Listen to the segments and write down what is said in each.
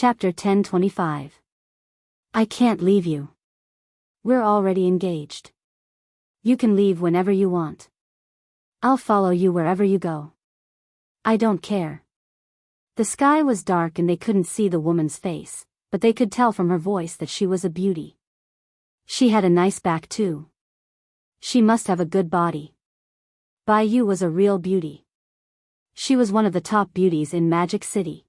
Chapter 1025. I can't leave you. We're already engaged. You can leave whenever you want. I'll follow you wherever you go. I don't care. The sky was dark and they couldn't see the woman's face, but they could tell from her voice that she was a beauty. She had a nice back too. She must have a good body. Baiyu was a real beauty. She was one of the top beauties in Magic City.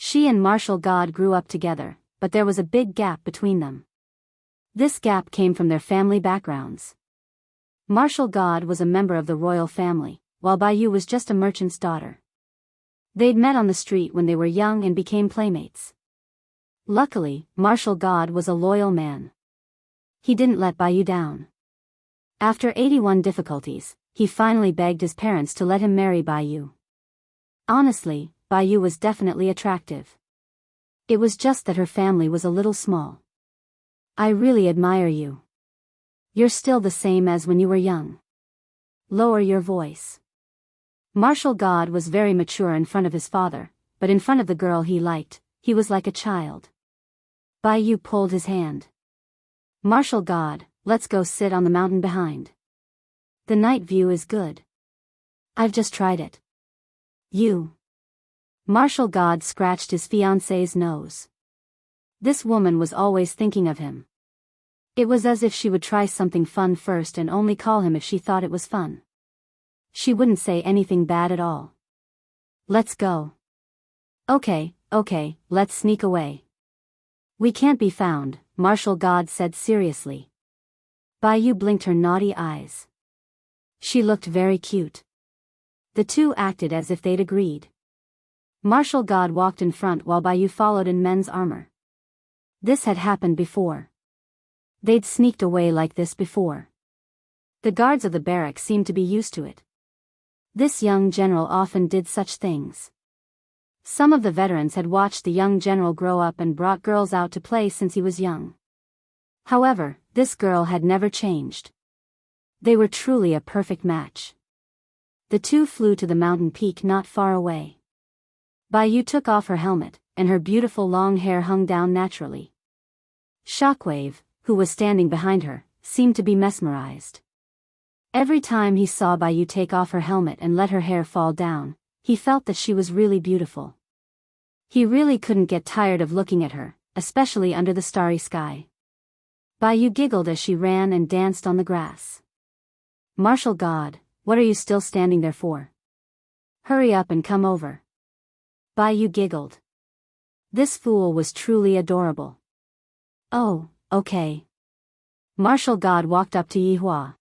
She and Martial God grew up together, but there was a big gap between them. This gap came from their family backgrounds. Martial God was a member of the royal family, while Baiyu was just a merchant's daughter. They'd met on the street when they were young and became playmates. Luckily, Martial God was a loyal man. He didn't let Baiyu down. After 81 difficulties, he finally begged his parents to let him marry Baiyu. Honestly, Baiyu was definitely attractive. It was just that her family was a little small. I really admire you. You're still the same as when you were young. Lower your voice. Martial God was very mature in front of his father, but in front of the girl he liked, he was like a child. Baiyu pulled his hand. Martial God, let's go sit on the mountain behind. The night view is good. I've just tried it. You. Martial God scratched his fiancée's nose. This woman was always thinking of him. It was as if she would try something fun first and only call him if she thought it was fun. She wouldn't say anything bad at all. Let's go. Okay, let's sneak away. We can't be found, Martial God said seriously. Baiyu blinked her naughty eyes. She looked very cute. The two acted as if they'd agreed. Martial God walked in front while Baiyu followed in men's armor. This had happened before. They'd sneaked away like this before. The guards of the barracks seemed to be used to it. This young general often did such things. Some of the veterans had watched the young general grow up and brought girls out to play since he was young. However, this girl had never changed. They were truly a perfect match. The two flew to the mountain peak not far away. Baiyu took off her helmet, and her beautiful long hair hung down naturally. Shockwave, who was standing behind her, seemed to be mesmerized. Every time he saw Baiyu take off her helmet and let her hair fall down, he felt that she was really beautiful. He really couldn't get tired of looking at her, especially under the starry sky. Baiyu giggled as she ran and danced on the grass. Martial God, what are you still standing there for? Hurry up and come over. Baiyu giggled. This fool was truly adorable. Oh, okay. Martial God walked up to Yihua.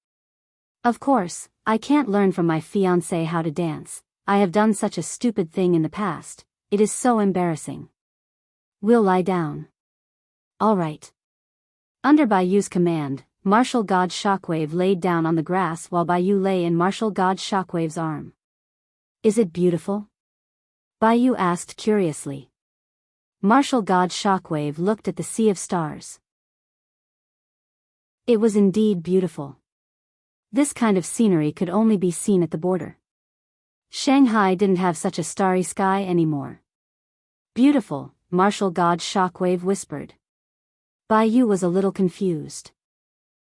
Of course, I can't learn from my fiancé how to dance. I have done such a stupid thing in the past. It is so embarrassing. We'll lie down. All right. Under Baiyu's command, Martial God Shockwave laid down on the grass while Baiyu lay in Martial God Shockwave's arm. Is it beautiful? Baiyu asked curiously. Martial God Shockwave looked at the sea of stars. It was indeed beautiful. This kind of scenery could only be seen at the border. Shanghai didn't have such a starry sky anymore. Beautiful, Martial God Shockwave whispered. Baiyu was a little confused.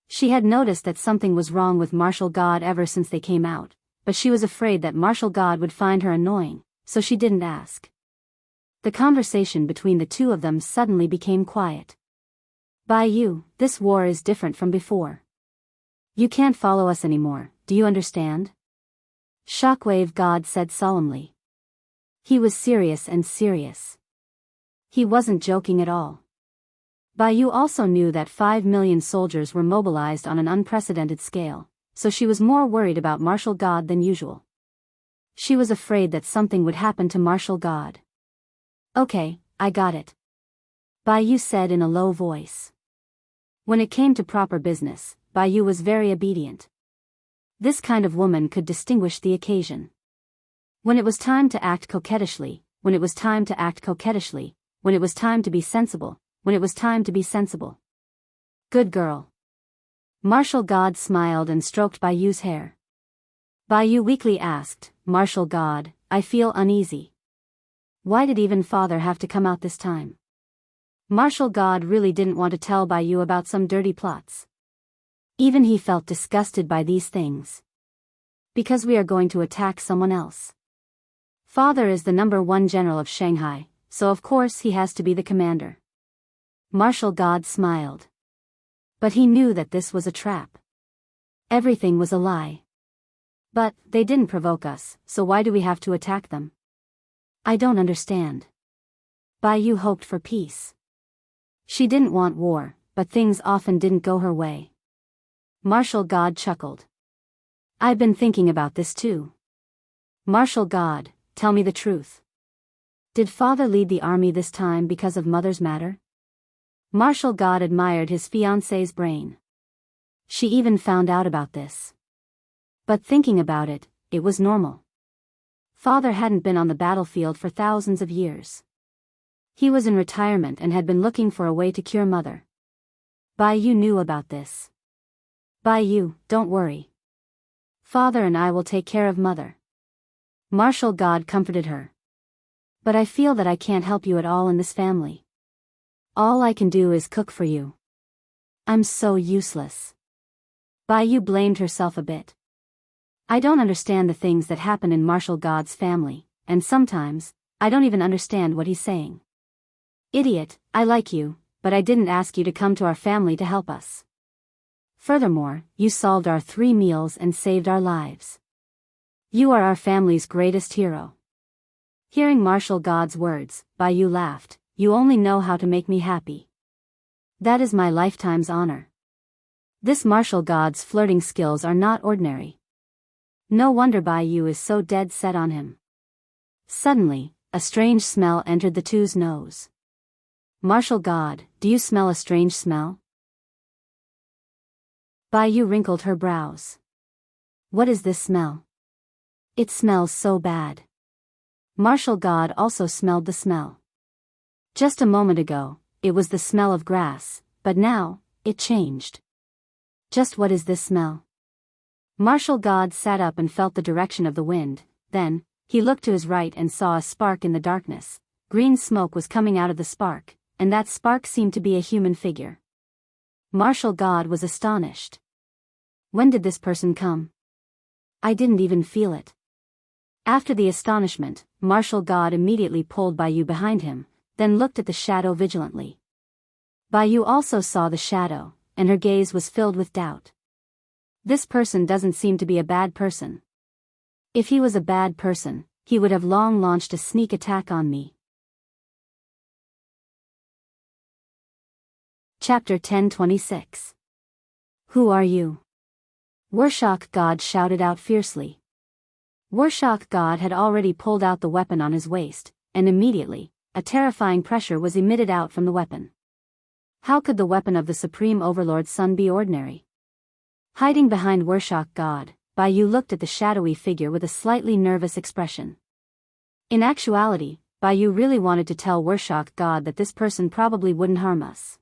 She had noticed that something was wrong with Martial God ever since they came out, but she was afraid that Martial God would find her annoying, so she didn't ask. The conversation between the two of them suddenly became quiet. Baiyu, this war is different from before. You can't follow us anymore, do you understand? Shockwave God said solemnly. He was serious and serious. He wasn't joking at all. Baiyu also knew that 5 million soldiers were mobilized on an unprecedented scale, so she was more worried about Martial God than usual. She was afraid that something would happen to Martial God. Okay, I got it. Baiyu said in a low voice. When it came to proper business, Baiyu was very obedient. This kind of woman could distinguish the occasion. When it was time to act coquettishly, when it was time to act coquettishly, when it was time to be sensible, when it was time to be sensible. Good girl. Martial God smiled and stroked Baiyu's hair. Baiyu weakly asked, Martial God, I feel uneasy. Why did even father have to come out this time? Martial God really didn't want to tell Bai Yu about some dirty plots. Even he felt disgusted by these things. Because we are going to attack someone else. Father is the #1 general of Shanghai, so of course he has to be the commander. Martial God smiled. But he knew that this was a trap. Everything was a lie. But they didn't provoke us, so why do we have to attack them? I don't understand. Bai Yu hoped for peace. She didn't want war, but things often didn't go her way. Martial God chuckled. I've been thinking about this too. Martial God, tell me the truth. Did father lead the army this time because of mother's matter? Martial God admired his fiancée's brain. She even found out about this. But thinking about it, it was normal. Father hadn't been on the battlefield for thousands of years. He was in retirement and had been looking for a way to cure mother. Bai Yu knew about this. Bai Yu, don't worry. Father and I will take care of mother. Martial God comforted her. But I feel that I can't help you at all in this family. All I can do is cook for you. I'm so useless. Bai Yu blamed herself a bit. I don't understand the things that happen in Martial God's family, and sometimes, I don't even understand what he's saying. Idiot, I like you, but I didn't ask you to come to our family to help us. Furthermore, you solved our 3 meals and saved our lives. You are our family's greatest hero. Hearing Martial God's words, Bai Yu laughed. You only know how to make me happy. That is my lifetime's honor. This Martial God's flirting skills are not ordinary. No wonder Bai Yu is so dead set on him. Suddenly, a strange smell entered the two's nose. Martial God, do you smell a strange smell? Bai Yu wrinkled her brows. What is this smell? It smells so bad. Martial God also smelled the smell. Just a moment ago, it was the smell of grass, but now, it changed. Just what is this smell? Martial God sat up and felt the direction of the wind, then, he looked to his right and saw a spark in the darkness. Green smoke was coming out of the spark, and that spark seemed to be a human figure. Martial God was astonished. When did this person come? I didn't even feel it. After the astonishment, Martial God immediately pulled Bai Yu behind him, then looked at the shadow vigilantly. Bai Yu also saw the shadow, and her gaze was filled with doubt. This person doesn't seem to be a bad person. If he was a bad person, he would have long launched a sneak attack on me. Chapter 10:26. Who are you? Warshak God shouted out fiercely. Warshak God had already pulled out the weapon on his waist, and immediately, a terrifying pressure was emitted out from the weapon. How could the weapon of the Supreme Overlord's son be ordinary? Hiding behind Warshak God, Bai Yu looked at the shadowy figure with a slightly nervous expression. In actuality, Bai Yu really wanted to tell Warshak God that this person probably wouldn't harm us.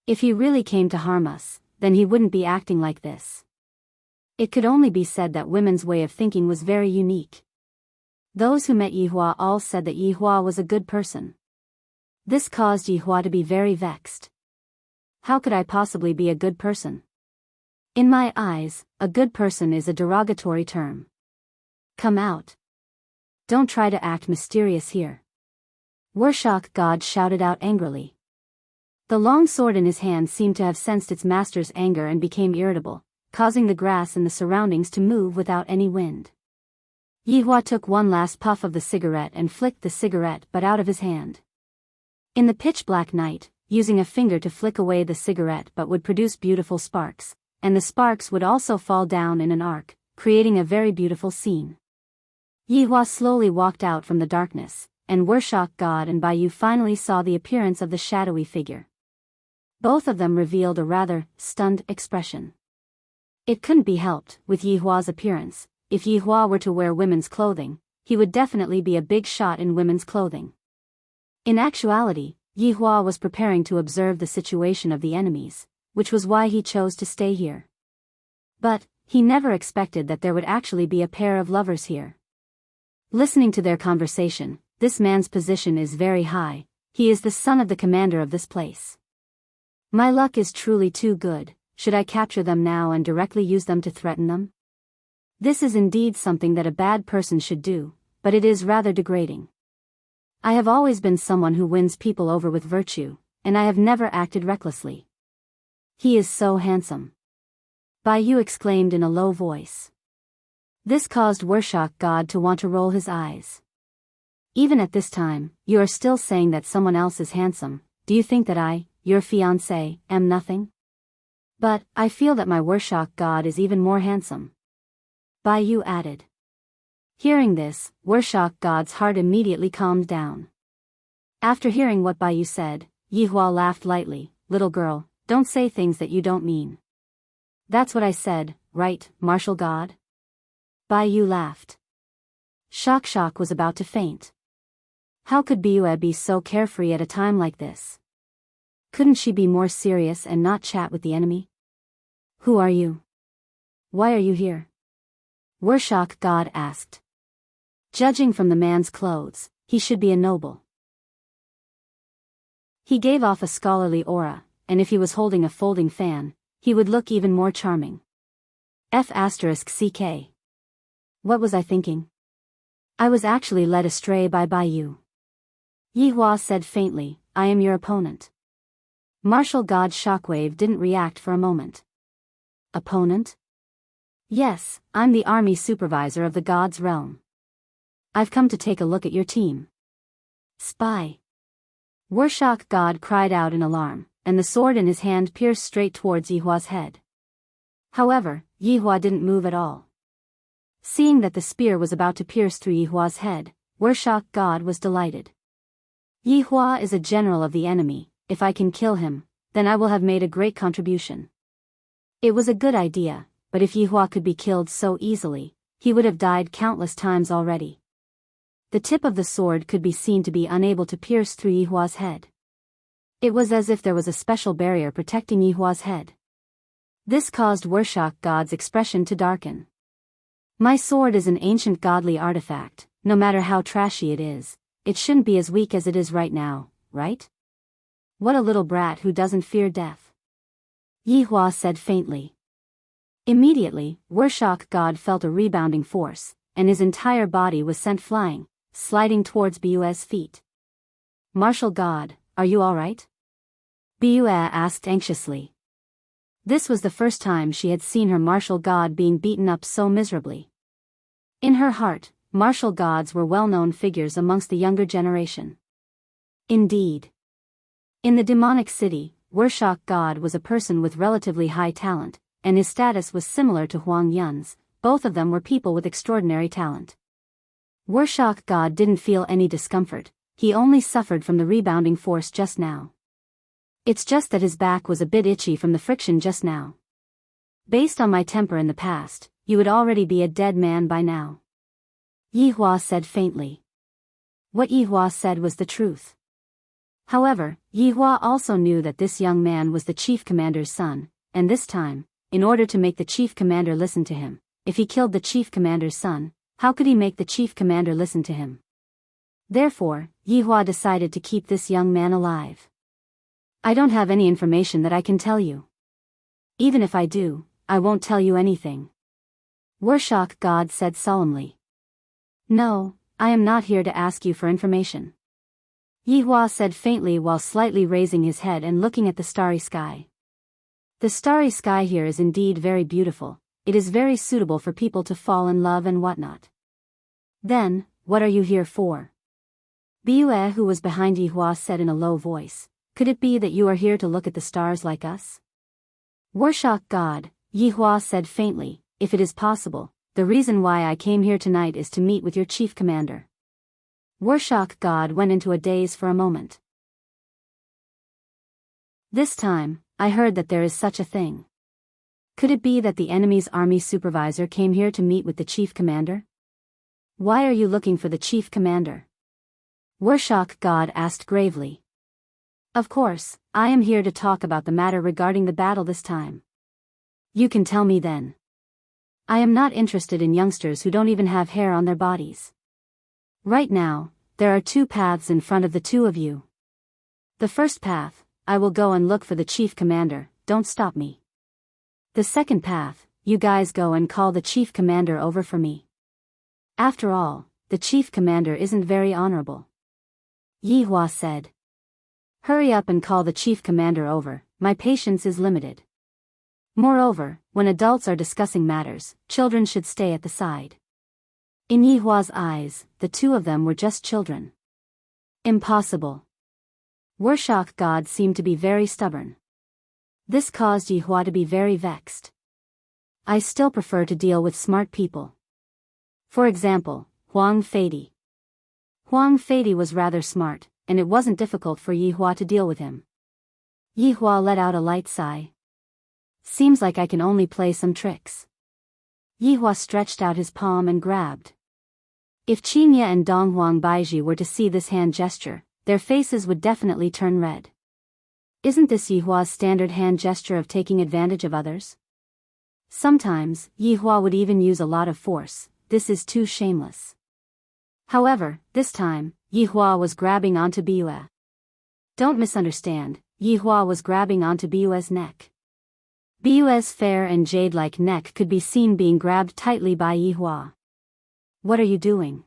If he really came to harm us, then he wouldn't be acting like this. It could only be said that women's way of thinking was very unique. Those who met Yihua all said that Yihua was a good person. This caused Yihua to be very vexed. How could I possibly be a good person? In my eyes, a good person is a derogatory term. Come out. Don't try to act mysterious here. Warshak God shouted out angrily. The long sword in his hand seemed to have sensed its master's anger and became irritable, causing the grass in the surroundings to move without any wind. Yihua took one last puff of the cigarette and flicked the cigarette butt out of his hand. In the pitch-black night, using a finger to flick away the cigarette butt would produce beautiful sparks, and the sparks would also fall down in an arc, creating a very beautiful scene. Yihua slowly walked out from the darkness, and Warshak God and Bai Yu finally saw the appearance of the shadowy figure. Both of them revealed a rather stunned expression. It couldn't be helped, with Yihua's appearance. If Yihua were to wear women's clothing, he would definitely be a big shot in women's clothing. In actuality, Yihua was preparing to observe the situation of the enemies, which was why he chose to stay here. But, he never expected that there would actually be a pair of lovers here. Listening to their conversation, this man's position is very high. He is the son of the commander of this place. My luck is truly too good. Should I capture them now and directly use them to threaten them? This is indeed something that a bad person should do, but it is rather degrading. I have always been someone who wins people over with virtue, and I have never acted recklessly. He is so handsome. Baiyu exclaimed in a low voice. This caused Warshak God to want to roll his eyes. Even at this time, you are still saying that someone else is handsome. Do you think that I, your fiancé, am nothing? But, I feel that my Warshak God is even more handsome. Baiyu added. Hearing this, Warshak God's heart immediately calmed down. After hearing what Baiyu said, Yihua laughed lightly. Little girl, don't say things that you don't mean. That's what I said, right, martial god? Baiyu laughed. Shak was about to faint. How could Baiyu be so carefree at a time like this? Couldn't she be more serious and not chat with the enemy? Who are you? Why are you here? Warshak God asked. Judging from the man's clothes, he should be a noble. He gave off a scholarly aura, and if he was holding a folding fan, he would look even more charming. F***CK. What was I thinking? I was actually led astray by Baiyu. Yihua said faintly, I am your opponent. Martial God Shockwave didn't react for a moment. Opponent? Yes, I'm the army supervisor of the God's realm. I've come to take a look at your team. Spy. Warshak God cried out in alarm, and the sword in his hand pierced straight towards Yihua's head. However, Yihua didn't move at all. Seeing that the spear was about to pierce through Yihua's head, Warshak God was delighted. Yihua is a general of the enemy. If I can kill him, then I will have made a great contribution. It was a good idea, but if Yihua could be killed so easily, he would have died countless times already. The tip of the sword could be seen to be unable to pierce through Yihua's head. It was as if there was a special barrier protecting Yihua's head. This caused Warshak God's expression to darken. My sword is an ancient godly artifact. No matter how trashy it shouldn't be as weak as it is right now, right? What a little brat who doesn't fear death. Yihua said faintly. Immediately, Warshak God felt a rebounding force, and his entire body was sent flying, sliding towards Baiyu's feet. Martial God, are you alright? Baiyu asked anxiously. This was the first time she had seen her martial god being beaten up so miserably. In her heart, martial gods were well-known figures amongst the younger generation. Indeed. In the demonic city, Warshak God was a person with relatively high talent, and his status was similar to Huang Yun's. Both of them were people with extraordinary talent. Warshak God didn't feel any discomfort, he only suffered from the rebounding force just now. It's just that his back was a bit itchy from the friction just now. Based on my temper in the past, you would already be a dead man by now. Yihua said faintly. What Yihua said was the truth. However, Yihua also knew that this young man was the chief commander's son, and this time, in order to make the chief commander listen to him, if he killed the chief commander's son, how could he make the chief commander listen to him? Therefore, Yihua decided to keep this young man alive. I don't have any information that I can tell you. Even if I do, I won't tell you anything. Warshak God said solemnly. No, I am not here to ask you for information. Yihua said faintly while slightly raising his head and looking at the starry sky. The starry sky here is indeed very beautiful, it is very suitable for people to fall in love and whatnot. Then, what are you here for? Baiyu, who was behind Yihua, said in a low voice, could it be that you are here to look at the stars like us? Warshak God, Yihua said faintly, if it is possible, the reason why I came here tonight is to meet with your chief commander. Warshak God went into a daze for a moment. This time, I heard that there is such a thing. Could it be that the enemy's army supervisor came here to meet with the chief commander? Why are you looking for the chief commander? Warshak God asked gravely. Of course, I am here to talk about the matter regarding the battle this time. You can tell me then. I am not interested in youngsters who don't even have hair on their bodies. Right now, there are two paths in front of the two of you. The first path, I will go and look for the chief commander, don't stop me. The second path, you guys go and call the chief commander over for me. After all, the chief commander isn't very honorable. Yi Hua said. Hurry up and call the chief commander over, my patience is limited. Moreover, when adults are discussing matters, children should stay at the side. In Yi Hua's eyes, the two of them were just children. Impossible. Worshak God seemed to be very stubborn. This caused Yi Hua to be very vexed. I still prefer to deal with smart people. For example, Huang Feidi. Huang Feidi was rather smart, and it wasn't difficult for Yi Hua to deal with him. Yi Hua let out a light sigh. Seems like I can only play some tricks. Yi Hua stretched out his palm and grabbed. If Qingye and Donghuang Baiji were to see this hand gesture, their faces would definitely turn red. Isn't this Yi Hua's standard hand gesture of taking advantage of others? Sometimes, Yi Hua would even use a lot of force. This is too shameless. However, this time, Yi Hua was grabbing onto Biyue. Don't misunderstand, Yi Hua was grabbing onto Biyue's neck. Biyue's fair and jade-like neck could be seen being grabbed tightly by Yi Hua. What are you doing?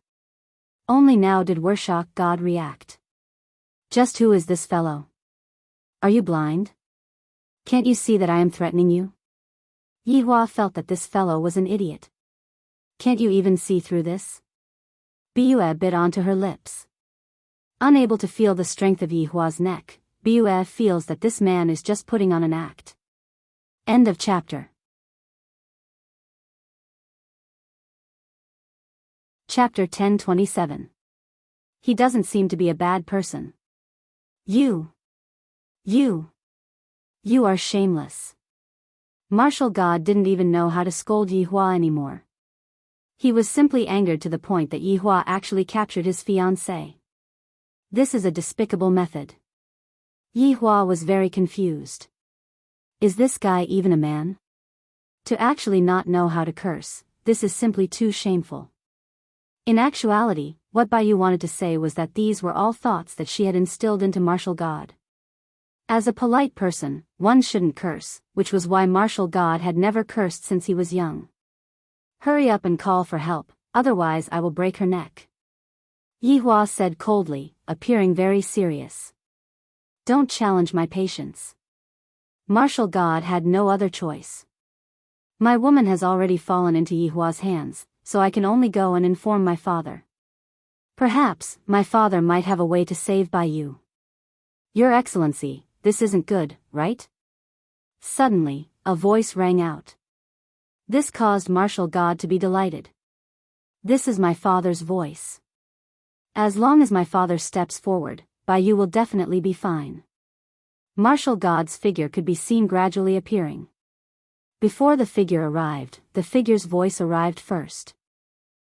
Only now did Worshak God react. Just who is this fellow? Are you blind? Can't you see that I am threatening you? Yi Hua felt that this fellow was an idiot. Can't you even see through this? Biyue bit onto her lips. Unable to feel the strength of Yi Hua's neck, Biyue feels that this man is just putting on an act. End of chapter. Chapter 10:27. He doesn't seem to be a bad person. You are shameless. Martial God didn't even know how to scold Yi Hua anymore. He was simply angered to the point that Yi Hua actually captured his fiancée. This is a despicable method. Yi Hua was very confused. Is this guy even a man? To actually not know how to curse, this is simply too shameful. In actuality, what Baiyu wanted to say was that these were all thoughts that she had instilled into Martial God. As a polite person, one shouldn't curse, which was why Martial God had never cursed since he was young. Hurry up and call for help, otherwise I will break her neck. Yi Hua said coldly, appearing very serious. Don't challenge my patience. Martial God had no other choice. My woman has already fallen into Yi Hua's hands, so I can only go and inform my father. Perhaps, my father might have a way to save Baiyu. Your Excellency, this isn't good, right? Suddenly, a voice rang out. This caused Martial God to be delighted. This is my father's voice. As long as my father steps forward, Baiyu will definitely be fine. Martial God's figure could be seen gradually appearing. Before the figure arrived, the figure's voice arrived first.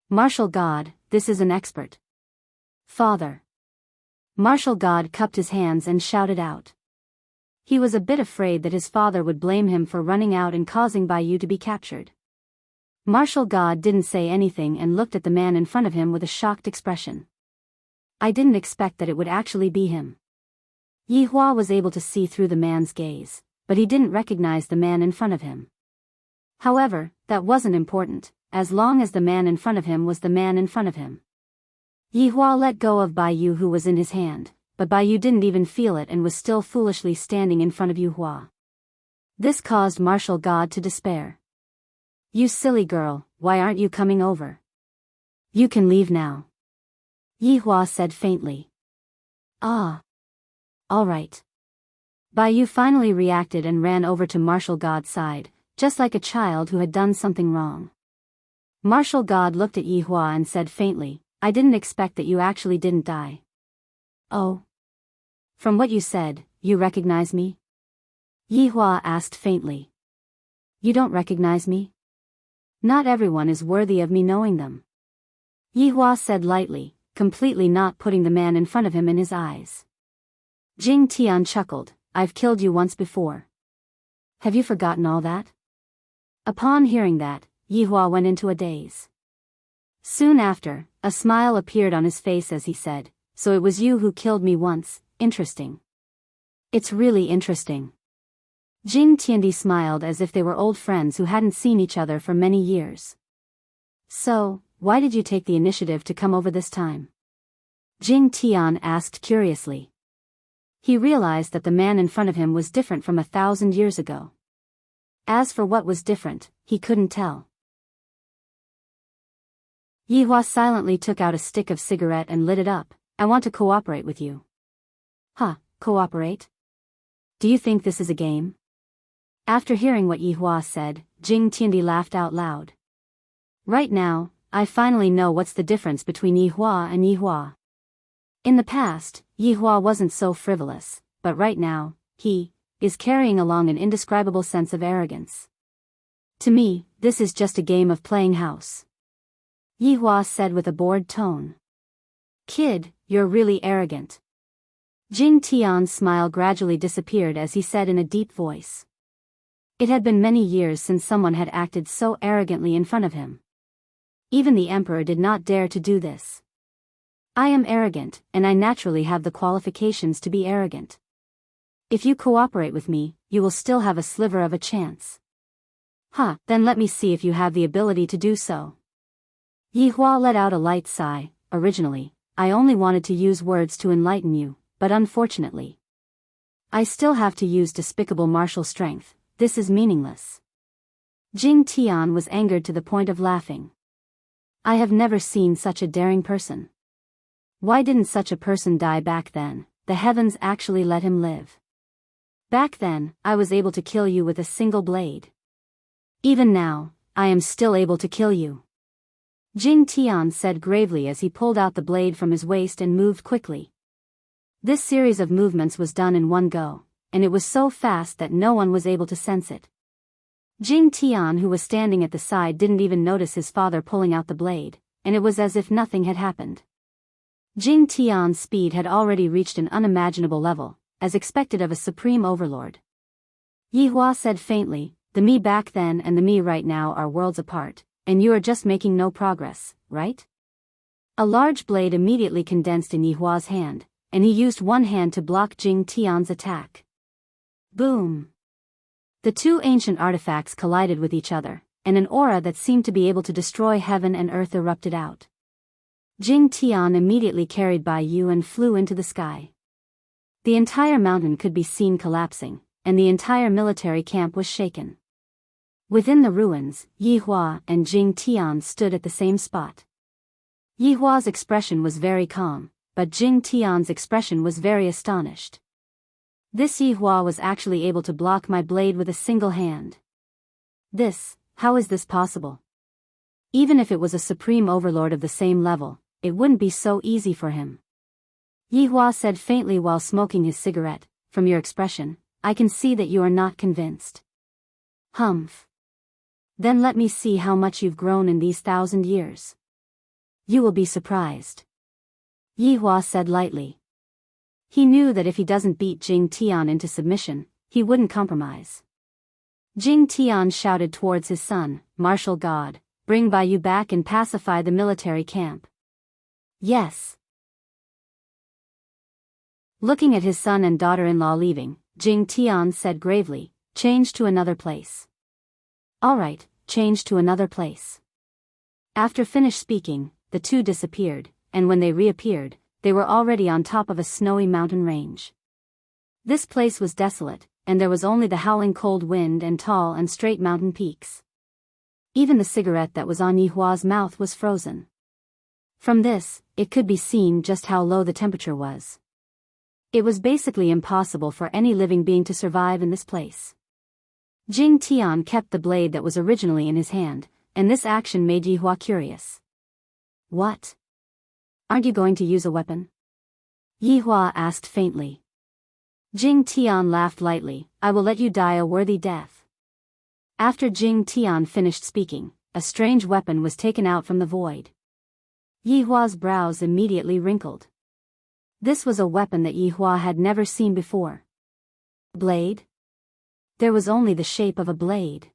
Martial God, this is an expert. Father. Martial God cupped his hands and shouted out. He was a bit afraid that his father would blame him for running out and causing Baiyu to be captured. Martial God didn't say anything and looked at the man in front of him with a shocked expression. I didn't expect that it would actually be him. Yi Hua was able to see through the man's gaze, but he didn't recognize the man in front of him. However, that wasn't important, as long as the man in front of him was the man in front of him. Yi Hua let go of Baiyu who was in his hand, but Baiyu didn't even feel it and was still foolishly standing in front of Yi Hua. This caused Martial God to despair. You silly girl, why aren't you coming over? You can leave now. Yi Hua said faintly. Ah. All right. Baiyu finally reacted and ran over to Martial God's side, just like a child who had done something wrong. Martial God looked at Yi Hua and said faintly, I didn't expect that you actually didn't die. Oh. From what you said, you recognize me? Yi Hua asked faintly. You don't recognize me? Not everyone is worthy of me knowing them. Yi Hua said lightly, completely not putting the man in front of him in his eyes. Jing Tian chuckled, I've killed you once before. Have you forgotten all that? Upon hearing that, Yi Hua went into a daze. Soon after, a smile appeared on his face as he said, "So it was you who killed me once, interesting." "It's really interesting." Jing Tiandi smiled as if they were old friends who hadn't seen each other for many years. "So, why did you take the initiative to come over this time?" Jing Tian asked curiously. He realized that the man in front of him was different from 1,000 years ago. As for what was different, he couldn't tell. Yihua silently took out a stick of cigarette and lit it up. "I want to cooperate with you." "Huh, cooperate? Do you think this is a game?" After hearing what Yihua said, Jing Tiandi laughed out loud. "Right now, I finally know what's the difference between Yihua and Yihua. In the past, Yihua wasn't so frivolous, but right now, he is carrying along an indescribable sense of arrogance. To me, this is just a game of playing house," Yihua said with a bored tone. "Kid, you're really arrogant." Jing Tian's smile gradually disappeared as he said in a deep voice. It had been many years since someone had acted so arrogantly in front of him. Even the emperor did not dare to do this. "I am arrogant, and I naturally have the qualifications to be arrogant. If you cooperate with me, you will still have a sliver of a chance." "Huh, then let me see if you have the ability to do so." Yihua let out a light sigh. "Originally, I only wanted to use words to enlighten you, but unfortunately, I still have to use despicable martial strength. This is meaningless." Jing Tian was angered to the point of laughing. "I have never seen such a daring person. Why didn't such a person die back then? The heavens actually let him live. Back then, I was able to kill you with a single blade. Even now, I am still able to kill you," Jing Tian said gravely as he pulled out the blade from his waist and moved quickly. This series of movements was done in one go, and it was so fast that no one was able to sense it. Jing Tian, who was standing at the side, didn't even notice his father pulling out the blade, and it was as if nothing had happened. Jing Tian's speed had already reached an unimaginable level, as expected of a supreme overlord. Yihua said faintly, "The me back then and the me right now are worlds apart, and you are just making no progress, right?" A large blade immediately condensed in Yihua's hand, and he used one hand to block Jing Tian's attack. Boom! The two ancient artifacts collided with each other, and an aura that seemed to be able to destroy heaven and earth erupted out. Jing Tian immediately carried Bai Yu and flew into the sky. The entire mountain could be seen collapsing, and the entire military camp was shaken. Within the ruins, Yihua and Jing Tian stood at the same spot. Yihua's expression was very calm, but Jing Tian's expression was very astonished. This Yihua was actually able to block my blade with a single hand. How is this possible? Even if it was a supreme overlord of the same level, it wouldn't be so easy for him. Yihua said faintly while smoking his cigarette, "From your expression, I can see that you are not convinced." "Humph. Then let me see how much you've grown in these 1,000 years. You will be surprised," Yihua said lightly. He knew that if he doesn't beat Jing Tian into submission, he wouldn't compromise. Jing Tian shouted towards his son, "Martial God, bring Bai Yu back and pacify the military camp." "Yes." Looking at his son and daughter-in-law leaving, Jing Tian said gravely, "Change to another place." "All right, change to another place." After finished speaking, the two disappeared, and when they reappeared, they were already on top of a snowy mountain range. This place was desolate, and there was only the howling cold wind and tall and straight mountain peaks. Even the cigarette that was on Yihua's mouth was frozen. From this, it could be seen just how low the temperature was. It was basically impossible for any living being to survive in this place. Jing Tian kept the blade that was originally in his hand, and this action made Yihua curious. "What? Aren't you going to use a weapon?" Yihua asked faintly. Jing Tian laughed lightly, "I will let you die a worthy death." After Jing Tian finished speaking, a strange weapon was taken out from the void. Yihua's brows immediately wrinkled. This was a weapon that Yihua had never seen before. Blade? There was only the shape of a blade.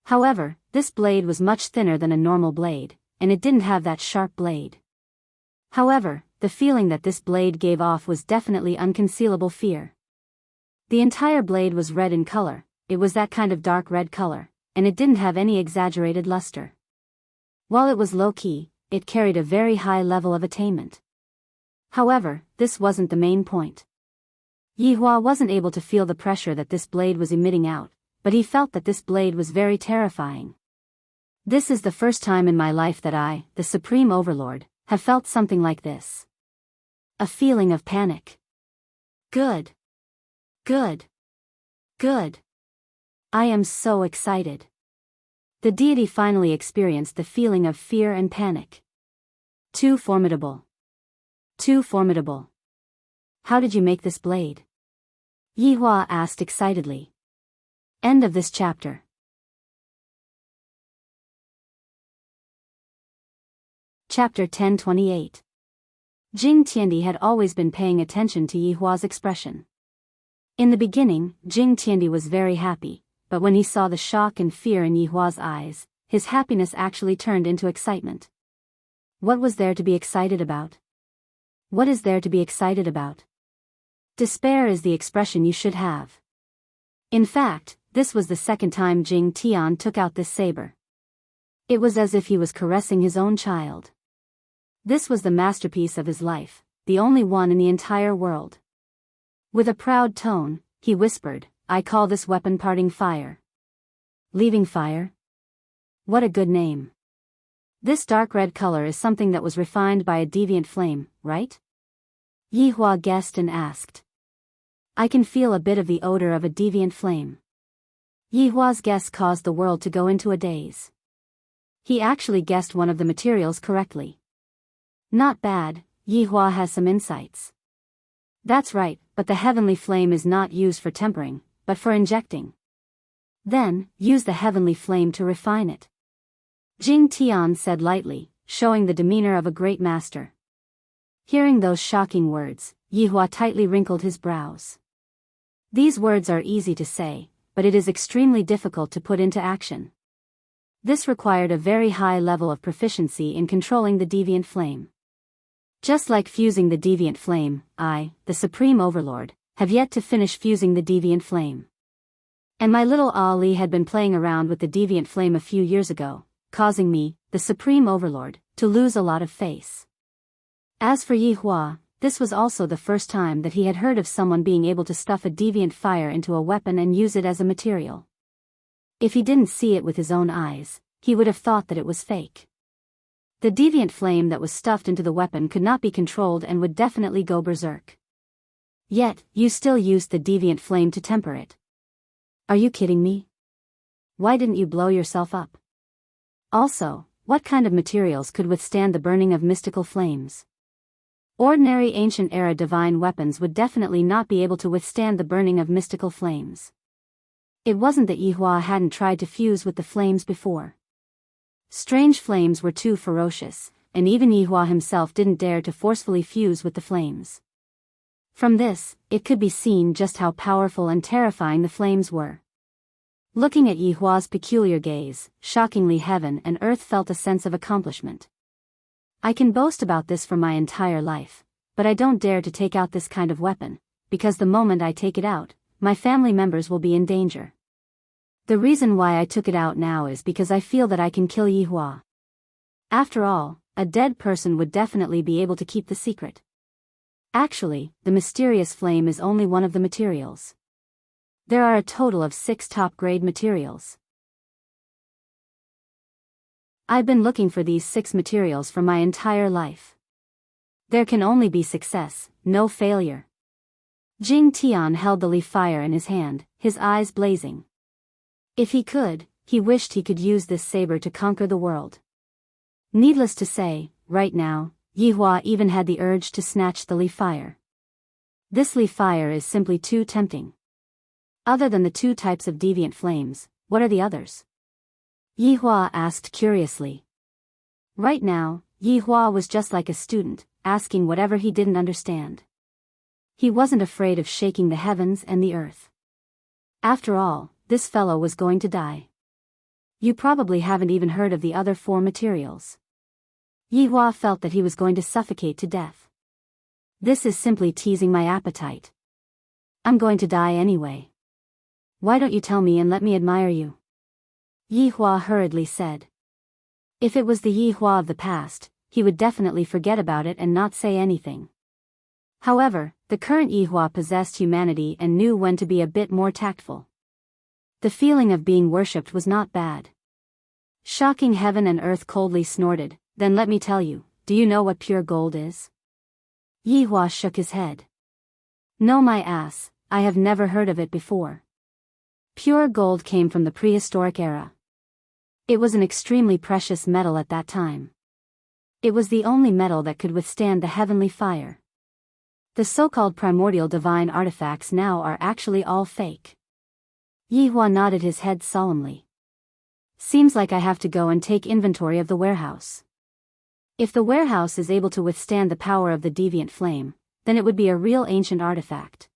However, this blade was much thinner than a normal blade, and it didn't have that sharp blade. However, the feeling that this blade gave off was definitely unconcealable fear. The entire blade was red in color, it was that kind of dark red color, and it didn't have any exaggerated luster. While it was low-key, it carried a very high level of attainment. However, this wasn't the main point. Yihua wasn't able to feel the pressure that this blade was emitting out, but he felt that this blade was very terrifying. This is the first time in my life that I, the Supreme Overlord, have felt something like this. A feeling of panic. Good. Good. Good. I am so excited. The deity finally experienced the feeling of fear and panic. Too formidable. Too formidable. How did you make this blade? Yihua asked excitedly. End of this chapter. Chapter 1028. Jing Tiandi had always been paying attention to Yihua's expression. In the beginning, Jing Tiandi was very happy, but when he saw the shock and fear in Yihua's eyes, his happiness actually turned into excitement. What was there to be excited about? What is there to be excited about? Despair is the expression you should have. In fact, this was the second time Jing Tian took out this saber. It was as if he was caressing his own child. This was the masterpiece of his life, the only one in the entire world. With a proud tone, he whispered, I call this weapon parting fire. Leaving fire? What a good name. This dark red color is something that was refined by a deviant flame, right? Yihua guessed and asked. I can feel a bit of the odor of a deviant flame. Yihua's guess caused the world to go into a daze. He actually guessed one of the materials correctly. Not bad, Yihua has some insights. That's right, but the heavenly flame is not used for tempering, but for injecting. Then, use the heavenly flame to refine it. Jing Tian said lightly, showing the demeanor of a great master. Hearing those shocking words, Yihua tightly wrinkled his brows. These words are easy to say, but it is extremely difficult to put into action. This required a very high level of proficiency in controlling the deviant flame. Just like fusing the deviant flame, I, the Supreme Overlord, have yet to finish fusing the deviant flame. And my little Ali had been playing around with the deviant flame a few years ago, causing me, the Supreme Overlord, to lose a lot of face. As for Yihua, this was also the first time that he had heard of someone being able to stuff a deviant fire into a weapon and use it as a material. If he didn't see it with his own eyes, he would have thought that it was fake. The deviant flame that was stuffed into the weapon could not be controlled and would definitely go berserk. Yet, you still used the deviant flame to temper it. Are you kidding me? Why didn't you blow yourself up? Also, what kind of materials could withstand the burning of mystical flames? Ordinary ancient-era divine weapons would definitely not be able to withstand the burning of mystical flames. It wasn't that Yihua hadn't tried to fuse with the flames before. Strange flames were too ferocious, and even Yihua himself didn't dare to forcefully fuse with the flames. From this, it could be seen just how powerful and terrifying the flames were. Looking at Yihua's peculiar gaze, shockingly heaven and earth felt a sense of accomplishment. I can boast about this for my entire life, but I don't dare to take out this kind of weapon, because the moment I take it out, my family members will be in danger. The reason why I took it out now is because I feel that I can kill Yihua. After all, a dead person would definitely be able to keep the secret. Actually, the mysterious flame is only one of the materials. There are a total of 6 top-grade materials. I've been looking for these 6 materials for my entire life. There can only be success, no failure. Jing Tian held the leaf fire in his hand, his eyes blazing. If he could, he wished he could use this saber to conquer the world. Needless to say, right now, Yihua even had the urge to snatch the leaf fire. This leaf fire is simply too tempting. Other than the 2 types of deviant flames, what are the others? Yihua asked curiously. Right now, Yihua was just like a student, asking whatever he didn't understand. He wasn't afraid of shaking the heavens and the earth. After all, this fellow was going to die. You probably haven't even heard of the other 4 materials. Yihua felt that he was going to suffocate to death. This is simply teasing my appetite. I'm going to die anyway. Why don't you tell me and let me admire you? Yihua hurriedly said. If it was the Yihua of the past, he would definitely forget about it and not say anything. However, the current Yihua possessed humanity and knew when to be a bit more tactful. The feeling of being worshipped was not bad. Shocking heaven and earth coldly snorted, then let me tell you, do you know what pure gold is? Yihua shook his head. No my ass, I have never heard of it before. Pure gold came from the prehistoric era. It was an extremely precious metal at that time. It was the only metal that could withstand the heavenly fire. The so-called primordial divine artifacts now are actually all fake. Yihua nodded his head solemnly. Seems like I have to go and take inventory of the warehouse. If the warehouse is able to withstand the power of the deviant flame, then it would be a real ancient artifact.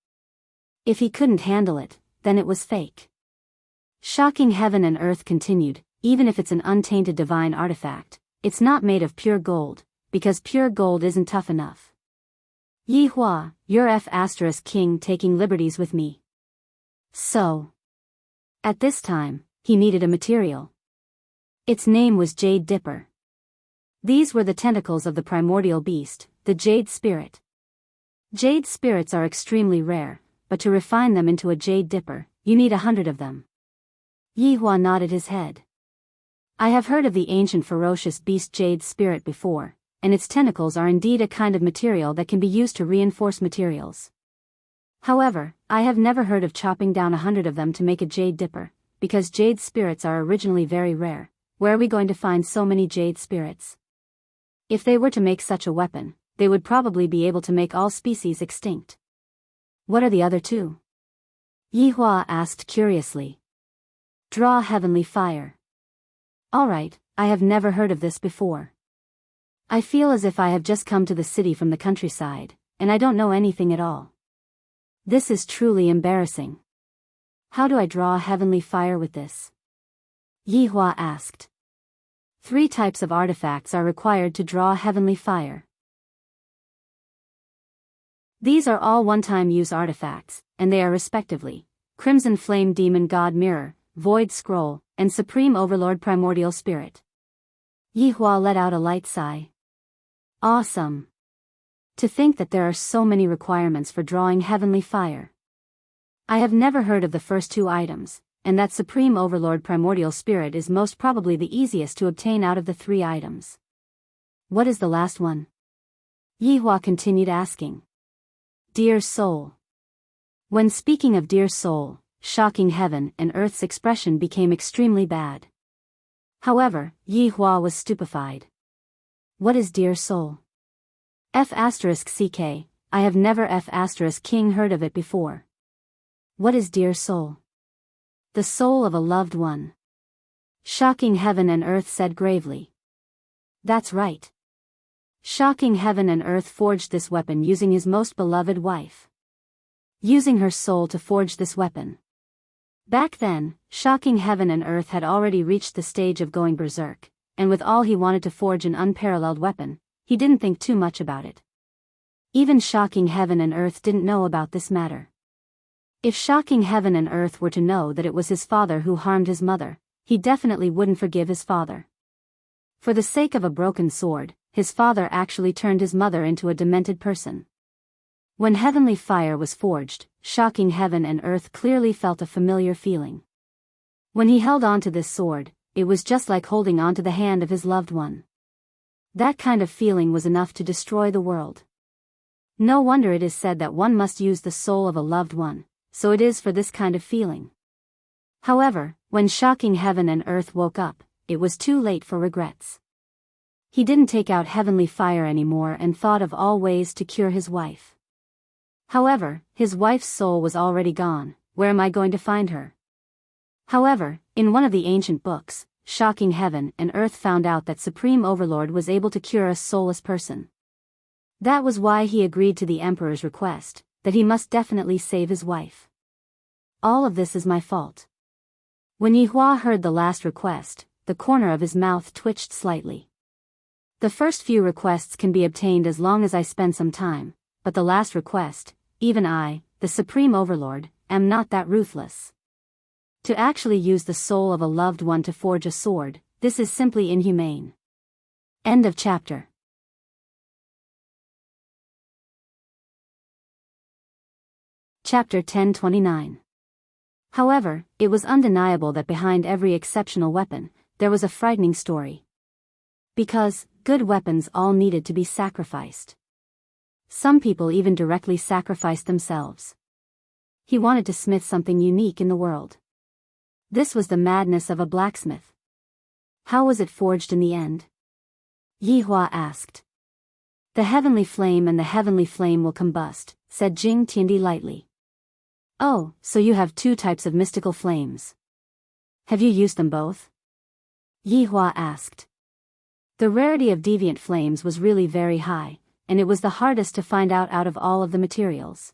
If he couldn't handle it, then it was fake. Shocking heaven and earth continued, even if it's an untainted divine artifact, it's not made of pure gold, because pure gold isn't tough enough. Yihua, you're King taking liberties with me. So. At this time, he needed a material. Its name was Jade Dipper. These were the tentacles of the primordial beast, the Jade Spirit. Jade spirits are extremely rare, but to refine them into a Jade Dipper, you need 100 of them. Yihua nodded his head. I have heard of the ancient ferocious beast Jade Spirit before, and its tentacles are indeed a kind of material that can be used to reinforce materials. However, I have never heard of chopping down 100 of them to make a Jade Dipper, because Jade spirits are originally very rare. Where are we going to find so many Jade spirits? If they were to make such a weapon, they would probably be able to make all species extinct. What are the other two? Yihua asked curiously. Draw heavenly fire. Alright, I have never heard of this before. I feel as if I have just come to the city from the countryside, and I don't know anything at all. This is truly embarrassing. How do I draw heavenly fire with this? Yihua asked. 3 types of artifacts are required to draw heavenly fire. These are all one-time use artifacts, and they are respectively, Crimson Flame Demon God Mirror, Void Scroll, and Supreme Overlord Primordial Spirit. Yihua let out a light sigh. Awesome. To think that there are so many requirements for drawing heavenly fire. I have never heard of the first 2 items, and that Supreme Overlord Primordial Spirit is most probably the easiest to obtain out of the 3 items. What is the last one? Yihua continued asking. Dear Soul. When speaking of Dear Soul, shocking heaven and earth's expression became extremely bad. However, Yihua was stupefied. What is Dear Soul? F*CK, I have never F*King heard of it before. What is Dear Soul? The soul of a loved one. Shocking heaven and earth said gravely. That's right. Shocking heaven and earth forged this weapon using his most beloved wife. Using her soul to forge this weapon. Back then, shocking heaven and earth had already reached the stage of going berserk, and with all he wanted to forge an unparalleled weapon, he didn't think too much about it. Even shocking heaven and earth didn't know about this matter. If shocking heaven and earth were to know that it was his father who harmed his mother, he definitely wouldn't forgive his father. For the sake of a broken sword, his father actually turned his mother into a demented person. When heavenly fire was forged, shocking heaven and earth clearly felt a familiar feeling. When he held on to this sword, it was just like holding on to the hand of his loved one. That kind of feeling was enough to destroy the world. No wonder it is said that one must use the soul of a loved one, so it is for this kind of feeling. However, when shocking heaven and earth woke up, it was too late for regrets. He didn't take out heavenly fire anymore and thought of all ways to cure his wife. However, his wife's soul was already gone. Where am I going to find her? However, in one of the ancient books, shocking heaven and earth found out that Supreme Overlord was able to cure a soulless person. That was why he agreed to the Emperor's request, that he must definitely save his wife. All of this is my fault. When Yihua heard the last request, the corner of his mouth twitched slightly. The first few requests can be obtained as long as I spend some time, but the last request, even I, the Supreme Overlord, am not that ruthless. To actually use the soul of a loved one to forge a sword, this is simply inhumane. End of chapter. Chapter 1029. However, it was undeniable that behind every exceptional weapon, there was a frightening story. Because, good weapons all needed to be sacrificed. Some people even directly sacrificed themselves. He wanted to smith something unique in the world. This was the madness of a blacksmith. How was it forged in the end? Yihua asked. The heavenly flame and the heavenly flame will combust, said Jing Tiandi lightly. Oh, so you have two types of mystical flames. Have you used them both? Yihua asked. The rarity of deviant flames was really very high, and it was the hardest to find out of all of the materials.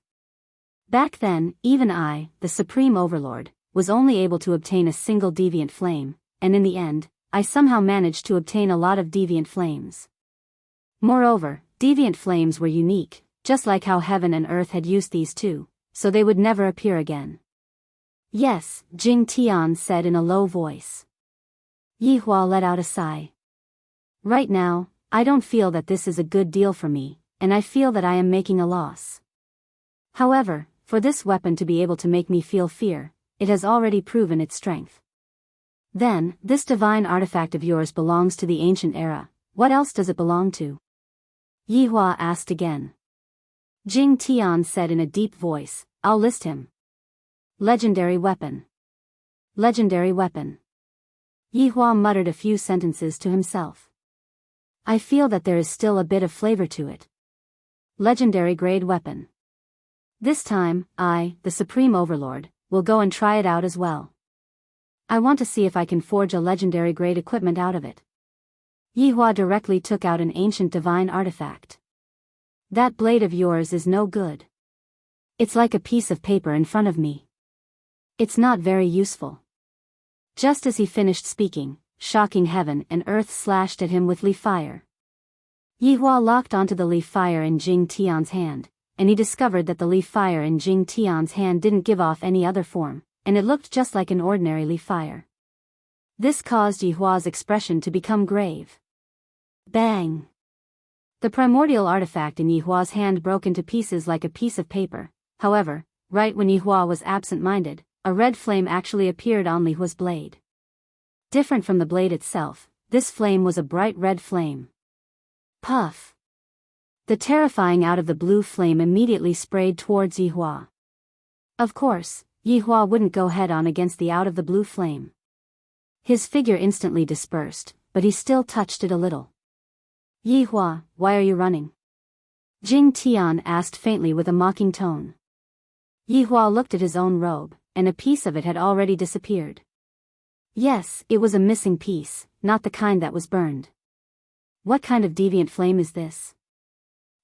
Back then, even I, the Supreme Overlord, was only able to obtain a single deviant flame, and in the end, I somehow managed to obtain a lot of deviant flames. Moreover, deviant flames were unique, just like how heaven and earth had used these two, so they would never appear again. Yes, Jing Tian said in a low voice. Yihua let out a sigh. Right now, I don't feel that this is a good deal for me, and I feel that I am making a loss. However, for this weapon to be able to make me feel fear, it has already proven its strength. Then, this divine artifact of yours belongs to the ancient era. What else does it belong to? Yihua asked again. Jing Tian said in a deep voice, I'll list him. Legendary weapon. Legendary weapon. Yihua muttered a few sentences to himself. I feel that there is still a bit of flavor to it. Legendary grade weapon. This time, I, the Supreme Overlord, will go and try it out as well. I want to see if I can forge a legendary grade equipment out of it. Yihua directly took out an ancient divine artifact. That blade of yours is no good. It's like a piece of paper in front of me. It's not very useful. Just as he finished speaking, shocking heaven and earth slashed at him with leaf fire. Yihua locked onto the leaf fire in Jing Tian's hand, and he discovered that the leaf fire in Jing Tian's hand didn't give off any other form, and it looked just like an ordinary leaf fire. This caused Yihua's expression to become grave. Bang! The primordial artifact in Yihua's hand broke into pieces like a piece of paper. However, right when Yihua was absent-minded, a red flame actually appeared on Yihua's blade. Different from the blade itself, this flame was a bright red flame. Puff! The terrifying out of the blue flame immediately sprayed towards Yihua. Of course, Yihua wouldn't go head-on against the out of the blue flame. His figure instantly dispersed, but he still touched it a little. Yihua, why are you running? Jing Tian asked faintly with a mocking tone. Yihua looked at his own robe, and a piece of it had already disappeared. Yes, it was a missing piece, not the kind that was burned. What kind of deviant flame is this?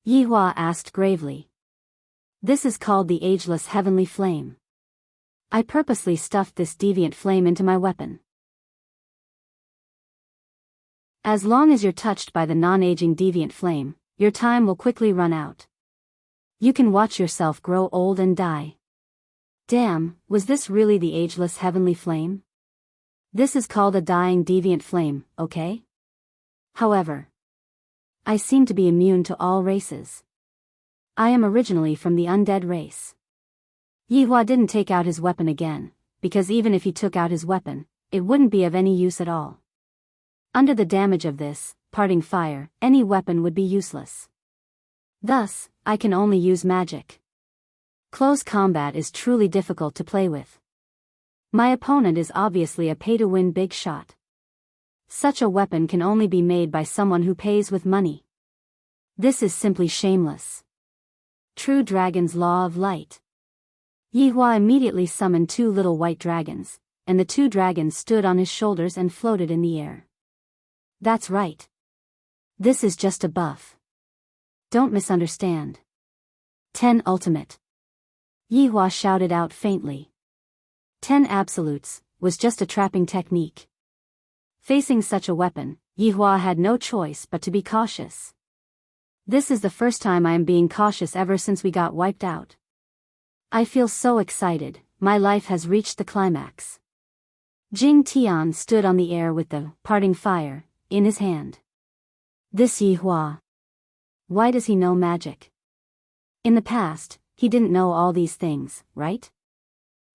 Yihua asked gravely. This is called the ageless heavenly flame. I purposely stuffed this deviant flame into my weapon. As long as you're touched by the non-aging deviant flame, your time will quickly run out. You can watch yourself grow old and die. Damn, was this really the ageless heavenly flame? This is called a dying deviant flame, okay? However, I seem to be immune to all races. I am originally from the undead race. Yihua didn't take out his weapon again, because even if he took out his weapon, it wouldn't be of any use at all. Under the damage of this, parting fire, any weapon would be useless. Thus, I can only use magic. Close combat is truly difficult to play with. My opponent is obviously a pay-to-win big shot. Such a weapon can only be made by someone who pays with money. This is simply shameless. True Dragon's Law of Light. Yihua immediately summoned 2 little white dragons, and the 2 dragons stood on his shoulders and floated in the air. That's right. This is just a buff. Don't misunderstand. 10 Ultimate. Yihua shouted out faintly. 10 Absolutes was just a trapping technique. Facing such a weapon, Yihua had no choice but to be cautious. This is the first time I am being cautious ever since we got wiped out. I feel so excited, my life has reached the climax. Jing Tian stood on the air with the parting fire in his hand. This Yihua. Why does he know magic? In the past, he didn't know all these things, right?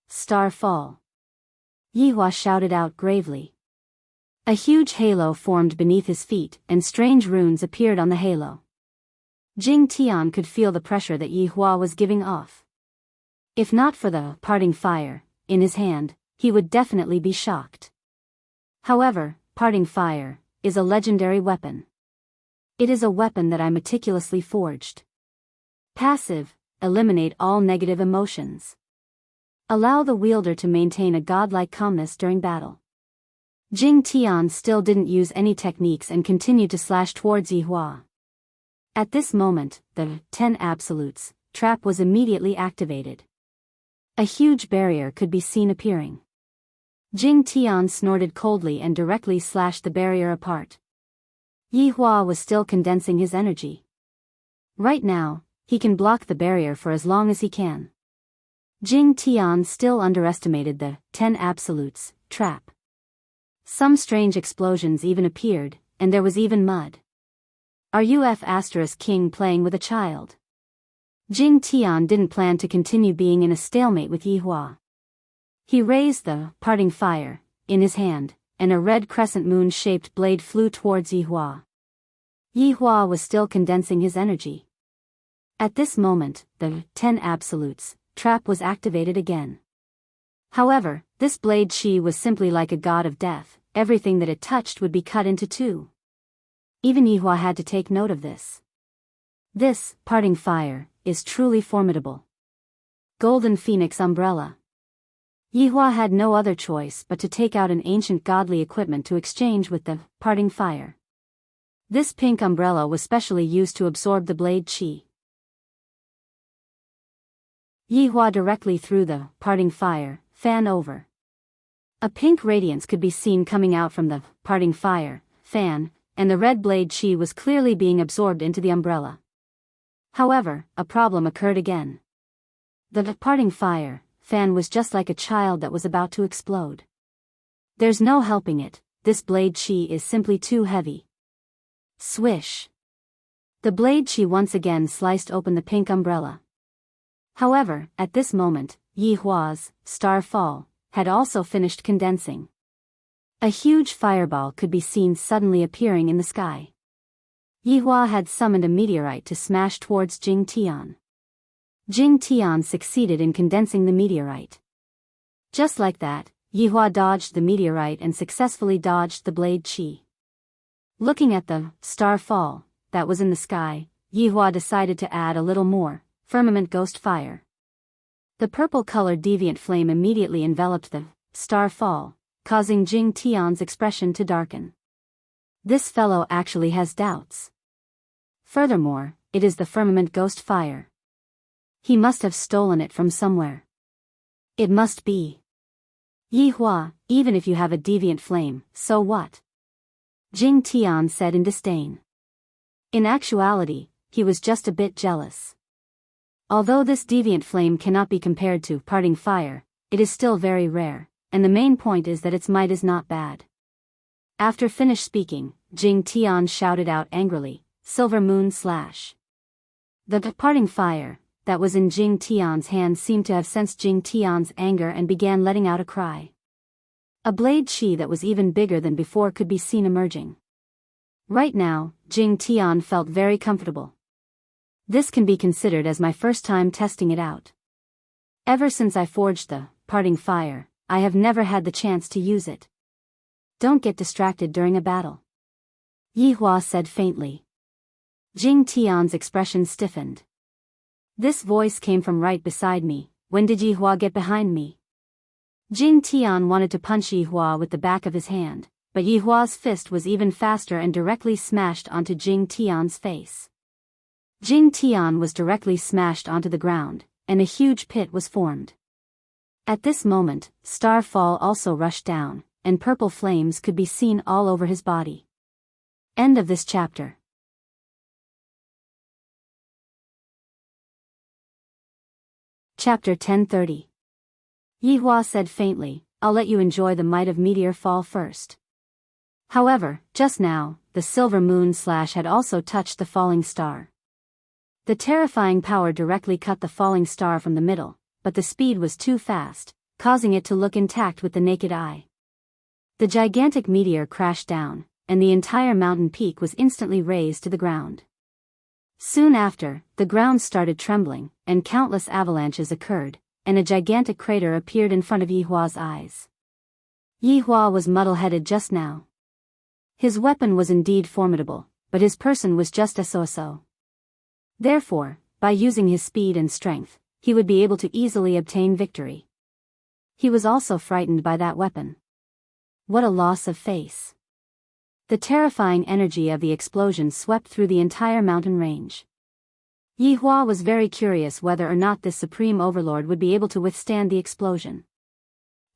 Star fall. Yihua shouted out gravely. A huge halo formed beneath his feet, and strange runes appeared on the halo. Jing Tian could feel the pressure that Yihua was giving off. If not for the parting fire in his hand, he would definitely be shocked. However, parting fire is a legendary weapon. It is a weapon that I meticulously forged. Passive, eliminate all negative emotions. Allow the wielder to maintain a godlike calmness during battle. Jing Tian still didn't use any techniques and continued to slash towards Yihua. At this moment, the 10 absolutes trap was immediately activated. A huge barrier could be seen appearing. Jing Tian snorted coldly and directly slashed the barrier apart. Yihua was still condensing his energy. Right now, he can block the barrier for as long as he can. Jing Tian still underestimated the 10 absolutes trap. Some strange explosions even appeared, and there was even mud. Are you King playing with a child? Jing Tian didn't plan to continue being in a stalemate with Yihua. He raised the parting fire in his hand, and a red crescent moon-shaped blade flew towards Yihua. Yihua was still condensing his energy. At this moment, the 10 absolutes trap was activated again. However, this blade chi was simply like a god of death, everything that it touched would be cut into two. Even Yihua had to take note of this. This parting fire is truly formidable. Golden Phoenix Umbrella. Yihua had no other choice but to take out an ancient godly equipment to exchange with the parting fire. This pink umbrella was specially used to absorb the blade chi. Yihua directly threw the parting fire fan over. A pink radiance could be seen coming out from the parting fire fan, and the red blade chi was clearly being absorbed into the umbrella. However, a problem occurred again. The parting fire fan was just like a child that was about to explode. There's no helping it, this blade chi is simply too heavy. Swish. The blade chi once again sliced open the pink umbrella. However, at this moment, Yihua's star fall had also finished condensing. A huge fireball could be seen suddenly appearing in the sky. Yihua had summoned a meteorite to smash towards Jing Tian. Jing Tian succeeded in condensing the meteorite. Just like that, Yihua dodged the meteorite and successfully dodged the blade chi. Looking at the star fall that was in the sky, Yihua decided to add a little more firmament ghost fire. The purple-colored deviant flame immediately enveloped the star fall, causing Jing Tian's expression to darken. This fellow actually has doubts. Furthermore, it is the firmament ghost fire. He must have stolen it from somewhere. It must be. Yihua, even if you have a deviant flame, so what? Jing Tian said in disdain. In actuality, he was just a bit jealous. Although this deviant flame cannot be compared to parting fire, it is still very rare, and the main point is that its might is not bad. After finished speaking, Jing Tian shouted out angrily, "Silver Moon Slash." The parting fire that was in Jing Tian's hand seemed to have sensed Jing Tian's anger and began letting out a cry. A blade chi that was even bigger than before could be seen emerging. Right now, Jing Tian felt very comfortable. This can be considered as my first time testing it out. Ever since I forged the parting fire, I have never had the chance to use it. Don't get distracted during a battle, Yihua said faintly. Jing Tian's expression stiffened. This voice came from right beside me. When did Yihua get behind me? Jing Tian wanted to punch Yihua with the back of his hand, but Yihua's fist was even faster and directly smashed onto Jing Tian's face. Jing Tian was directly smashed onto the ground, and a huge pit was formed. At this moment, Starfall also rushed down, and purple flames could be seen all over his body. End of this chapter. Chapter 10:30. Yihua said faintly, "I'll let you enjoy the might of meteor fall first." However, just now, the silver moon slash had also touched the falling star. The terrifying power directly cut the falling star from the middle, but the speed was too fast, causing it to look intact with the naked eye. The gigantic meteor crashed down, and the entire mountain peak was instantly razed to the ground. Soon after, the ground started trembling, and countless avalanches occurred, and a gigantic crater appeared in front of Yihua's eyes. Yihua was muddle-headed just now. His weapon was indeed formidable, but his person was just a so-so. Therefore, by using his speed and strength, he would be able to easily obtain victory. He was also frightened by that weapon. What a loss of face. The terrifying energy of the explosion swept through the entire mountain range. Yihua was very curious whether or not this supreme overlord would be able to withstand the explosion.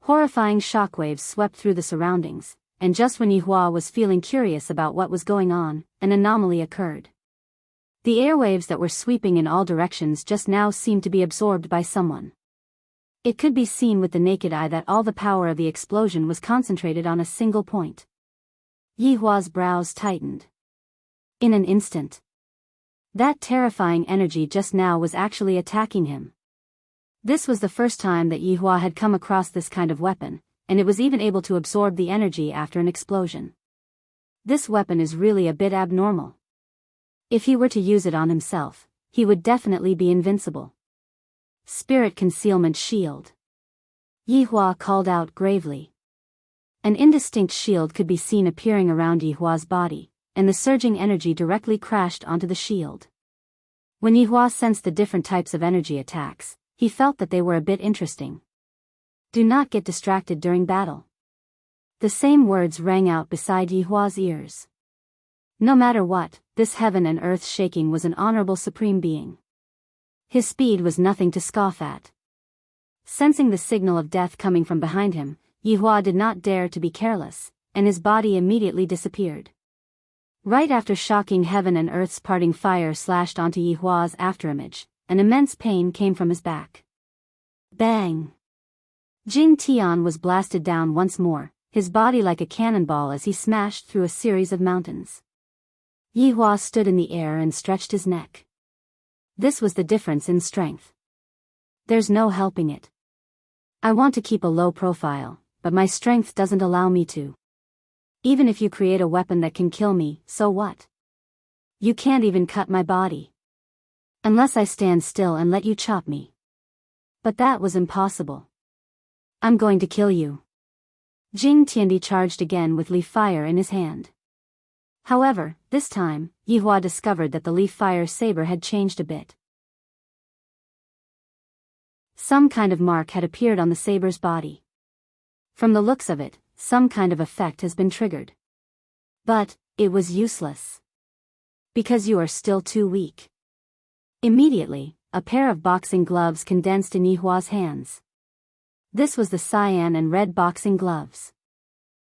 Horrifying shockwaves swept through the surroundings, and just when Yihua was feeling curious about what was going on, an anomaly occurred. The airwaves that were sweeping in all directions just now seemed to be absorbed by someone. It could be seen with the naked eye that all the power of the explosion was concentrated on a single point. Yihua's brows tightened. In an instant, that terrifying energy just now was actually attacking him. This was the first time that Yihua had come across this kind of weapon, and it was even able to absorb the energy after an explosion. This weapon is really a bit abnormal. If he were to use it on himself, he would definitely be invincible. Spirit concealment shield. Yihua called out gravely. An indistinct shield could be seen appearing around Yihua's body, and the surging energy directly crashed onto the shield. When Yihua sensed the different types of energy attacks, he felt that they were a bit interesting. Do not get distracted during battle. The same words rang out beside Yihua's ears. No matter what, this heaven and earth shaking was an honorable supreme being. His speed was nothing to scoff at. Sensing the signal of death coming from behind him, Yihua did not dare to be careless, and his body immediately disappeared. Right after shocking heaven and earth's parting fire slashed onto Yihua's afterimage, an immense pain came from his back. Bang! Jing Tian was blasted down once more, his body like a cannonball as he smashed through a series of mountains. Yihua stood in the air and stretched his neck. This was the difference in strength. There's no helping it. I want to keep a low profile, but my strength doesn't allow me to. Even if you create a weapon that can kill me, so what? You can't even cut my body. Unless I stand still and let you chop me. But that was impossible. I'm going to kill you. Jing Tiandi charged again with leaf fire in his hand. However, this time, Yihua discovered that the leaf fire saber had changed a bit. Some kind of mark had appeared on the saber's body. From the looks of it, some kind of effect has been triggered. But, it was useless. Because you are still too weak. Immediately, a pair of boxing gloves condensed in Yihua's hands. This was the cyan and red boxing gloves.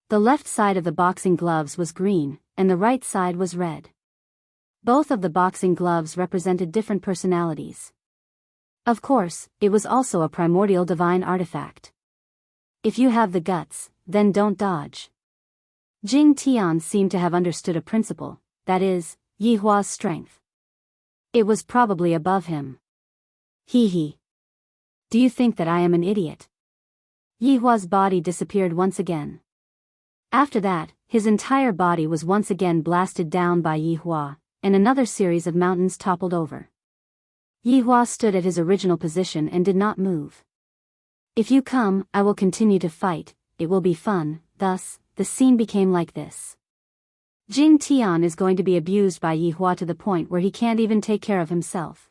The left side of the boxing gloves was green, and the right side was red. Both of the boxing gloves represented different personalities. Of course, it was also a primordial divine artifact. If you have the guts, then don't dodge. Jing Tian seemed to have understood a principle, that is, Yihua's strength. It was probably above him. Hee. Do you think that I am an idiot? Yihua's body disappeared once again. After that, his entire body was once again blasted down by Yihua, and another series of mountains toppled over. Yihua stood at his original position and did not move. If you come, I will continue to fight, it will be fun. Thus, the scene became like this. Jing Tian is going to be abused by Yihua to the point where he can't even take care of himself.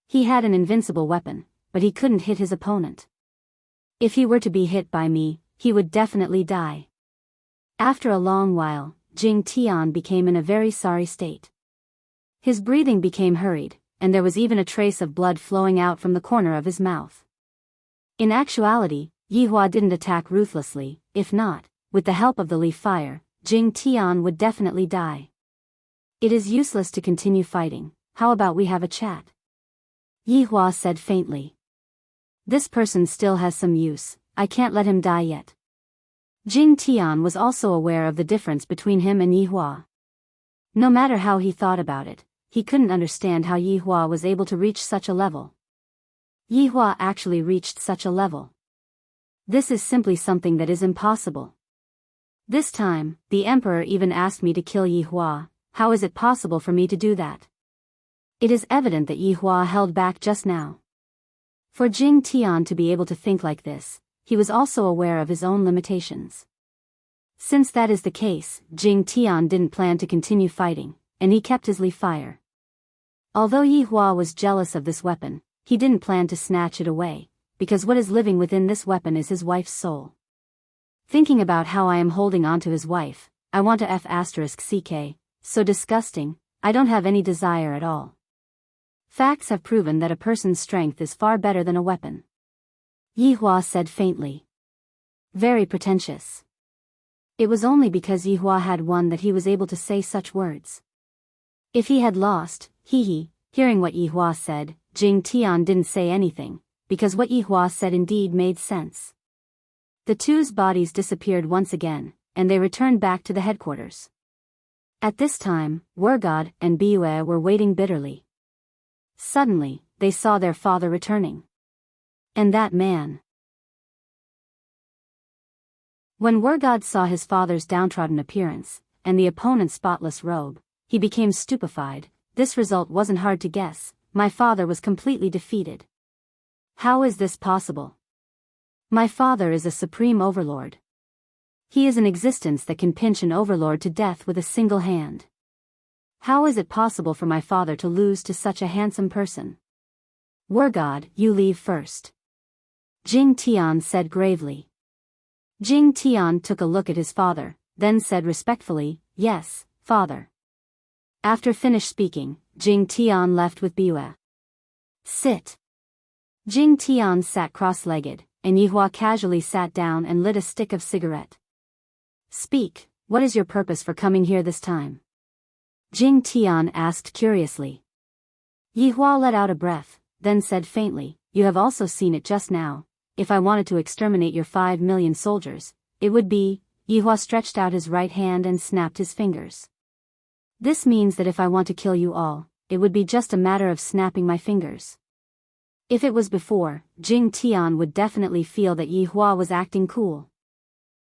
He had an invincible weapon, but he couldn't hit his opponent. If he were to be hit by me, he would definitely die. After a long while, Jing Tian became in a very sorry state. His breathing became hurried, and there was even a trace of blood flowing out from the corner of his mouth. In actuality, Yihua didn't attack ruthlessly, if not, with the help of the leaf fire, Jing Tian would definitely die. It is useless to continue fighting. How about we have a chat? Yi Hua said faintly. This person still has some use, I can't let him die yet. Jing Tian was also aware of the difference between him and Yi Hua. No matter how he thought about it, he couldn't understand how Yi Hua was able to reach such a level. Yi Hua actually reached such a level. This is simply something that is impossible. This time, the emperor even asked me to kill Yi Hua. How is it possible for me to do that? It is evident that Yi Hua held back just now. For Jing Tian to be able to think like this, he was also aware of his own limitations. Since that is the case, Jing Tian didn't plan to continue fighting, and he kept his leaf fire. Although Yi Hua was jealous of this weapon, he didn't plan to snatch it away, because what is living within this weapon is his wife's soul. Thinking about how I am holding on to his wife, I want to f***ck, so disgusting, I don't have any desire at all. Facts have proven that a person's strength is far better than a weapon. Yi Hua said faintly. Very pretentious. It was only because Yi Hua had won that he was able to say such words. If he had lost, hearing what Yi Hua said, Jing Tian didn't say anything, because what Yi Hua said indeed made sense. The two's bodies disappeared once again, and they returned back to the headquarters. At this time, Wergod and Bue were waiting bitterly. Suddenly, they saw their father returning. And that man. When Wergod saw his father's downtrodden appearance, and the opponent's spotless robe, he became stupefied. This result wasn't hard to guess. My father was completely defeated. How is this possible? My father is a supreme overlord. He is an existence that can pinch an overlord to death with a single hand. How is it possible for my father to lose to such a handsome person? Wergod, you leave first. Jing Tian said gravely. Jing Tian took a look at his father, then said respectfully, yes, father. After finished speaking, Jing Tian left with Bue. Sit. Jing Tian sat cross-legged, and Yi Hua casually sat down and lit a stick of cigarette. Speak, what is your purpose for coming here this time? Jing Tian asked curiously. Yi Hua let out a breath, then said faintly, you have also seen it just now. If I wanted to exterminate your 5 million soldiers, it would be. Yi Hua stretched out his right hand and snapped his fingers. This means that if I want to kill you all, it would be just a matter of snapping my fingers. If it was before, Jing Tian would definitely feel that Yi Hua was acting cool.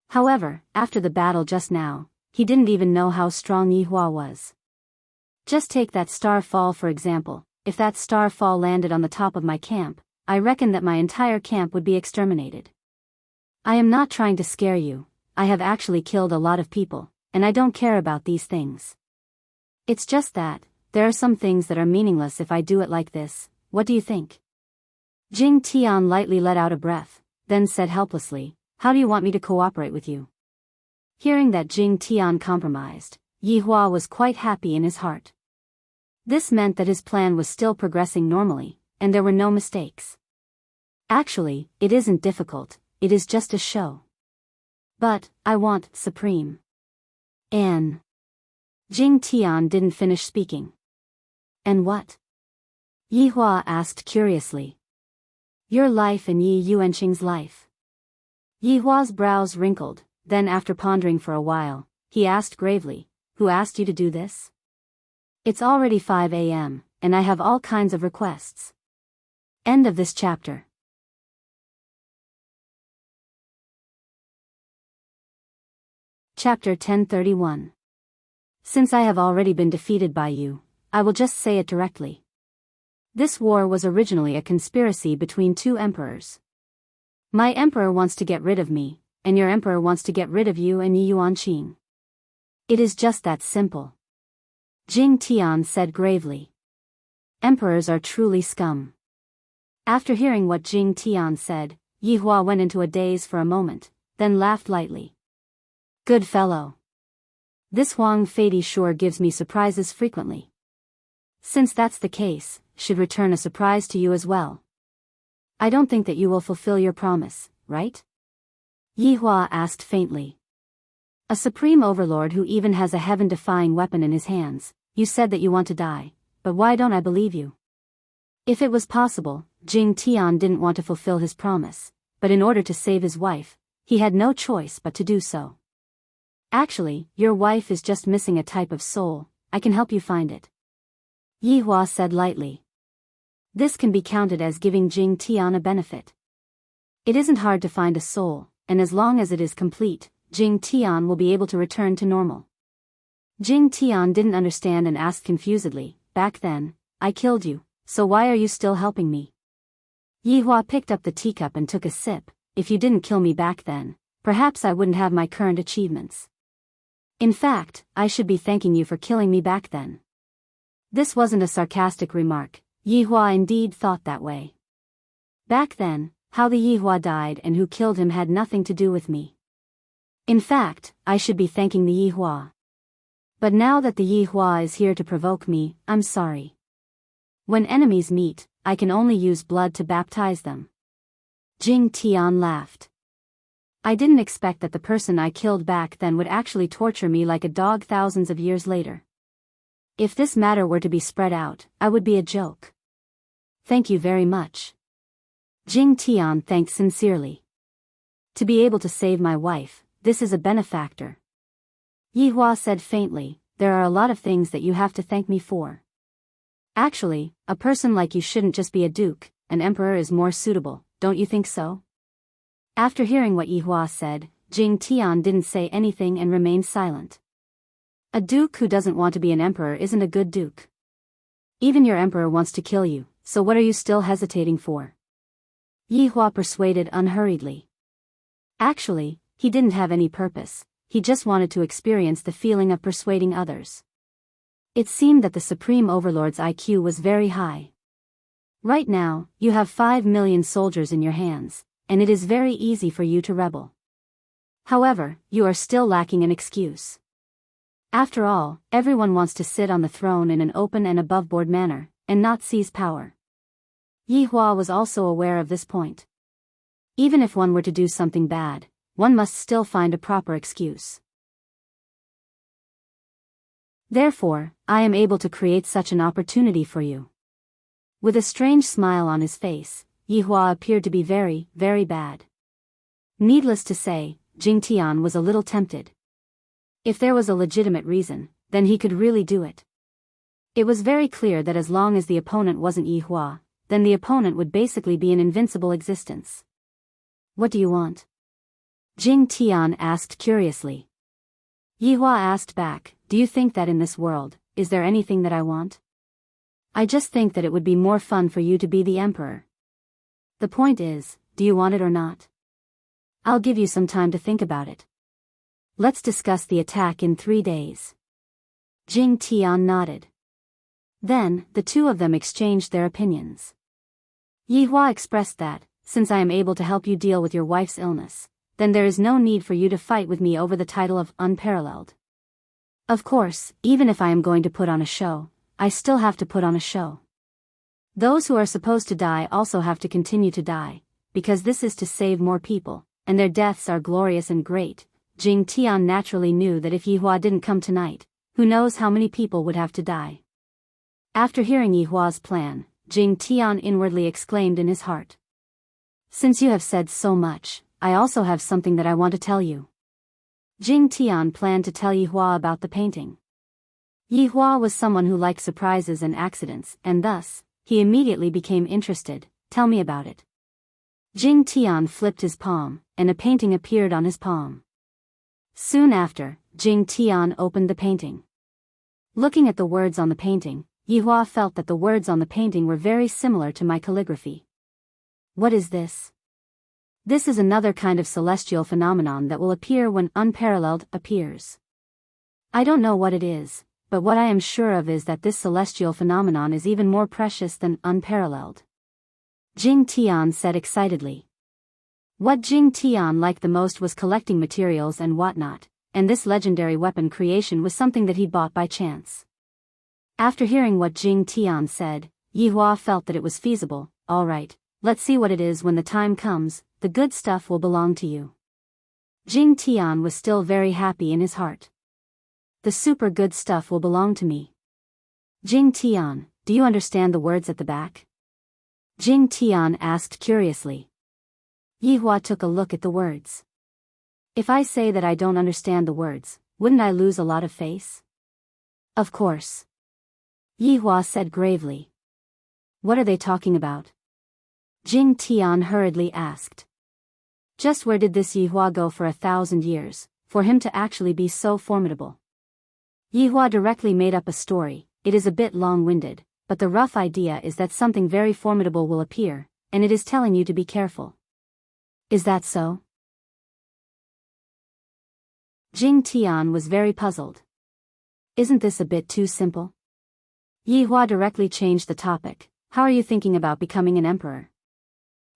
However, after the battle just now, he didn't even know how strong Yi Hua was. Just take that star fall for example. If that star fall landed on the top of my camp, I reckon that my entire camp would be exterminated. I am not trying to scare you, I have actually killed a lot of people, and I don't care about these things. It's just that, there are some things that are meaningless if I do it like this. What do you think? Jing Tian lightly let out a breath, then said helplessly, how do you want me to cooperate with you? Hearing that Jing Tian compromised, Yi Hua was quite happy in his heart. This meant that his plan was still progressing normally, and there were no mistakes. Actually, it isn't difficult, it is just a show. But, I want supreme. An. Jing Tian didn't finish speaking. And what? Yi Hua asked curiously. Your life and Yi Yuanqing's life. Yi Hua's brows wrinkled, then after pondering for a while, he asked gravely, who asked you to do this? It's already 5 a.m., and I have all kinds of requests. End of this chapter. Chapter 1031. Since I have already been defeated by you, I will just say it directly. This war was originally a conspiracy between two emperors. My emperor wants to get rid of me, and your emperor wants to get rid of you and Yi Yuanqing. It is just that simple. Jing Tian said gravely. Emperors are truly scum. After hearing what Jing Tian said, Yi Hua went into a daze for a moment, then laughed lightly. Good fellow. This Huang Fei sure gives me surprises frequently. Since that's the case, should return a surprise to you as well. I don't think that you will fulfill your promise, right? Yi Hua asked faintly. A supreme overlord who even has a heaven-defying weapon in his hands. You said that you want to die, but why don't I believe you? If it was possible, Jing Tian didn't want to fulfill his promise, but in order to save his wife, he had no choice but to do so. Actually, your wife is just missing a type of soul. I can help you find it. Yi Hua said lightly. This can be counted as giving Jing Tian a benefit. It isn't hard to find a soul, and as long as it is complete, Jing Tian will be able to return to normal. Jing Tian didn't understand and asked confusedly, back then, I killed you, so why are you still helping me? Yi Hua picked up the teacup and took a sip. If you didn't kill me back then, perhaps I wouldn't have my current achievements. In fact, I should be thanking you for killing me back then. This wasn't a sarcastic remark. Yi Hua indeed thought that way. Back then, how the Yi Hua died and who killed him had nothing to do with me. In fact, I should be thanking the Yi Hua. But now that the Yi Hua is here to provoke me, I'm sorry. When enemies meet, I can only use blood to baptize them. Jing Tian laughed. I didn't expect that the person I killed back then would actually torture me like a dog thousands of years later. If this matter were to be spread out, I would be a joke. Thank you very much. Jing Tian thanked sincerely. To be able to save my wife, this is a benefactor. Yi Hua said faintly, there are a lot of things that you have to thank me for. Actually, a person like you shouldn't just be a duke, an emperor is more suitable, don't you think so? After hearing what Yi Hua said, Jing Tian didn't say anything and remained silent. A duke who doesn't want to be an emperor isn't a good duke. Even your emperor wants to kill you, so what are you still hesitating for? Yi Hua persuaded unhurriedly. Actually, he didn't have any purpose, he just wanted to experience the feeling of persuading others. It seemed that the Supreme Overlord's IQ was very high. Right now, you have 5 million soldiers in your hands, and it is very easy for you to rebel. However, you are still lacking an excuse. After all, everyone wants to sit on the throne in an open and above-board manner, and not seize power. Yi Hua was also aware of this point. Even if one were to do something bad, one must still find a proper excuse. Therefore, I am able to create such an opportunity for you. With a strange smile on his face, Yi Hua appeared to be very, very bad. Needless to say, Jing Tian was a little tempted. If there was a legitimate reason, then he could really do it. It was very clear that as long as the opponent wasn't Yi Hua, then the opponent would basically be an invincible existence. What do you want? Jing Tian asked curiously. Yi Hua asked back, do you think that in this world, is there anything that I want? I just think that it would be more fun for you to be the emperor. The point is, do you want it or not? I'll give you some time to think about it. Let's discuss the attack in 3 days. Jing Tian nodded. Then, the two of them exchanged their opinions. Yi Hua expressed that, since I am able to help you deal with your wife's illness, then there is no need for you to fight with me over the title of unparalleled. Of course, even if I am going to put on a show, I still have to put on a show. Those who are supposed to die also have to continue to die, because this is to save more people, and their deaths are glorious and great. Jing Tian naturally knew that if Yi Hua didn't come tonight, who knows how many people would have to die. After hearing Yi Hua's plan, Jing Tian inwardly exclaimed in his heart. Since you have said so much, I also have something that I want to tell you. Jing Tian planned to tell Yi Hua about the painting. Yi Hua was someone who liked surprises and accidents, and thus, he immediately became interested. Tell me about it. Jing Tian flipped his palm, and a painting appeared on his palm. Soon after, Jing Tian opened the painting. Looking at the words on the painting, Yi Hua felt that the words on the painting were very similar to my calligraphy. What is this? This is another kind of celestial phenomenon that will appear when unparalleled appears. I don't know what it is, but what I am sure of is that this celestial phenomenon is even more precious than unparalleled. Jing Tian said excitedly. What Jing Tian liked the most was collecting materials and whatnot, and this legendary weapon creation was something that he'd bought by chance. After hearing what Jing Tian said, Yi Hua felt that it was feasible. All right, let's see what it is when the time comes. The good stuff will belong to you. Jing Tian was still very happy in his heart. The super good stuff will belong to me. Jing Tian, do you understand the words at the back? Jing Tian asked curiously. Yi Hua took a look at the words. If I say that I don't understand the words, wouldn't I lose a lot of face? Of course. Yi Hua said gravely. What are they talking about? Jing Tian hurriedly asked. Just where did this Yi Hua go for 1,000 years, for him to actually be so formidable? Yi Hua directly made up a story. It is a bit long-winded, but the rough idea is that something very formidable will appear, and it is telling you to be careful. Is that so? Jing Tian was very puzzled. Isn't this a bit too simple? Yi Hua directly changed the topic. How are you thinking about becoming an emperor?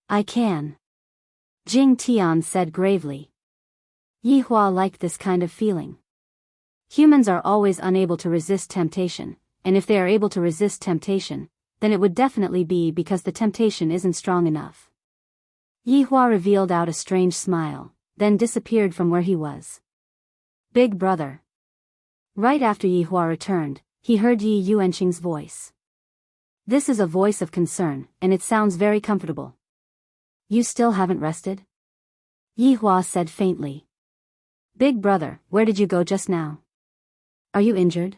I can. Jing Tian said gravely. Yi Hua liked this kind of feeling. Humans are always unable to resist temptation, and if they are able to resist temptation, then it would definitely be because the temptation isn't strong enough. Yi Hua revealed out a strange smile, then disappeared from where he was. Big brother. Right after Yi Hua returned, he heard Yi Yuanqing's voice. This is a voice of concern, and it sounds very comfortable. You still haven't rested? Yi Hua said faintly. Big brother, where did you go just now? Are you injured?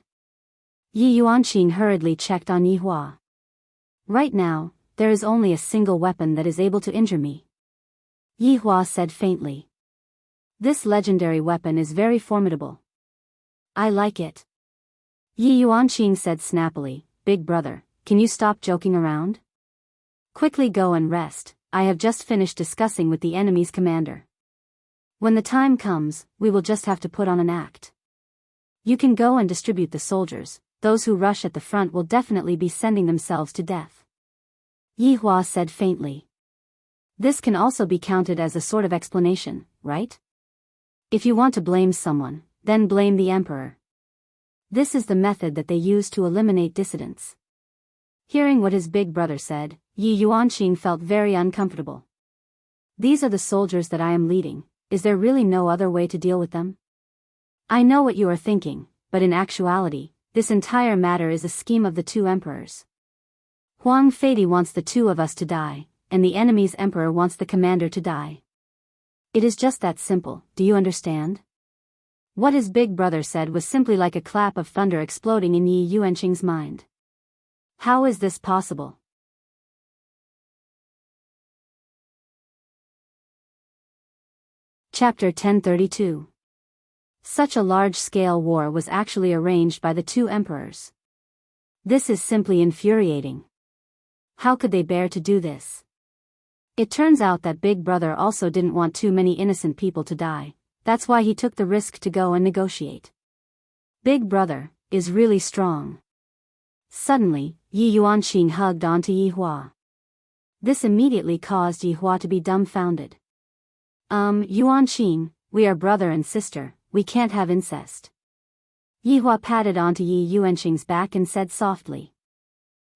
Yi Yuanqing hurriedly checked on Yi Hua. Right now, there is only a single weapon that is able to injure me. Yi Hua said faintly. This legendary weapon is very formidable. I like it. Yi Yuanqing said snappily, Big brother, can you stop joking around? Quickly go and rest, I have just finished discussing with the enemy's commander. When the time comes, we will just have to put on an act. You can go and distribute the soldiers, those who rush at the front will definitely be sending themselves to death. Yi Hua said faintly. This can also be counted as a sort of explanation, right? If you want to blame someone, then blame the emperor. This is the method that they use to eliminate dissidents. Hearing what his big brother said, Yi Yuanqing felt very uncomfortable. These are the soldiers that I am leading, is there really no other way to deal with them? I know what you are thinking, but in actuality, this entire matter is a scheme of the two emperors. Huang Feidi wants the two of us to die, and the enemy's emperor wants the commander to die. It is just that simple, do you understand? What his big brother said was simply like a clap of thunder exploding in Yi Yuanqing's mind. How is this possible? Chapter 1032. Such a large-scale war was actually arranged by the two emperors. This is simply infuriating. How could they bear to do this? It turns out that Big Brother also didn't want too many innocent people to die, that's why he took the risk to go and negotiate. Big Brother is really strong. Suddenly, Yi Yuanqing hugged onto Yi Hua. This immediately caused Yi Hua to be dumbfounded. Yuanqing, we are brother and sister, we can't have incest. Yi Hua patted onto Yi Yuanqing's back and said softly.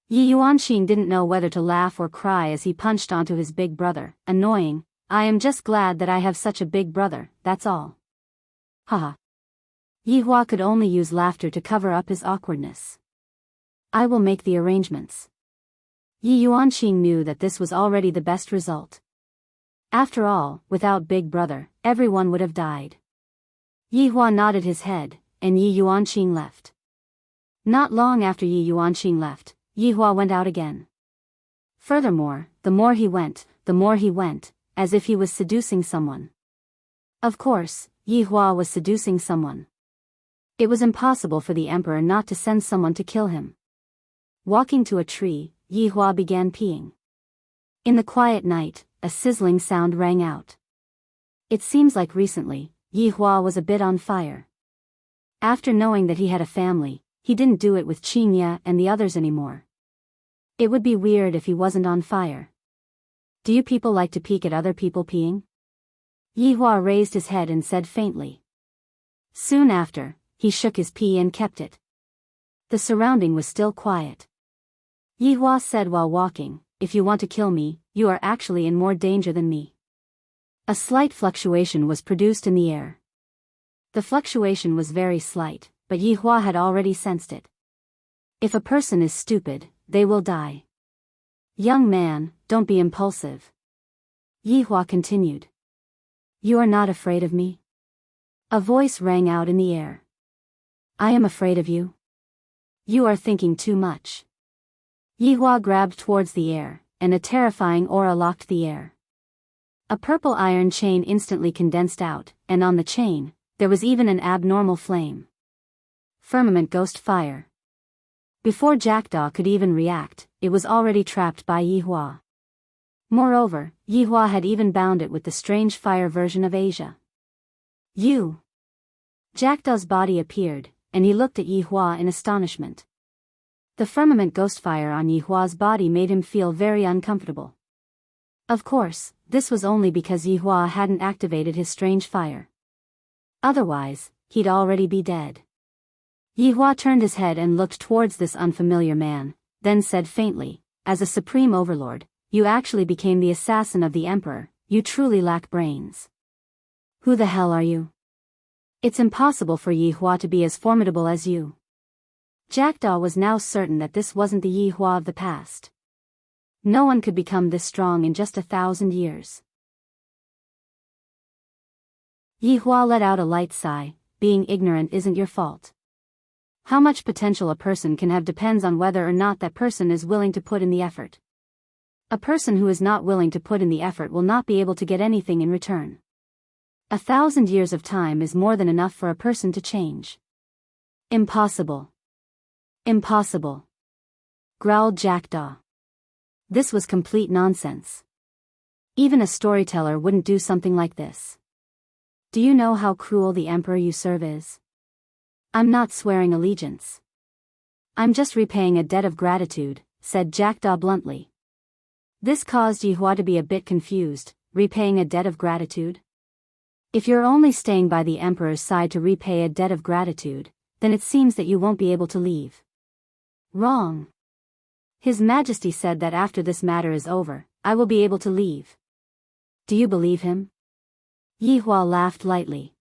Yi Yuanqing didn't know whether to laugh or cry as he punched onto his big brother. Annoying, I am just glad that I have such a big brother, that's all. Haha. Yi Hua could only use laughter to cover up his awkwardness. I will make the arrangements. Yi Yuanqing knew that this was already the best result. After all, without Big Brother, everyone would have died. Yi Hua nodded his head, and Yi Yuanqing left. Not long after Yi Yuanqing left, Yi Hua went out again. Furthermore, the more he went, as if he was seducing someone. Of course, Yi Hua was seducing someone. It was impossible for the emperor not to send someone to kill him. Walking to a tree, Yi Hua began peeing. In the quiet night, a sizzling sound rang out. It seems like recently, Yi Hua was a bit on fire. After knowing that he had a family, he didn't do it with Qingye and the others anymore. It would be weird if he wasn't on fire. Do you people like to peek at other people peeing? Yi Hua raised his head and said faintly. Soon after, he shook his pee and kept it. The surrounding was still quiet. Yi Hua said while walking, if you want to kill me, you are actually in more danger than me. A slight fluctuation was produced in the air. The fluctuation was very slight, but Yi Hua had already sensed it. If a person is stupid, they will die. Young man, don't be impulsive. Yi Hua continued. You are not afraid of me? A voice rang out in the air. I am afraid of you. You are thinking too much. Yi Hua grabbed towards the air, and a terrifying aura locked the air. A purple iron chain instantly condensed out, and on the chain, there was even an abnormal flame. Firmament ghost fire. Before Jackdaw could even react, it was already trapped by Yi Hua. Moreover, Yi Hua had even bound it with the strange fire version of Asia. You! Jackdaw's body appeared, and he looked at Yi Hua in astonishment. The firmament ghost fire on Yi Hua's body made him feel very uncomfortable. Of course, this was only because Yi Hua hadn't activated his strange fire. Otherwise, he'd already be dead. Yi Hua turned his head and looked towards this unfamiliar man, then said faintly, as a supreme overlord, you actually became the assassin of the emperor, you truly lack brains. Who the hell are you? It's impossible for Yi Hua to be as formidable as you. Jackdaw was now certain that this wasn't the Yi Hua of the past. No one could become this strong in just 1,000 years. Yi Hua let out a light sigh. Being ignorant isn't your fault. How much potential a person can have depends on whether or not that person is willing to put in the effort. A person who is not willing to put in the effort will not be able to get anything in return. 1,000 years of time is more than enough for a person to change. Impossible. Impossible. Growled Jackdaw. This was complete nonsense. Even a storyteller wouldn't do something like this. Do you know how cruel the emperor you serve is? I'm not swearing allegiance. I'm just repaying a debt of gratitude, said Jackdaw bluntly. This caused Yi Hua to be a bit confused. Repaying a debt of gratitude? If you're only staying by the emperor's side to repay a debt of gratitude, then it seems that you won't be able to leave. Wrong. His Majesty said that after this matter is over, I will be able to leave. Do you believe him? Yi Hua laughed lightly.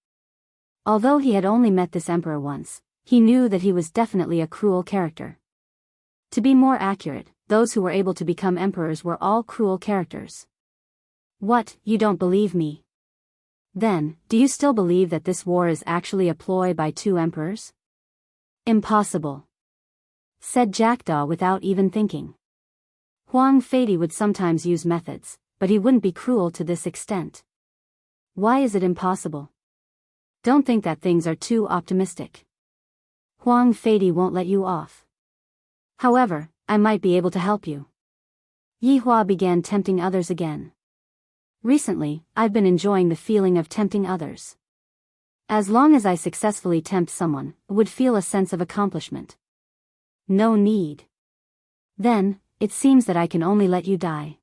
Although he had only met this emperor once, he knew that he was definitely a cruel character. To be more accurate, those who were able to become emperors were all cruel characters. What, you don't believe me? Then, do you still believe that this war is actually a ploy by two emperors? Impossible. Said Jackdaw without even thinking. Huang Feidy would sometimes use methods, but he wouldn't be cruel to this extent. Why is it impossible? Don't think that things are too optimistic. Huang Feidy won't let you off. However, I might be able to help you. Yi Hua began tempting others again. Recently, I've been enjoying the feeling of tempting others. As long as I successfully tempt someone, I would feel a sense of accomplishment. No need. Then, it seems that I can only let you die.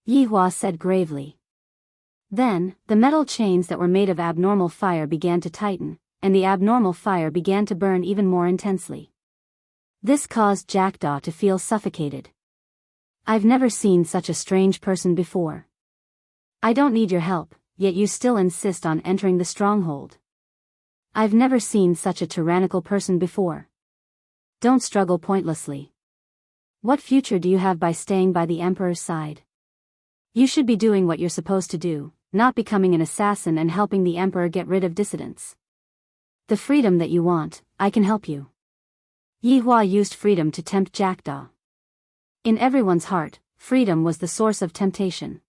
Yi Hua said gravely. Then, the metal chains that were made of abnormal fire began to tighten, and the abnormal fire began to burn even more intensely. This caused Jackdaw to feel suffocated. I've never seen such a strange person before. I don't need your help, yet you still insist on entering the stronghold. I've never seen such a tyrannical person before. Don't struggle pointlessly. What future do you have by staying by the emperor's side? You should be doing what you're supposed to do, not becoming an assassin and helping the emperor get rid of dissidents. The freedom that you want, I can help you. Yi Hua used freedom to tempt Jackdaw. In everyone's heart, freedom was the source of temptation.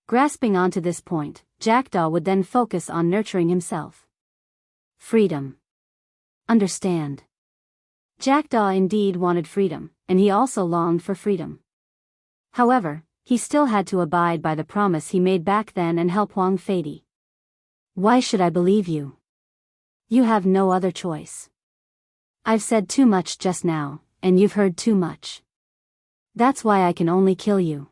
Grasping onto this point, Jackdaw would then focus on nurturing himself. Freedom. Understand. Jackdaw indeed wanted freedom, and he also longed for freedom. However, he still had to abide by the promise he made back then and help Huang Feidy. Why should I believe you? You have no other choice. I've said too much just now, and you've heard too much. That's why I can only kill you.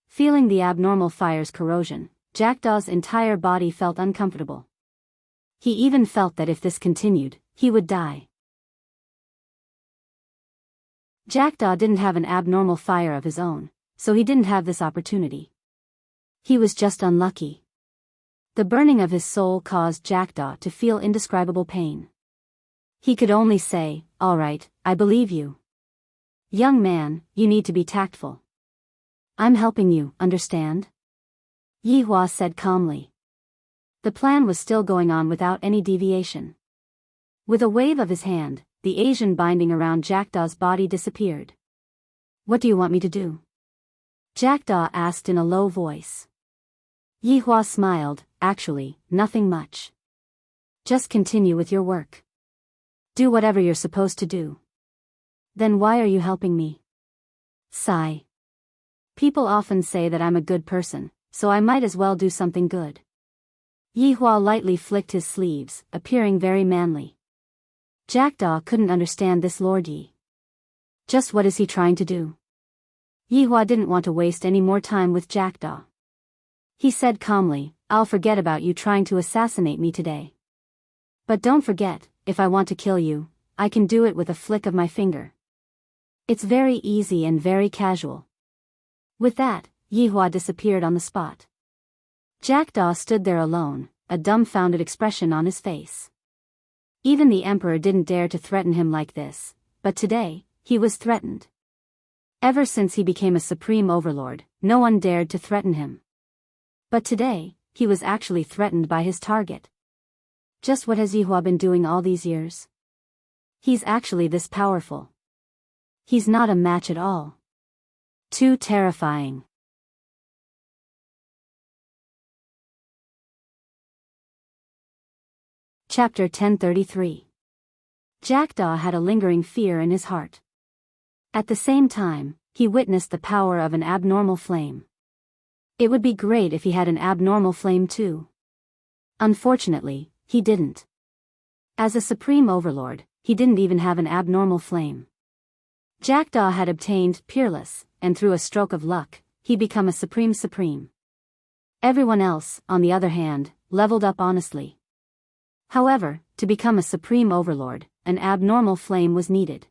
Feeling the abnormal fire's corrosion, Jackdaw's entire body felt uncomfortable. He even felt that if this continued, he would die. Jackdaw didn't have an abnormal fire of his own, so he didn't have this opportunity. He was just unlucky. The burning of his soul caused Jackdaw to feel indescribable pain. He could only say, "All right, I believe you. Young man, you need to be tactful. I'm helping you, understand?" Yihua said calmly. The plan was still going on without any deviation. With a wave of his hand, the Asian binding around Jackdaw's body disappeared. "What do you want me to do?" Jackdaw asked in a low voice. Yihua smiled, "Actually, nothing much. Just continue with your work. Do whatever you're supposed to do." "Then why are you helping me?" Sigh. "People often say that I'm a good person, so I might as well do something good." Yihua lightly flicked his sleeves, appearing very manly. Jackdaw couldn't understand this Lord Yi. Just what is he trying to do? Yihua didn't want to waste any more time with Jackdaw. He said calmly, "I'll forget about you trying to assassinate me today. But don't forget, if I want to kill you, I can do it with a flick of my finger. It's very easy and very casual." With that, Yihua disappeared on the spot. Jackdaw stood there alone, a dumbfounded expression on his face. Even the emperor didn't dare to threaten him like this, but today, he was threatened. Ever since he became a supreme overlord, no one dared to threaten him. But today, he was actually threatened by his target. Just what has Yihua been doing all these years? He's actually this powerful. He's not a match at all. Too terrifying. Chapter 1033. Jackdaw had a lingering fear in his heart. At the same time, he witnessed the power of an abnormal flame. It would be great if he had an abnormal flame too. Unfortunately, he didn't. As a supreme overlord, he didn't even have an abnormal flame. Jackdaw had obtained Peerless, and through a stroke of luck, he become a supreme. Everyone else, on the other hand, leveled up honestly. However, to become a supreme overlord, an abnormal flame was needed.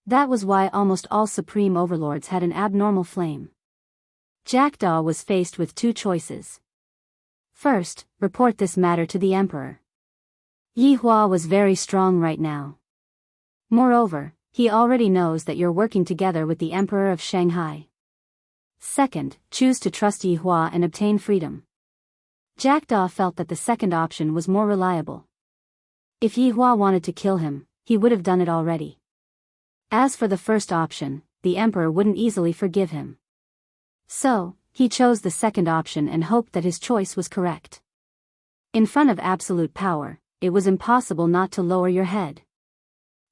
That was why almost all supreme overlords had an abnormal flame. Jackdaw was faced with two choices. First, report this matter to the emperor. Yihua was very strong right now. Moreover, he already knows that you're working together with the emperor of Shanghai. Second, choose to trust Yihua and obtain freedom. Jackdaw felt that the second option was more reliable. If Yihua wanted to kill him, he would have done it already. As for the first option, the emperor wouldn't easily forgive him. So, he chose the second option and hoped that his choice was correct. In front of absolute power, it was impossible not to lower your head.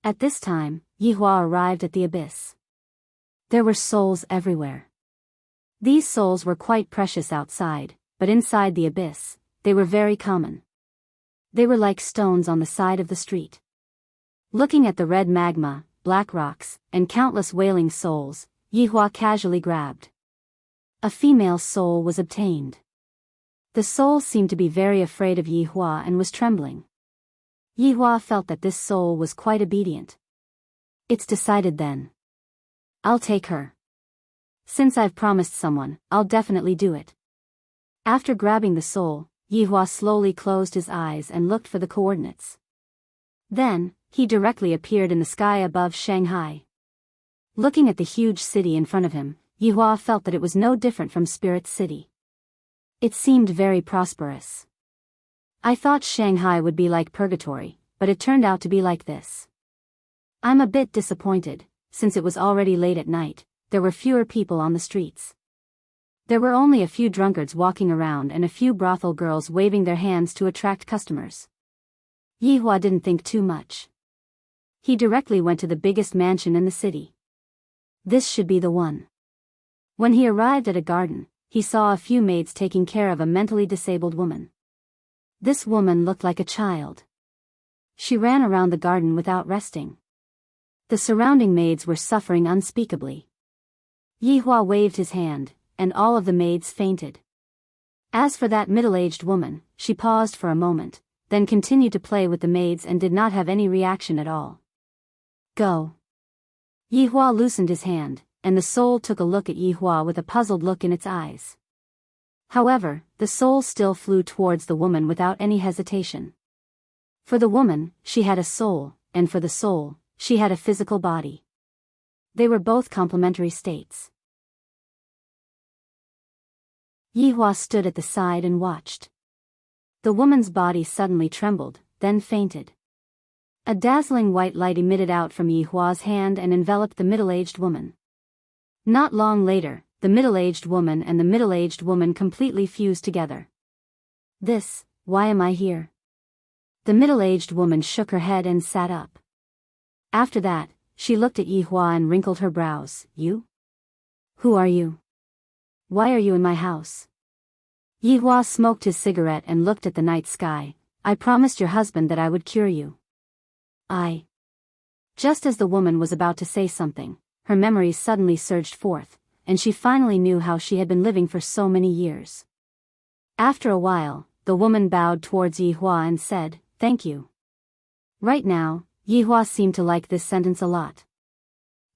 At this time, Yihua arrived at the abyss. There were souls everywhere. These souls were quite precious outside, but inside the abyss, they were very common. They were like stones on the side of the street. Looking at the red magma, black rocks, and countless wailing souls, Yihua casually grabbed. A female soul was obtained. The soul seemed to be very afraid of Yihua and was trembling. Yihua felt that this soul was quite obedient. It's decided then. I'll take her. Since I've promised someone, I'll definitely do it. After grabbing the soul, Yihua slowly closed his eyes and looked for the coordinates. Then, he directly appeared in the sky above Shanghai. Looking at the huge city in front of him, Yihua felt that it was no different from Spirit City. It seemed very prosperous. I thought Shanghai would be like purgatory, but it turned out to be like this. I'm a bit disappointed, since it was already late at night, there were fewer people on the streets. There were only a few drunkards walking around and a few brothel girls waving their hands to attract customers. Yihua didn't think too much. He directly went to the biggest mansion in the city. This should be the one. When he arrived at a garden, he saw a few maids taking care of a mentally disabled woman. This woman looked like a child. She ran around the garden without resting. The surrounding maids were suffering unspeakably. Yihua waved his hand, and all of the maids fainted. As for that middle-aged woman, she paused for a moment, then continued to play with the maids and did not have any reaction at all. Go. Yihua loosened his hand, and the soul took a look at Yihua with a puzzled look in its eyes. However, the soul still flew towards the woman without any hesitation. For the woman, she had a soul, and for the soul, she had a physical body. They were both complementary states. Yihua stood at the side and watched. The woman's body suddenly trembled, then fainted. A dazzling white light emitted out from Yihua's hand and enveloped the middle-aged woman. Not long later, the middle-aged woman and the middle-aged woman completely fused together. Why am I here? The middle-aged woman shook her head and sat up. After that, she looked at Yihua and wrinkled her brows. You? Who are you? Why are you in my house? Yihua smoked his cigarette and looked at the night sky. I promised your husband that I would cure you. Just as the woman was about to say something, her memories suddenly surged forth, and she finally knew how she had been living for so many years. After a while, the woman bowed towards Yihua and said, "Thank you." Right now, Yihua seemed to like this sentence a lot.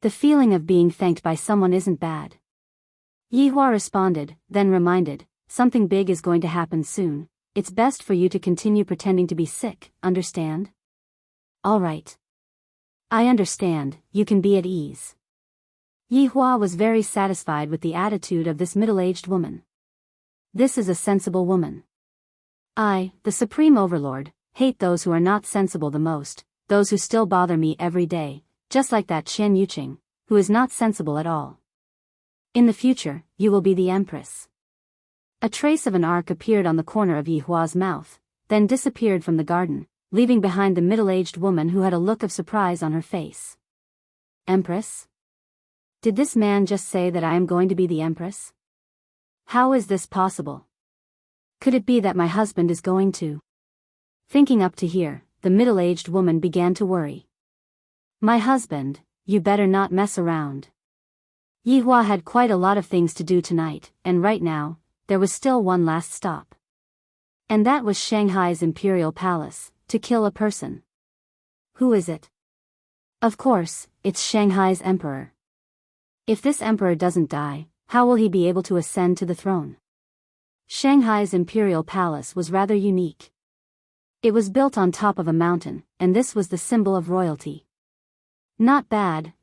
The feeling of being thanked by someone isn't bad. Yihua responded, then reminded, "Something big is going to happen soon. It's best for you to continue pretending to be sick, understand?" "All right. I understand, you can be at ease." Yihua was very satisfied with the attitude of this middle-aged woman. This is a sensible woman. I, the Supreme Overlord, hate those who are not sensible the most, those who still bother me every day, just like that Chen Yuqing, who is not sensible at all. In the future, you will be the Empress. A trace of an arc appeared on the corner of Yihua's mouth, then disappeared from the garden, leaving behind the middle-aged woman who had a look of surprise on her face. Empress? Did this man just say that I am going to be the Empress? How is this possible? Could it be that my husband is going to? Thinking up to here, the middle-aged woman began to worry. My husband, you better not mess around. Yihua had quite a lot of things to do tonight, and right now, there was still one last stop. And that was Shanghai's Imperial Palace, to kill a person. Who is it? Of course, it's Shanghai's emperor. If this emperor doesn't die, how will he be able to ascend to the throne? Shanghai's Imperial Palace was rather unique. It was built on top of a mountain, and this was the symbol of royalty. Not bad,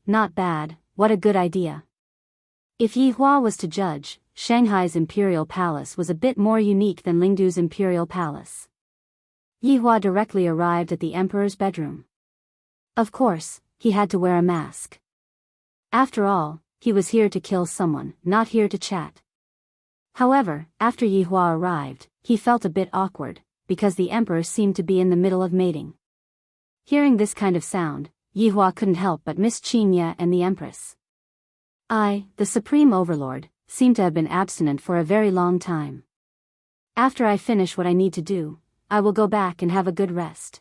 what a good idea. If Yihua was to judge, Shanghai's Imperial Palace was a bit more unique than Lingdu's Imperial Palace. Yihua directly arrived at the emperor's bedroom. Of course, he had to wear a mask. After all, he was here to kill someone, not here to chat. However, after Yihua arrived, he felt a bit awkward, because the emperor seemed to be in the middle of mating. Hearing this kind of sound, Yihua couldn't help but miss Qinya and the empress. I, the Supreme Overlord, seem to have been abstinent for a very long time. After I finish what I need to do, I will go back and have a good rest.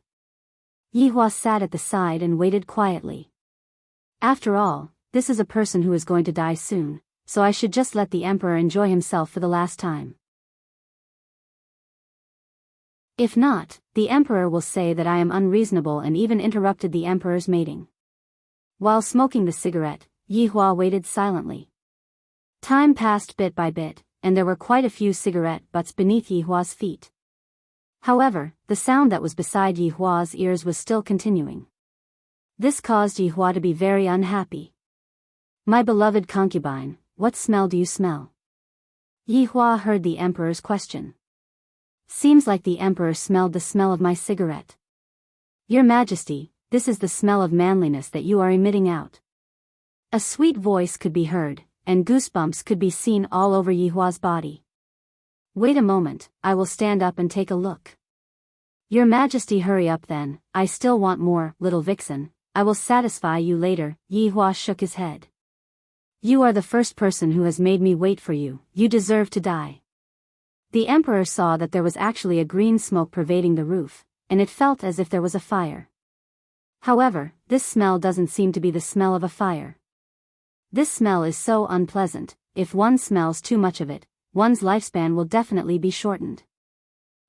Yihua sat at the side and waited quietly. After all, this is a person who is going to die soon, so I should just let the emperor enjoy himself for the last time. If not, the emperor will say that I am unreasonable and even interrupted the emperor's mating. While smoking the cigarette, Yihua waited silently. Time passed bit by bit, and there were quite a few cigarette butts beneath Yihua's feet. However, the sound that was beside Yihua's ears was still continuing. This caused Yihua to be very unhappy. My beloved concubine, what smell do you smell? Yihua heard the emperor's question. Seems like the emperor smelled the smell of my cigarette. Your Majesty, this is the smell of manliness that you are emitting out. A sweet voice could be heard, and goosebumps could be seen all over Yihua's body. Wait a moment, I will stand up and take a look. Your Majesty, hurry up then, I still want more, little vixen, I will satisfy you later. Yihua shook his head. You are the first person who has made me wait for you, you deserve to die. The emperor saw that there was actually a green smoke pervading the roof, and it felt as if there was a fire. However, this smell doesn't seem to be the smell of a fire. This smell is so unpleasant, if one smells too much of it, one's lifespan will definitely be shortened.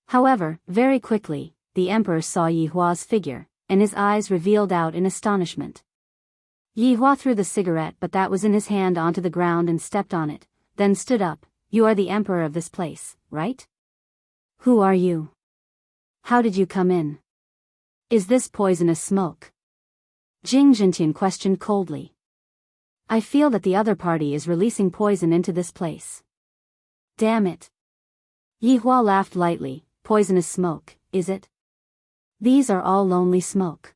However, very quickly, the emperor saw Yihua's figure, and his eyes revealed out in astonishment. Yihua threw the cigarette but that was in his hand onto the ground and stepped on it, then stood up. You are the emperor of this place, right? Who are you? How did you come in? Is this poisonous smoke? Jing Jintian questioned coldly. I feel that the other party is releasing poison into this place. Damn it. Yi Hua laughed lightly. Poisonous smoke, is it? These are all lonely smoke.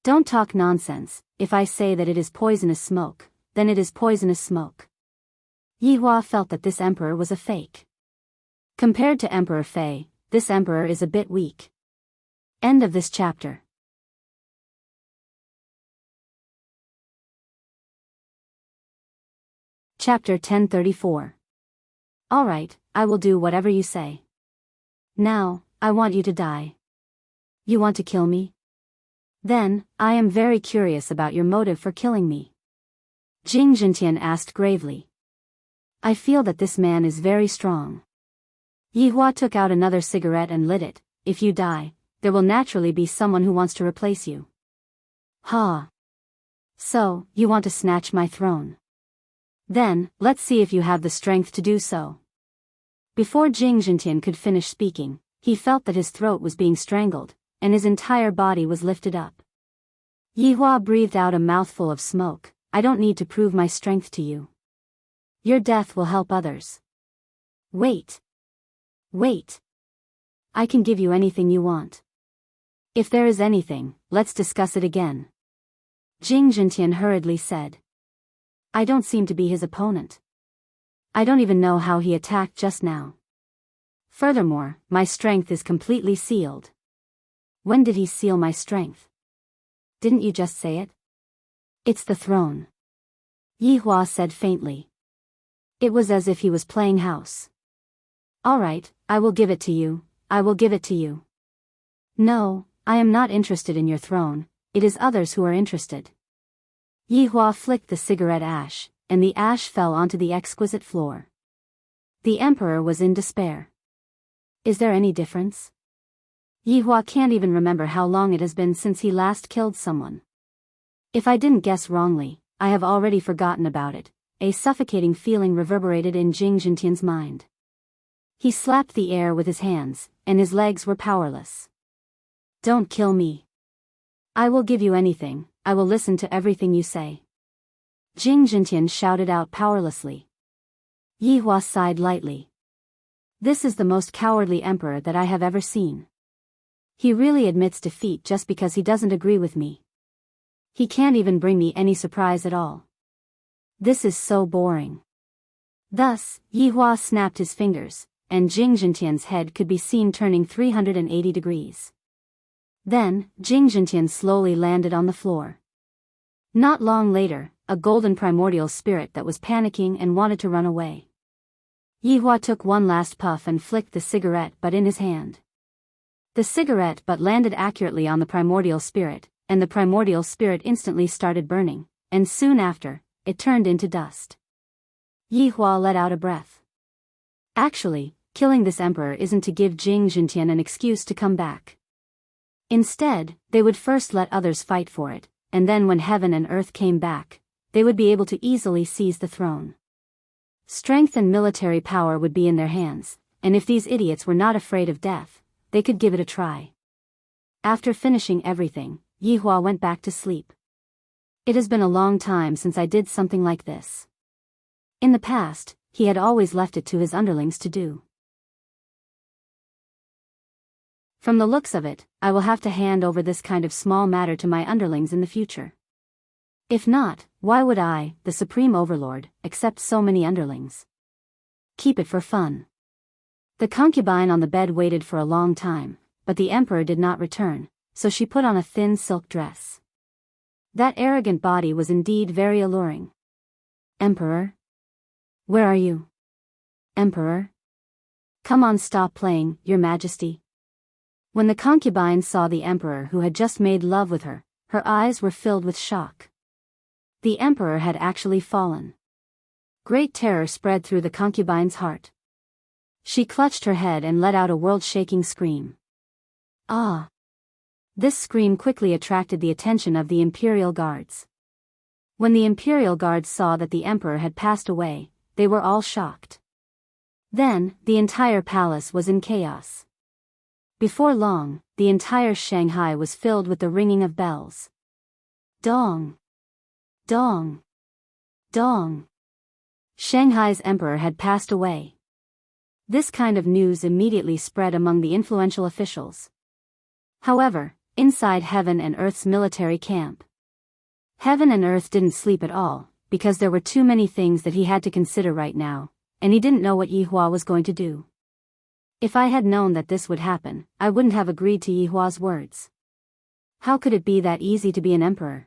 Don't talk nonsense. If I say that it is poisonous smoke, then it is poisonous smoke. Yi Hua felt that this emperor was a fake. Compared to Emperor Fei, this emperor is a bit weak. End of this chapter. Chapter 1034. Alright, I will do whatever you say. Now, I want you to die. You want to kill me? Then, I am very curious about your motive for killing me. Jing Jintian asked gravely. I feel that this man is very strong. Yi Hua took out another cigarette and lit it. If you die, there will naturally be someone who wants to replace you. Ha. So, you want to snatch my throne? Then, let's see if you have the strength to do so. Before Jing Jintian could finish speaking, he felt that his throat was being strangled, and his entire body was lifted up. Yi Hua breathed out a mouthful of smoke. I don't need to prove my strength to you. Your death will help others. Wait. Wait. I can give you anything you want. If there is anything, let's discuss it again. Jing Jintian hurriedly said. I don't seem to be his opponent. I don't even know how he attacked just now. Furthermore, my strength is completely sealed. When did he seal my strength? Didn't you just say it? It's the throne. Yi Hua said faintly. It was as if he was playing house. Alright, I will give it to you, I will give it to you. No, I am not interested in your throne, it is others who are interested. Yi Hua flicked the cigarette ash, and the ash fell onto the exquisite floor. The emperor was in despair. Is there any difference? Yi Hua can't even remember how long it has been since he last killed someone. If I didn't guess wrongly, I have already forgotten about it. A suffocating feeling reverberated in Jing Jintian's mind. He slapped the air with his hands, and his legs were powerless. Don't kill me. I will give you anything, I will listen to everything you say. Jing Jintian shouted out powerlessly. Yi Hua sighed lightly. This is the most cowardly emperor that I have ever seen. He really admits defeat just because he doesn't agree with me. He can't even bring me any surprise at all. This is so boring. Thus, Yi Hua snapped his fingers, and Jing Jintian's head could be seen turning 380 degrees. Then, Jing Jintian slowly landed on the floor. Not long later, a golden primordial spirit that was panicking and wanted to run away. Yi Hua took one last puff and flicked the cigarette butt in his hand. The cigarette butt landed accurately on the primordial spirit, and the primordial spirit instantly started burning, and soon after, it turned into dust. Yi Hua let out a breath. Actually, killing this emperor isn't to give Jing Jintian an excuse to come back. Instead, they would first let others fight for it, and then when heaven and earth came back, they would be able to easily seize the throne. Strength and military power would be in their hands, and if these idiots were not afraid of death, they could give it a try. After finishing everything, Yi Hua went back to sleep. It has been a long time since I did something like this. In the past, he had always left it to his underlings to do. From the looks of it, I will have to hand over this kind of small matter to my underlings in the future. If not, why would I, the Supreme Overlord, accept so many underlings? Keep it for fun. The concubine on the bed waited for a long time, but the emperor did not return, so she put on a thin silk dress. That arrogant body was indeed very alluring. Emperor? Where are you? Emperor? Come on, stop playing, Your Majesty. When the concubine saw the emperor who had just made love with her, her eyes were filled with shock. The emperor had actually fallen. Great terror spread through the concubine's heart. She clutched her head and let out a world-shaking scream. Ah! This scream quickly attracted the attention of the imperial guards. When the imperial guards saw that the emperor had passed away, they were all shocked. Then, the entire palace was in chaos. Before long, the entire Shanghai was filled with the ringing of bells. Dong! Dong! Dong! Shanghai's emperor had passed away. This kind of news immediately spread among the influential officials. However, inside Heaven and Earth's military camp, Heaven and Earth didn't sleep at all, because there were too many things that he had to consider right now, and he didn't know what Yihua was going to do. If I had known that this would happen, I wouldn't have agreed to Yihua's words. How could it be that easy to be an emperor?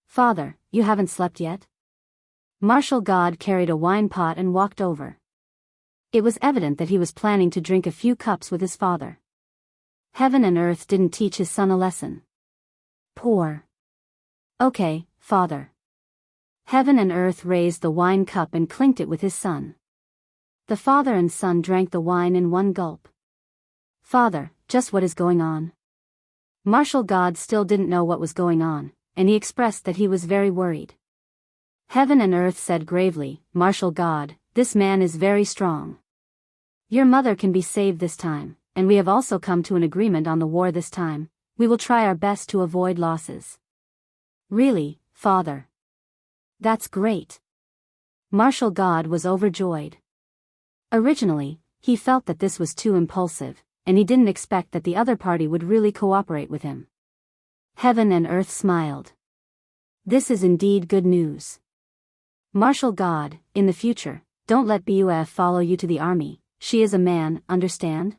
Father, you haven't slept yet? Martial God carried a wine pot and walked over. It was evident that he was planning to drink a few cups with his father. Heaven and Earth didn't teach his son a lesson. Pour. Okay, father. Heaven and Earth raised the wine cup and clinked it with his son. The father and son drank the wine in one gulp. Father, just what is going on? Martial God still didn't know what was going on, and he expressed that he was very worried. Heaven and Earth said gravely, Martial God, this man is very strong. Your mother can be saved this time, and we have also come to an agreement on the war this time. We will try our best to avoid losses. Really, father? That's great. Martial God was overjoyed. Originally, he felt that this was too impulsive, and he didn't expect that the other party would really cooperate with him. Heaven and Earth smiled. This is indeed good news. Martial God, in the future, don't let Buf follow you to the army, she is a man, understand?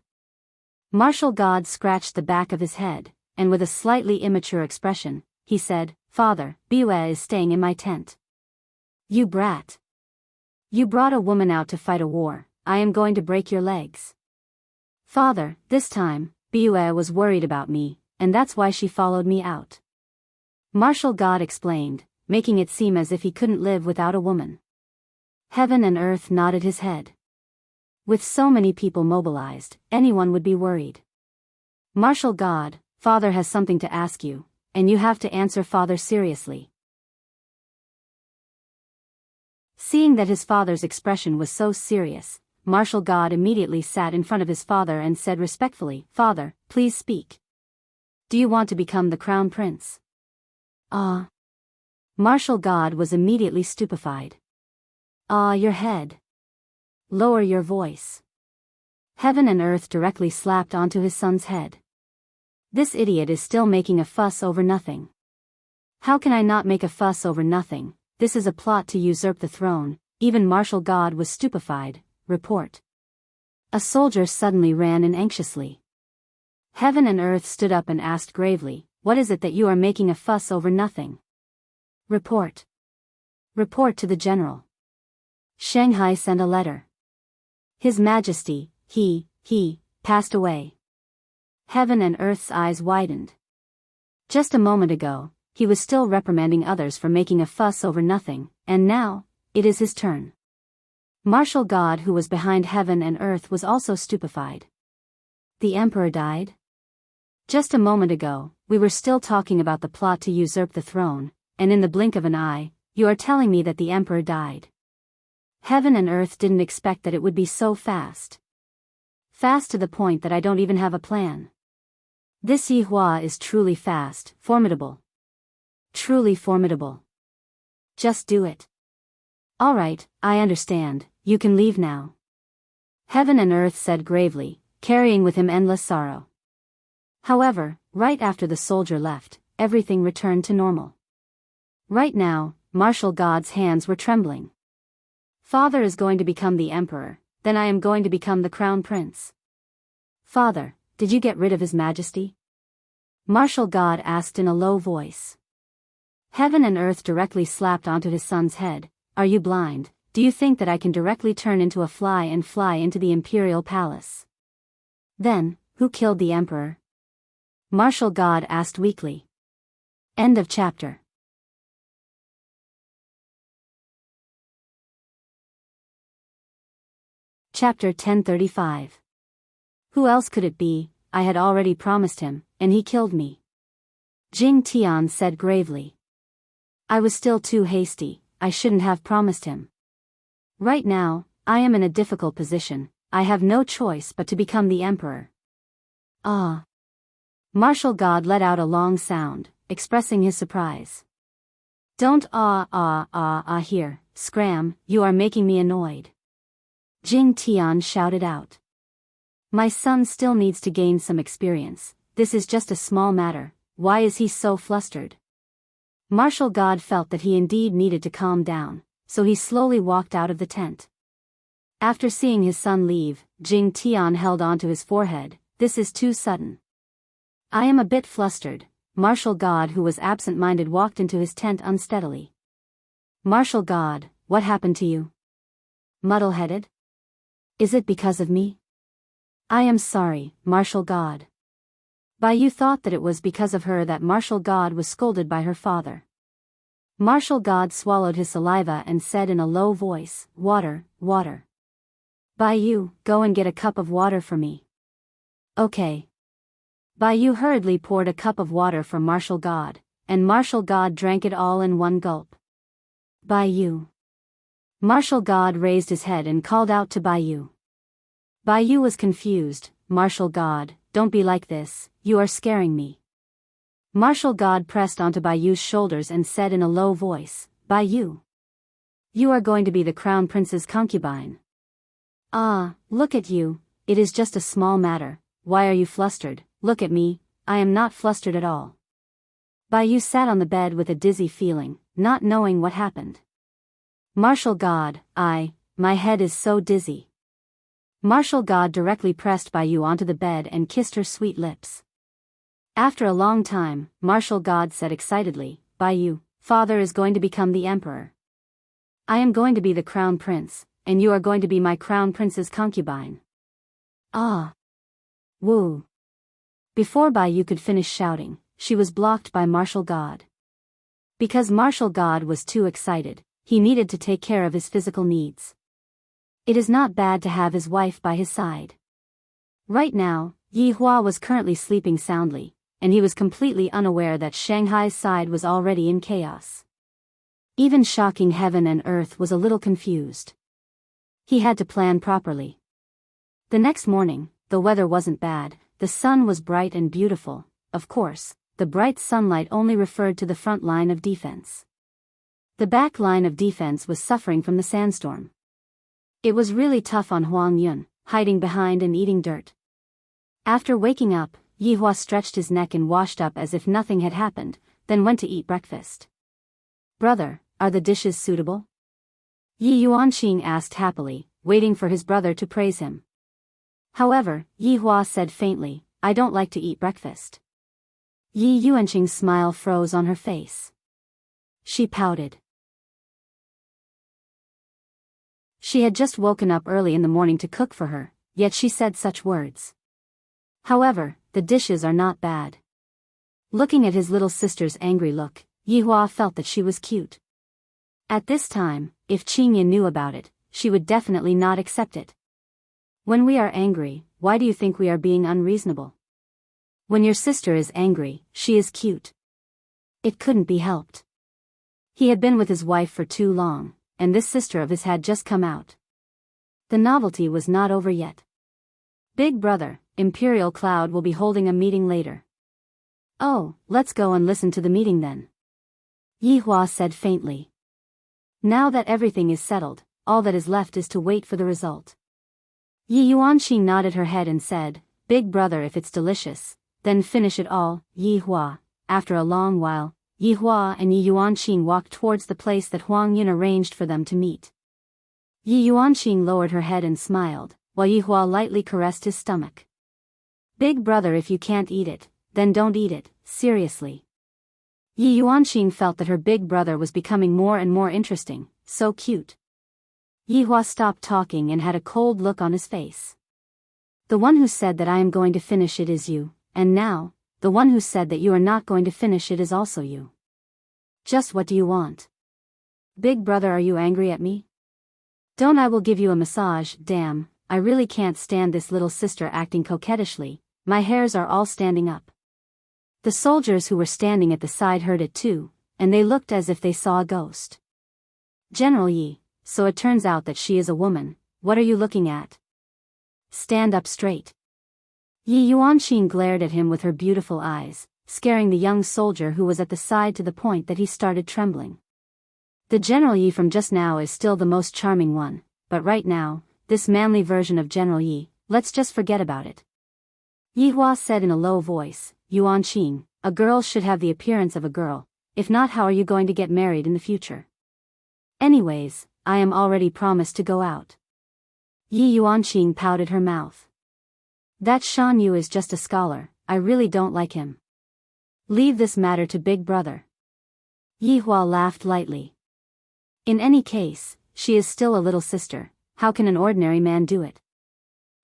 Martial God scratched the back of his head, and with a slightly immature expression, he said, Father, Bua is staying in my tent. You brat. You brought a woman out to fight a war, I am going to break your legs. Father, this time, Bua was worried about me, and that's why she followed me out. Martial God explained, making it seem as if he couldn't live without a woman. Heaven and Earth nodded his head. With so many people mobilized, anyone would be worried. Martial God, Father has something to ask you, and you have to answer Father seriously. Seeing that his father's expression was so serious, Martial God immediately sat in front of his father and said respectfully, Father, please speak. Do you want to become the crown prince? Martial God was immediately stupefied. Your head. Lower your voice. Heaven and Earth directly slapped onto his son's head. This idiot is still making a fuss over nothing. How can I not make a fuss over nothing? This is a plot to usurp the throne. Even Martial God was stupefied. Report. A soldier suddenly ran in anxiously. Heaven and Earth stood up and asked gravely, What is it that you are making a fuss over nothing? Report. Report to the general. Shanghai sent a letter. His Majesty, he passed away. Heaven and Earth's eyes widened. Just a moment ago, he was still reprimanding others for making a fuss over nothing, and now, it is his turn. Martial God who was behind Heaven and Earth was also stupefied. The Emperor died? Just a moment ago, we were still talking about the plot to usurp the throne, and in the blink of an eye, you are telling me that the Emperor died. Heaven and Earth didn't expect that it would be so fast. Fast to the point that I don't even have a plan. This Yihua is truly fast, formidable. Truly formidable. Just do it. Alright, I understand, you can leave now. Heaven and Earth said gravely, carrying with him endless sorrow. However, right after the soldier left, everything returned to normal. Right now, Martial God's hands were trembling. Father is going to become the Emperor, then I am going to become the Crown Prince. Father, did you get rid of His Majesty? Martial God asked in a low voice. Heaven and Earth directly slapped onto his son's head. Are you blind? Do you think that I can directly turn into a fly and fly into the imperial palace? Then, who killed the Emperor? Martial God asked weakly. End of chapter. Chapter 1035. Who else could it be? I had already promised him, and he killed me. Jing Tian said gravely. I was still too hasty, I shouldn't have promised him. Right now, I am in a difficult position, I have no choice but to become the emperor. Ah. Martial God let out a long sound, expressing his surprise. Don't here, scram, you are making me annoyed. Jing Tian shouted out. My son still needs to gain some experience, this is just a small matter, why is he so flustered? Martial God felt that he indeed needed to calm down, so he slowly walked out of the tent. After seeing his son leave, Jing Tian held onto his forehead, this is too sudden. I am a bit flustered. Martial God, who was absent-minded, walked into his tent unsteadily. Martial God, what happened to you? Muddle-headed? Is it because of me? I am sorry, Martial God. Baiyu thought that it was because of her that Martial God was scolded by her father. Martial God swallowed his saliva and said in a low voice, water, water. Baiyu, go and get a cup of water for me. Okay. Baiyu hurriedly poured a cup of water for Martial God, and Martial God drank it all in one gulp. Baiyu. Martial God raised his head and called out to Baiyu. Baiyu was confused. Martial God, don't be like this, you are scaring me. Martial God pressed onto Baiyu's shoulders and said in a low voice, Baiyu. You are going to be the crown prince's concubine. Ah, look at you, it is just a small matter, why are you flustered? Look at me, I am not flustered at all. Baiyu sat on the bed with a dizzy feeling, not knowing what happened. Martial God, my head is so dizzy. Martial God directly pressed Baiyu onto the bed and kissed her sweet lips. After a long time, Martial God said excitedly, Baiyu, father is going to become the emperor. I am going to be the crown prince, and you are going to be my crown prince's concubine. Ah. Woo. Before Baiyu could finish shouting, she was blocked by Martial God. Because Martial God was too excited, he needed to take care of his physical needs. It is not bad to have his wife by his side. Right now, Yi Hua was currently sleeping soundly, and he was completely unaware that Shanghai's side was already in chaos. Even shocking heaven and earth was a little confused. He had to plan properly. The next morning, the weather wasn't bad, the sun was bright and beautiful. Of course, the bright sunlight only referred to the front line of defense. The back line of defense was suffering from the sandstorm. It was really tough on Huang Yun, hiding behind and eating dirt. After waking up, Yi Hua stretched his neck and washed up as if nothing had happened, then went to eat breakfast. Brother, are the dishes suitable? Yi Yuanqing asked happily, waiting for his brother to praise him. However, Yi Hua said faintly, I don't like to eat breakfast. Yi Yuanqing's smile froze on her face. She pouted. She had just woken up early in the morning to cook for her, yet she said such words. However, the dishes are not bad. Looking at his little sister's angry look, Yi Hua felt that she was cute. At this time, if Qingyan knew about it, she would definitely not accept it. When we are angry, why do you think we are being unreasonable? When your sister is angry, she is cute. It couldn't be helped. He had been with his wife for too long, and this sister of his had just come out. The novelty was not over yet. Big brother, Imperial Cloud will be holding a meeting later. Oh, let's go and listen to the meeting then. Yi Hua said faintly. Now that everything is settled, all that is left is to wait for the result. Yi Yuanqing nodded her head and said, Big brother, if it's delicious, then finish it all. Yi Hua. After a long while, Yi Hua and Yi Yuanqing walked towards the place that Huang Yun arranged for them to meet. Yi Yuanqing lowered her head and smiled, while Yi Hua lightly caressed his stomach. Big brother, if you can't eat it, then don't eat it, seriously. Yi Yuanqing felt that her big brother was becoming more and more interesting, so cute. Yi Hua stopped talking and had a cold look on his face. The one who said that I am going to finish it is you, and now, the one who said that you are not going to finish it is also you. Just what do you want? Big brother, are you angry at me? Don't, I will give you a massage. Damn, I really can't stand this little sister acting coquettishly, my hairs are all standing up. The soldiers who were standing at the side heard it too, and they looked as if they saw a ghost. General Yi, so it turns out that she is a woman, what are you looking at? Stand up straight. Yi Yuanqing glared at him with her beautiful eyes, scaring the young soldier who was at the side to the point that he started trembling. The General Yi from just now is still the most charming one, but right now, this manly version of General Yi, let's just forget about it. Yi Hua said in a low voice, Yuanqing, a girl should have the appearance of a girl, if not how are you going to get married in the future? Anyways, I am already promised to go out. Yi Yuanqing pouted her mouth. That Shan Yu is just a scholar, I really don't like him. Leave this matter to Big Brother. Yi Hua laughed lightly. In any case, she is still a little sister, how can an ordinary man do it?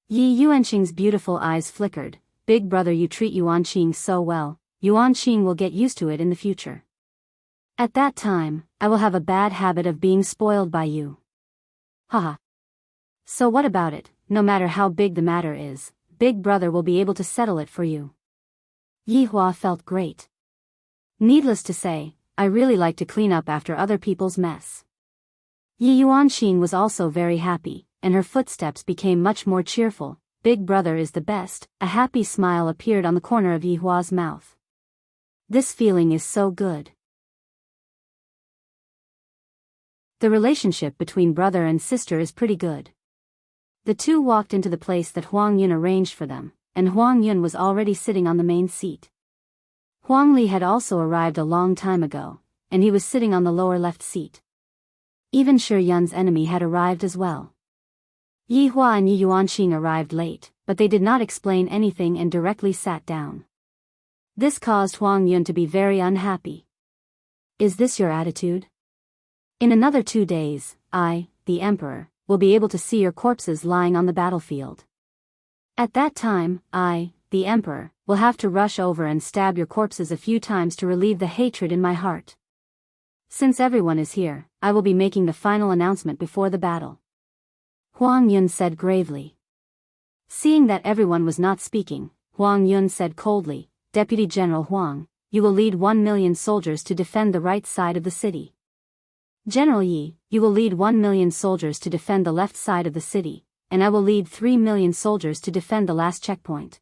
Yi Yuanqing's beautiful eyes flickered, Big Brother, you treat Yuanqing so well, Yuanqing will get used to it in the future. At that time, I will have a bad habit of being spoiled by you. Haha. So what about it, no matter how big the matter is, Big Brother will be able to settle it for you. Yi Hua felt great. Needless to say, I really like to clean up after other people's mess. Yi Yuanqing was also very happy, and her footsteps became much more cheerful. Big Brother is the best. A happy smile appeared on the corner of Yi Hua's mouth. This feeling is so good. The relationship between brother and sister is pretty good. The two walked into the place that Huang Yun arranged for them, and Huang Yun was already sitting on the main seat. Huang Li had also arrived a long time ago, and he was sitting on the lower left seat. Even Shi Yun's enemy had arrived as well. Yi Hua and Yi Yuanqing arrived late, but they did not explain anything and directly sat down. This caused Huang Yun to be very unhappy. Is this your attitude? In another 2 days, I, the Emperor, will be able to see your corpses lying on the battlefield. At that time, I, the Emperor, will have to rush over and stab your corpses a few times to relieve the hatred in my heart. Since everyone is here, I will be making the final announcement before the battle. Huang Yun said gravely. Seeing that everyone was not speaking, Huang Yun said coldly, Deputy General Huang, you will lead 1 million soldiers to defend the right side of the city. General Yi, you will lead 1 million soldiers to defend the left side of the city, and I will lead 3 million soldiers to defend the last checkpoint.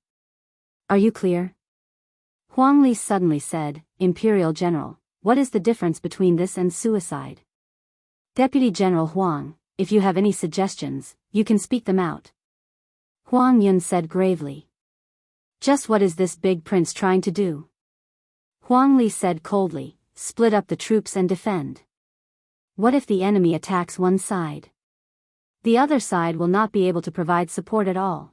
Are you clear? Huang Li suddenly said, Imperial General, what is the difference between this and suicide? Deputy General Huang, if you have any suggestions, you can speak them out. Huang Yun said gravely. Just what is this big prince trying to do? Huang Li said coldly, split up the troops and defend. What if the enemy attacks one side? The other side will not be able to provide support at all.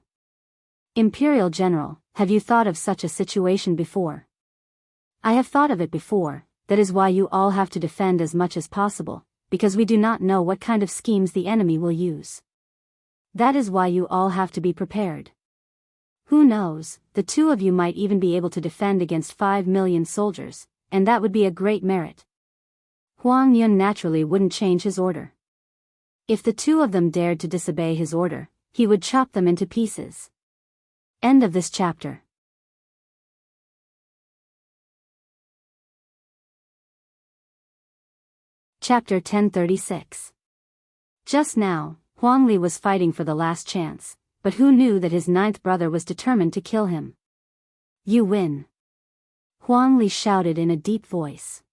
Imperial General, have you thought of such a situation before? I have thought of it before, that is why you all have to defend as much as possible, because we do not know what kind of schemes the enemy will use. That is why you all have to be prepared. Who knows, the two of you might even be able to defend against 5 million soldiers, and that would be a great merit. Huang Yun naturally wouldn't change his order. If the two of them dared to disobey his order, he would chop them into pieces. End of this chapter. Chapter 1036. Just now, Huang Li was fighting for the last chance, but who knew that his 9th brother was determined to kill him? You win. Huang Li shouted in a deep voice.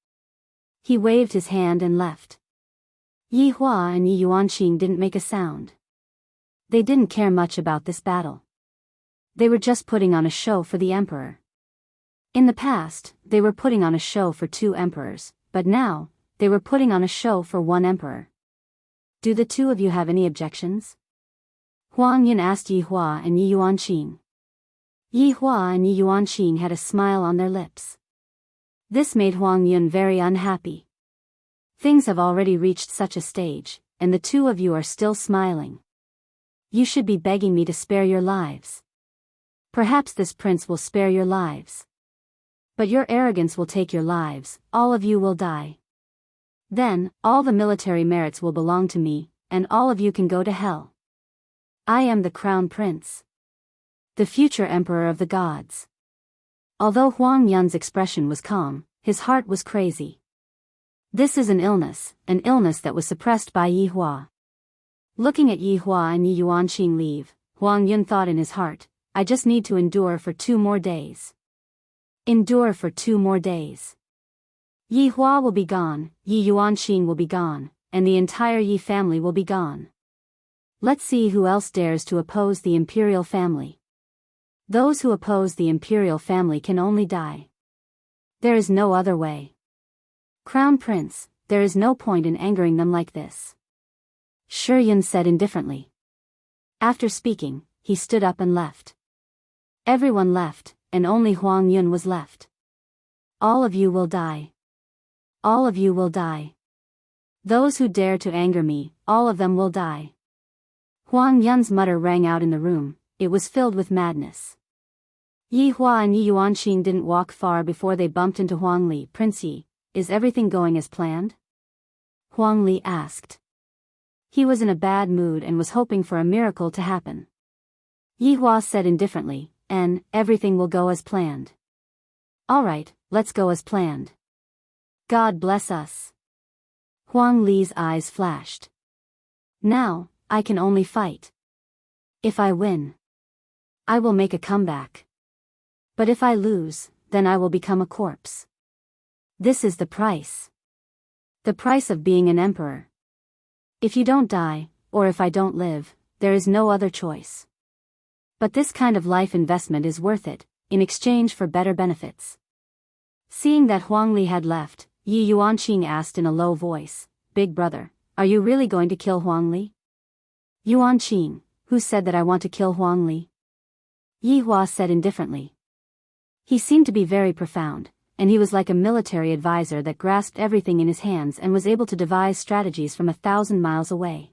He waved his hand and left. Yi Hua and Yi Yuanqing didn't make a sound. They didn't care much about this battle. They were just putting on a show for the emperor. In the past, they were putting on a show for 2 emperors, but now, they were putting on a show for 1 emperor. Do the two of you have any objections? Huang Yun asked Yi Hua and Yi Yuanqing. Yi Hua and Yi Yuanqing had a smile on their lips. This made Huang Yun very unhappy. Things have already reached such a stage, and the two of you are still smiling. You should be begging me to spare your lives. Perhaps this prince will spare your lives. But your arrogance will take your lives, all of you will die. Then, all the military merits will belong to me, and all of you can go to hell. I am the crown prince. The future emperor of the gods. Although Huang Yun's expression was calm, his heart was crazy. This is an illness that was suppressed by Yi Hua. Looking at Yi Hua and Yi Yuanqing leave, Huang Yun thought in his heart, I just need to endure for 2 more days. Endure for 2 more days. Yi Hua will be gone, Yi Yuanqing will be gone, and the entire Yi family will be gone. Let's see who else dares to oppose the imperial family. Those who oppose the imperial family can only die. There is no other way. Crown Prince, there is no point in angering them like this. Shi Yun said indifferently. After speaking, he stood up and left. Everyone left, and only Huang Yun was left. All of you will die. All of you will die. Those who dare to anger me, all of them will die. Huang Yun's mutter rang out in the room, it was filled with madness. Yi Hua and Yi Yuanqing didn't walk far before they bumped into Huang Li. Prince Yi, is everything going as planned? Huang Li asked. He was in a bad mood and was hoping for a miracle to happen. Yi Hua said indifferently, everything will go as planned. Alright, let's go as planned. God bless us. Huang Li's eyes flashed. Now, I can only fight. If I win, I will make a comeback. But if I lose, then I will become a corpse. This is the price. The price of being an emperor. If you don't die, or if I don't live, there is no other choice. But this kind of life investment is worth it, in exchange for better benefits. Seeing that Huang Li had left, Yi Yuanqing asked in a low voice, Big brother, are you really going to kill Huang Li? Yuanqing, who said that I want to kill Huang Li? Yi Hua said indifferently. He seemed to be very profound, and he was like a military advisor that grasped everything in his hands and was able to devise strategies from 1,000 miles away.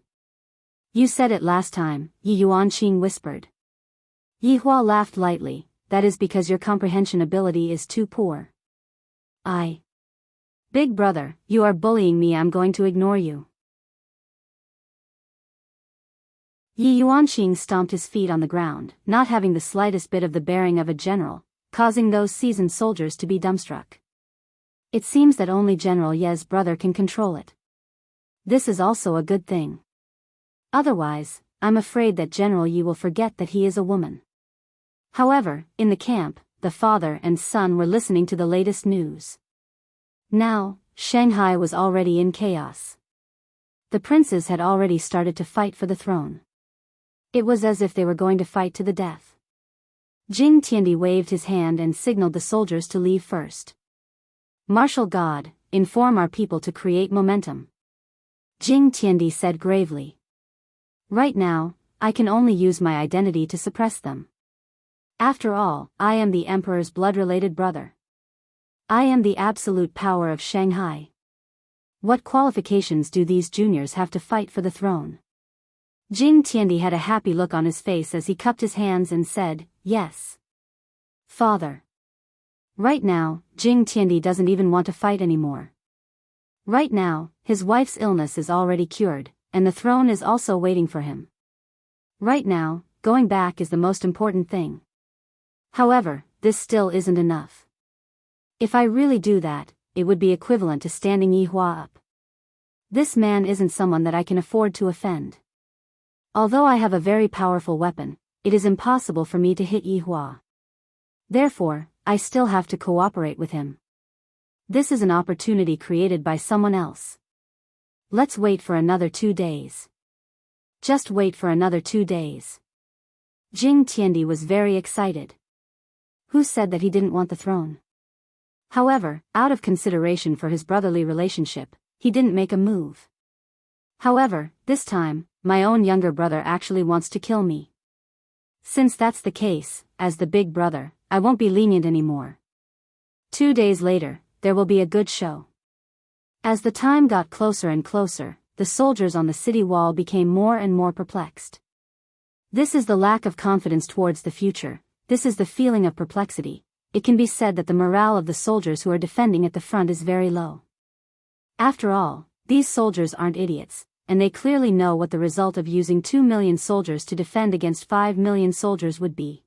You said it last time, Yi Yuanqing whispered. Yi Hua laughed lightly, that is because your comprehension ability is too poor. Big brother, you are bullying me, I'm going to ignore you. Yi Yuanqing stomped his feet on the ground, not having the slightest bit of the bearing of a general, causing those seasoned soldiers to be dumbstruck. It seems that only General Ye's brother can control it. This is also a good thing. Otherwise, I'm afraid that General Yi will forget that he is a woman. However, in the camp, the father and son were listening to the latest news. Now, Shanghai was already in chaos. The princes had already started to fight for the throne. It was as if they were going to fight to the death. Jing Tiandi waved his hand and signaled the soldiers to leave first. Martial God, inform our people to create momentum. Jing Tiandi said gravely. Right now, I can only use my identity to suppress them. After all, I am the emperor's blood-related brother. I am the absolute power of Shanghai. What qualifications do these juniors have to fight for the throne? Jing Tiandi had a happy look on his face as he cupped his hands and said, Yes. Father. Right now, Jing Tiandi doesn't even want to fight anymore. Right now, his wife's illness is already cured, and the throne is also waiting for him. Right now, going back is the most important thing. However, this still isn't enough. If I really do that, it would be equivalent to standing Yi Hua up. This man isn't someone that I can afford to offend. Although I have a very powerful weapon, it is impossible for me to hit Yi Hua. Therefore, I still have to cooperate with him. This is an opportunity created by someone else. Let's wait for another 2 days. Just wait for another 2 days. Jing Tiandi was very excited. Who said that he didn't want the throne? However, out of consideration for his brotherly relationship, he didn't make a move. However, this time, my own younger brother actually wants to kill me. Since that's the case, as the big brother, I won't be lenient anymore. 2 days later, there will be a good show. As the time got closer and closer, the soldiers on the city wall became more and more perplexed. This is the lack of confidence towards the future, this is the feeling of perplexity. It can be said that the morale of the soldiers who are defending at the front is very low. After all, these soldiers aren't idiots, and they clearly know what the result of using 2 million soldiers to defend against 5 million soldiers would be.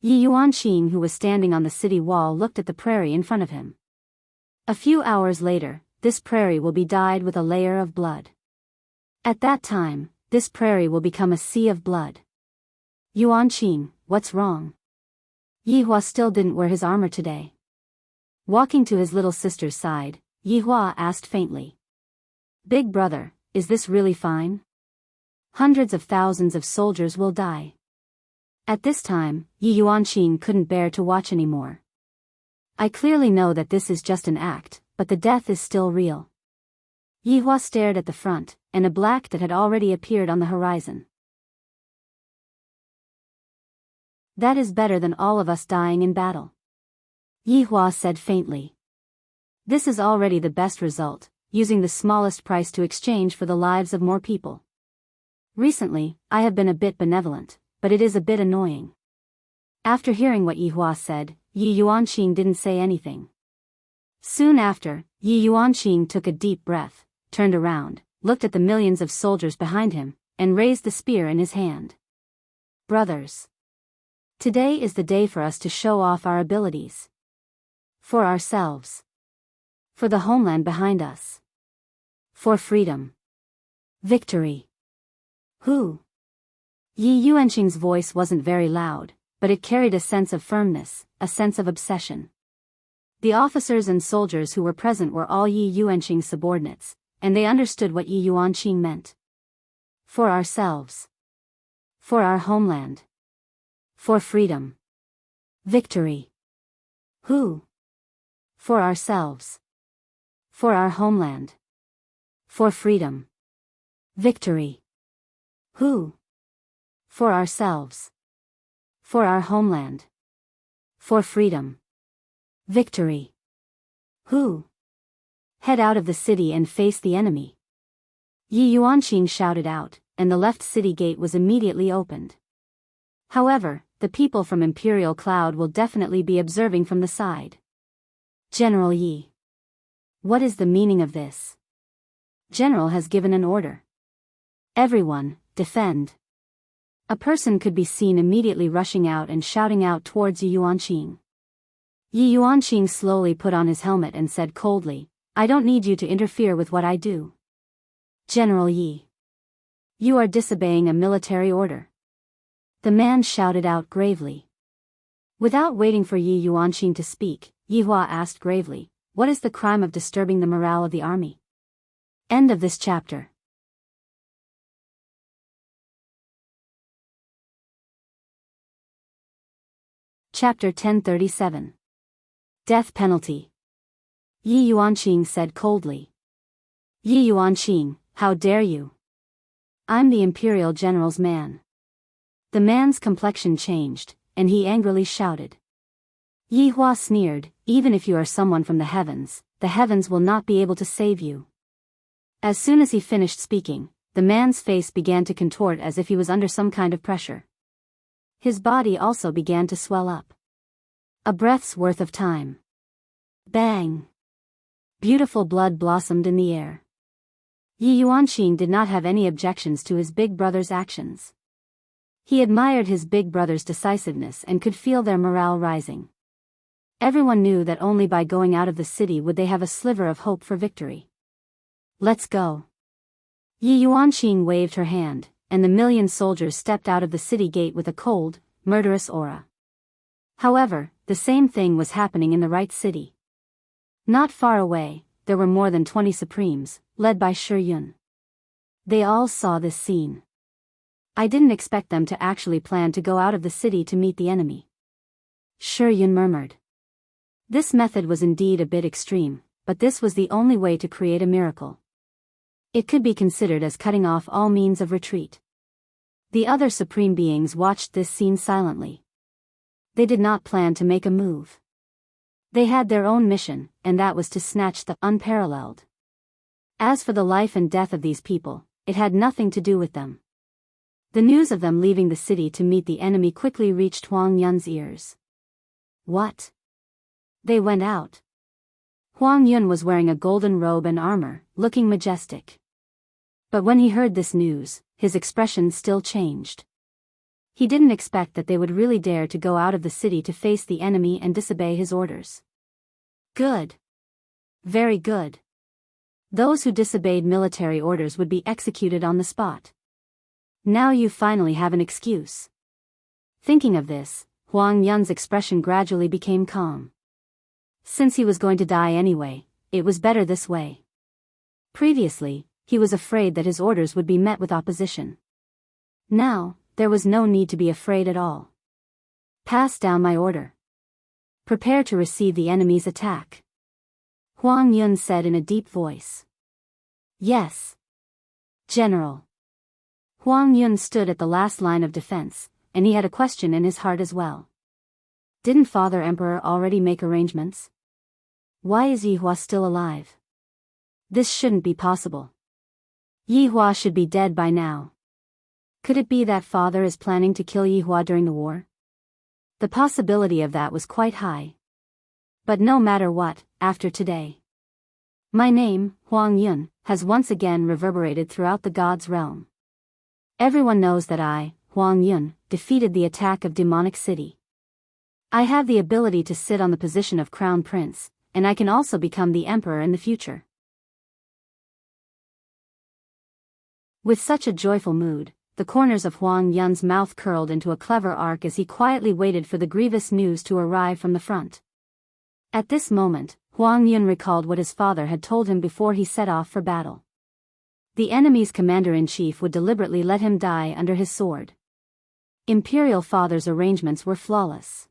Yi Yuanqing, who was standing on the city wall, looked at the prairie in front of him. A few hours later, this prairie will be dyed with a layer of blood. At that time, this prairie will become a sea of blood. Yuanqing, what's wrong? Yihua still didn't wear his armor today. Walking to his little sister's side, Yihua asked faintly. Big brother, is this really fine? Hundreds of thousands of soldiers will die. At this time, Yuanqing couldn't bear to watch anymore. I clearly know that this is just an act, but the death is still real. Yihua stared at the front, and a black that had already appeared on the horizon. That is better than all of us dying in battle. Yihua said faintly. This is already the best result, using the smallest price to exchange for the lives of more people. Recently, I have been a bit benevolent, but it is a bit annoying. After hearing what Yihua said, Yuanqing didn't say anything. Soon after, Yuanqing took a deep breath, turned around, looked at the millions of soldiers behind him, and raised the spear in his hand. Brothers. Today is the day for us to show off our abilities. For ourselves. For the homeland behind us. For freedom. Victory. Who? Yuanqing's voice wasn't very loud, but it carried a sense of firmness, a sense of obsession. The officers and soldiers who were present were all Yuanqing's subordinates, and they understood what Yuanqing meant. For ourselves. For our homeland. For freedom. Victory. Who? For ourselves. For our homeland. For freedom. Victory. Who? For ourselves. For our homeland. For freedom. Victory. Who? Head out of the city and face the enemy. Yuanqing shouted out, and the left city gate was immediately opened. However, the people from Imperial Cloud will definitely be observing from the side. General Yi. What is the meaning of this? General has given an order. Everyone, defend. A person could be seen immediately rushing out and shouting out towards Yuanqing. Yuanqing slowly put on his helmet and said coldly, I don't need you to interfere with what I do. General Yi. You are disobeying a military order. The man shouted out gravely. Without waiting for Yuanqing to speak, Yihua asked gravely, what is the crime of disturbing the morale of the army? End of this chapter. Chapter 1037. Death Penalty. Yuanqing said coldly. Yuanqing, how dare you? I'm the Imperial General's man. The man's complexion changed, and he angrily shouted. Yihua sneered, even if you are someone from the heavens will not be able to save you. As soon as he finished speaking, the man's face began to contort as if he was under some kind of pressure. His body also began to swell up. A breath's worth of time. Bang! Beautiful blood blossomed in the air. Yuanqing did not have any objections to his big brother's actions. He admired his big brother's decisiveness and could feel their morale rising. Everyone knew that only by going out of the city would they have a sliver of hope for victory. Let's go. Yuanqing waved her hand, and the million soldiers stepped out of the city gate with a cold, murderous aura. However, the same thing was happening in the right city. Not far away, there were more than 20 Supremes, led by Shi Yun. They all saw this scene. I didn't expect them to actually plan to go out of the city to meet the enemy. Shi Yun murmured. This method was indeed a bit extreme, but this was the only way to create a miracle. It could be considered as cutting off all means of retreat. The other supreme beings watched this scene silently. They did not plan to make a move. They had their own mission, and that was to snatch the unparalleled. As for the life and death of these people, it had nothing to do with them. The news of them leaving the city to meet the enemy quickly reached Huang Yun's ears. What? They went out. Huang Yun was wearing a golden robe and armor, looking majestic. But when he heard this news, his expression still changed. He didn't expect that they would really dare to go out of the city to face the enemy and disobey his orders. Good. Very good. Those who disobeyed military orders would be executed on the spot. Now you finally have an excuse. Thinking of this, Huang Yun's expression gradually became calm. Since he was going to die anyway, it was better this way. Previously, he was afraid that his orders would be met with opposition. Now, there was no need to be afraid at all. Pass down my order. Prepare to receive the enemy's attack. Huang Yun said in a deep voice. Yes, General. Huang Yun stood at the last line of defense, and he had a question in his heart as well. Didn't Father Emperor already make arrangements? Why is Yihua still alive? This shouldn't be possible. Yihua should be dead by now. Could it be that Father is planning to kill Yihua during the war? The possibility of that was quite high. But no matter what, after today, my name, Huang Yun, has once again reverberated throughout the God's realm. Everyone knows that I, Huang Yun, defeated the attack of Demonic City. I have the ability to sit on the position of Crown Prince, and I can also become the Emperor in the future. With such a joyful mood, the corners of Huang Yun's mouth curled into a clever arc as he quietly waited for the grievous news to arrive from the front. At this moment, Huang Yun recalled what his father had told him before he set off for battle. The enemy's commander-in-chief would deliberately let him die under his sword. Imperial Father's arrangements were flawless.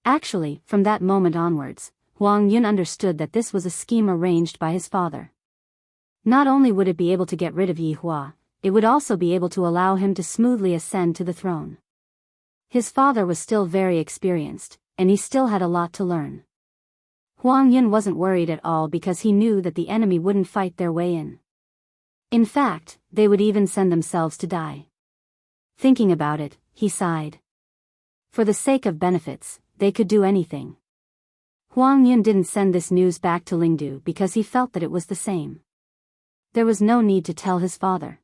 Actually, from that moment onwards, Huang Yun understood that this was a scheme arranged by his father. Not only would it be able to get rid of Yihua, it would also be able to allow him to smoothly ascend to the throne. His father was still very experienced, and he still had a lot to learn. Huang Yun wasn't worried at all because he knew that the enemy wouldn't fight their way in. In fact, they would even send themselves to die. Thinking about it, he sighed. For the sake of benefits, they could do anything. Huang Yun didn't send this news back to Lingdu because he felt that it was the same. There was no need to tell his father.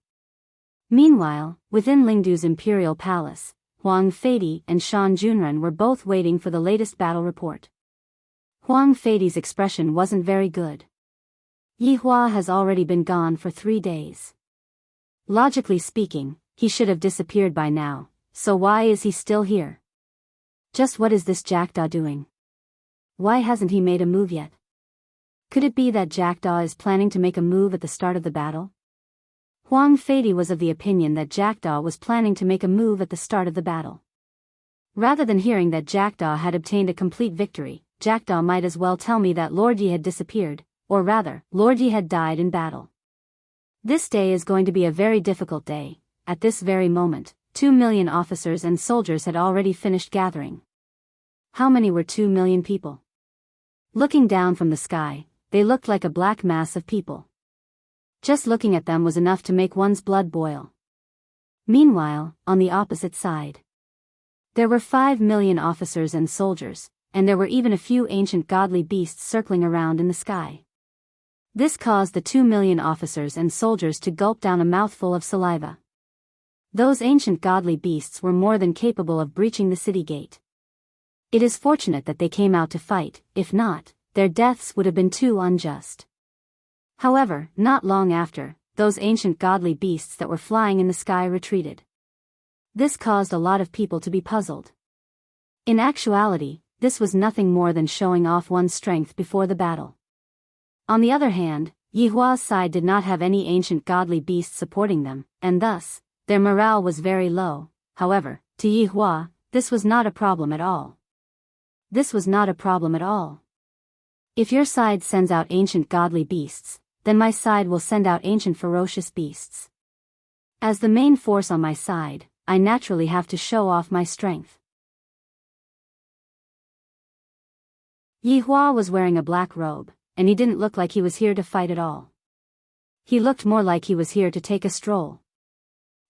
Meanwhile, within Lingdu's imperial palace, Huang Feidi and Shan Junren were both waiting for the latest battle report. Huang Feidi's expression wasn't very good. Yihua has already been gone for 3 days. Logically speaking, he should have disappeared by now, so why is he still here? Just what is this Jackdaw doing? Why hasn't he made a move yet? Could it be that Jackdaw is planning to make a move at the start of the battle? Huang Feidi was of the opinion that Jackdaw was planning to make a move at the start of the battle. Rather than hearing that Jackdaw had obtained a complete victory, Jackdaw might as well tell me that Lord Yi had disappeared, or rather, Lord Yi had died in battle. This day is going to be a very difficult day. At this very moment, 2 million officers and soldiers had already finished gathering. How many were 2 million people? Looking down from the sky, they looked like a black mass of people. Just looking at them was enough to make one's blood boil. Meanwhile, on the opposite side, there were 5 million officers and soldiers, and there were even a few ancient godly beasts circling around in the sky. This caused the 2 million officers and soldiers to gulp down a mouthful of saliva. Those ancient godly beasts were more than capable of breaching the city gate. It is fortunate that they came out to fight, if not, their deaths would have been too unjust. However, not long after, those ancient godly beasts that were flying in the sky retreated. This caused a lot of people to be puzzled. In actuality, this was nothing more than showing off one's strength before the battle. On the other hand, Yihua's side did not have any ancient godly beasts supporting them, and thus, their morale was very low. However, to Yihua, this was not a problem at all. This was not a problem at all. If your side sends out ancient godly beasts, then my side will send out ancient ferocious beasts. As the main force on my side, I naturally have to show off my strength. Yihua was wearing a black robe, and he didn't look like he was here to fight at all. He looked more like he was here to take a stroll.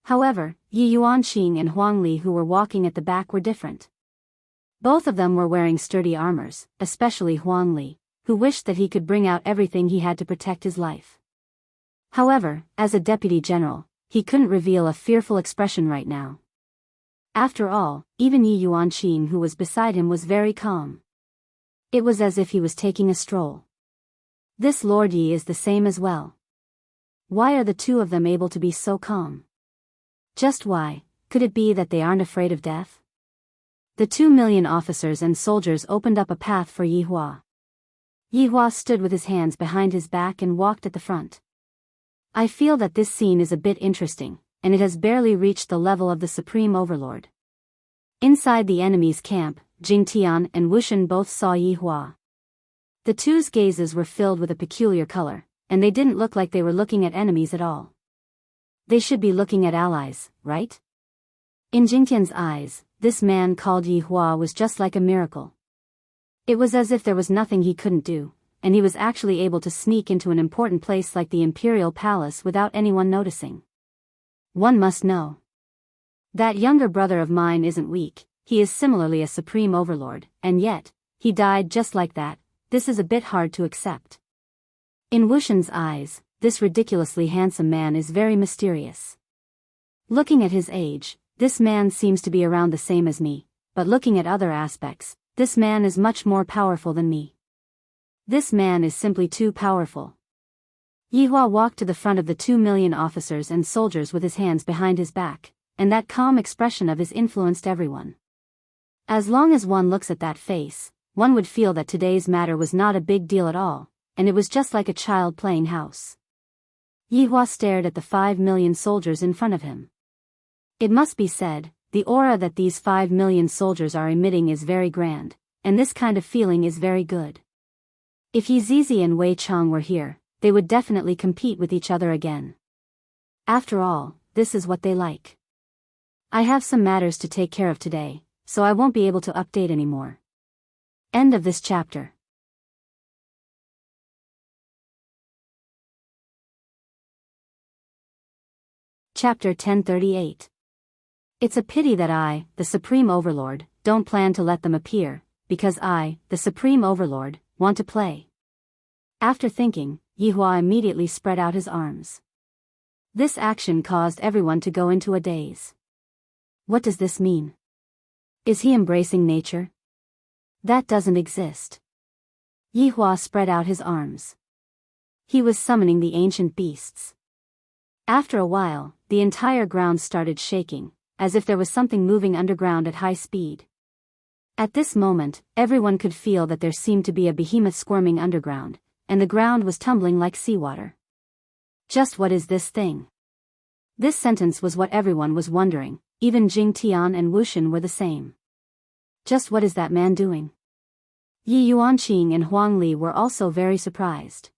However, Yi Yuanqing and Huang Li who were walking at the back were different. Both of them were wearing sturdy armors, especially Huang Li, who wished that he could bring out everything he had to protect his life. However, as a deputy general, he couldn't reveal a fearful expression right now. After all, even Yi Yuanqing who was beside him was very calm. It was as if he was taking a stroll. This Lord Yi is the same as well. Why are the two of them able to be so calm? Just why could it be that they aren't afraid of death? The 2,000,000 officers and soldiers opened up a path for Yi Hua. Yi Hua stood with his hands behind his back and walked at the front. I feel that this scene is a bit interesting, and it has barely reached the level of the Supreme Overlord. Inside the enemy's camp, Jing Tian and Wu Shen both saw Yi Hua. The two's gazes were filled with a peculiar color, and they didn't look like they were looking at enemies at all. They should be looking at allies, right? In Jing Tian's eyes, this man called Yi Hua was just like a miracle. It was as if there was nothing he couldn't do, and he was actually able to sneak into an important place like the Imperial Palace without anyone noticing. One must know. That younger brother of mine isn't weak, he is similarly a Supreme Overlord, and yet, he died just like that. This is a bit hard to accept. In Wu Shen's eyes, this ridiculously handsome man is very mysterious. Looking at his age, this man seems to be around the same as me, but looking at other aspects, this man is much more powerful than me. This man is simply too powerful. Yi Hua walked to the front of the 2,000,000 officers and soldiers with his hands behind his back, and that calm expression of his influenced everyone. As long as one looks at that face, one would feel that today's matter was not a big deal at all, and it was just like a child playing house. Yi Hua stared at the 5,000,000 soldiers in front of him. It must be said, the aura that these 5,000,000 soldiers are emitting is very grand, and this kind of feeling is very good. If Yi Zizi and Wei Chong were here, they would definitely compete with each other again. After all, this is what they like. I have some matters to take care of today, so I won't be able to update anymore. End of this chapter. Chapter 1038. It's a pity that I, the Supreme Overlord, don't plan to let them appear, because I, the Supreme Overlord, want to play. After thinking, Yi Hua immediately spread out his arms. This action caused everyone to go into a daze. What does this mean? Is he embracing nature? That doesn't exist. Yi Hua spread out his arms. He was summoning the ancient beasts. After a while, the entire ground started shaking, as if there was something moving underground at high speed. At this moment, everyone could feel that there seemed to be a behemoth squirming underground, and the ground was tumbling like seawater. Just what is this thing? This sentence was what everyone was wondering, even Jing Tian and Wu Shen were the same. Just what is that man doing? Yi Yuanqing and Huang Li were also very surprised.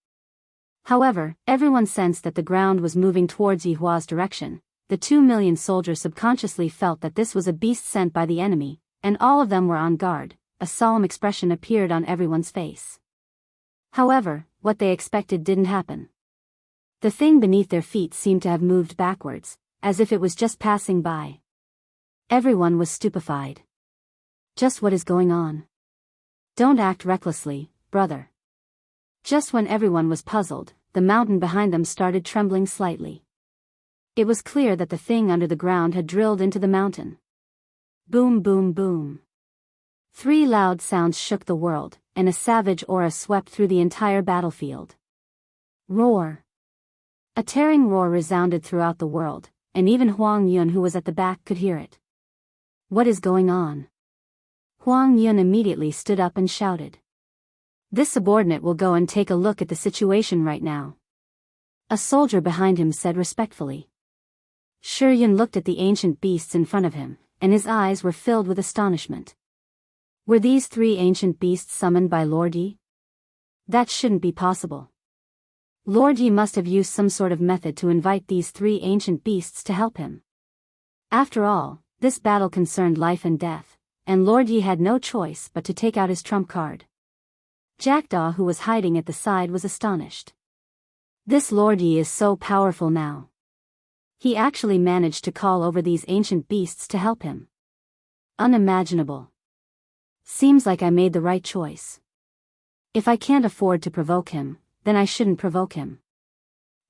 However, everyone sensed that the ground was moving towards Yi Hua's direction. The 2,000,000 soldiers subconsciously felt that this was a beast sent by the enemy, and all of them were on guard. A solemn expression appeared on everyone's face. However, what they expected didn't happen. The thing beneath their feet seemed to have moved backwards, as if it was just passing by. Everyone was stupefied. Just what is going on? Don't act recklessly, brother. Just when everyone was puzzled, the mountain behind them started trembling slightly. It was clear that the thing under the ground had drilled into the mountain. Boom, boom, boom. 3 loud sounds shook the world, and a savage aura swept through the entire battlefield. Roar. A tearing roar resounded throughout the world, and even Huang Yun, who was at the back, could hear it. What is going on? Huang Yun immediately stood up and shouted. This subordinate will go and take a look at the situation right now. A soldier behind him said respectfully. Shi Yun looked at the ancient beasts in front of him, and his eyes were filled with astonishment. Were these 3 ancient beasts summoned by Lord Yi? That shouldn't be possible. Lord Yi must have used some sort of method to invite these 3 ancient beasts to help him. After all, this battle concerned life and death, and Lord Yi had no choice but to take out his trump card. Jackdaw, who was hiding at the side, was astonished. This Lord Yi is so powerful now. He actually managed to call over these ancient beasts to help him. Unimaginable. Seems like I made the right choice. If I can't afford to provoke him, then I shouldn't provoke him.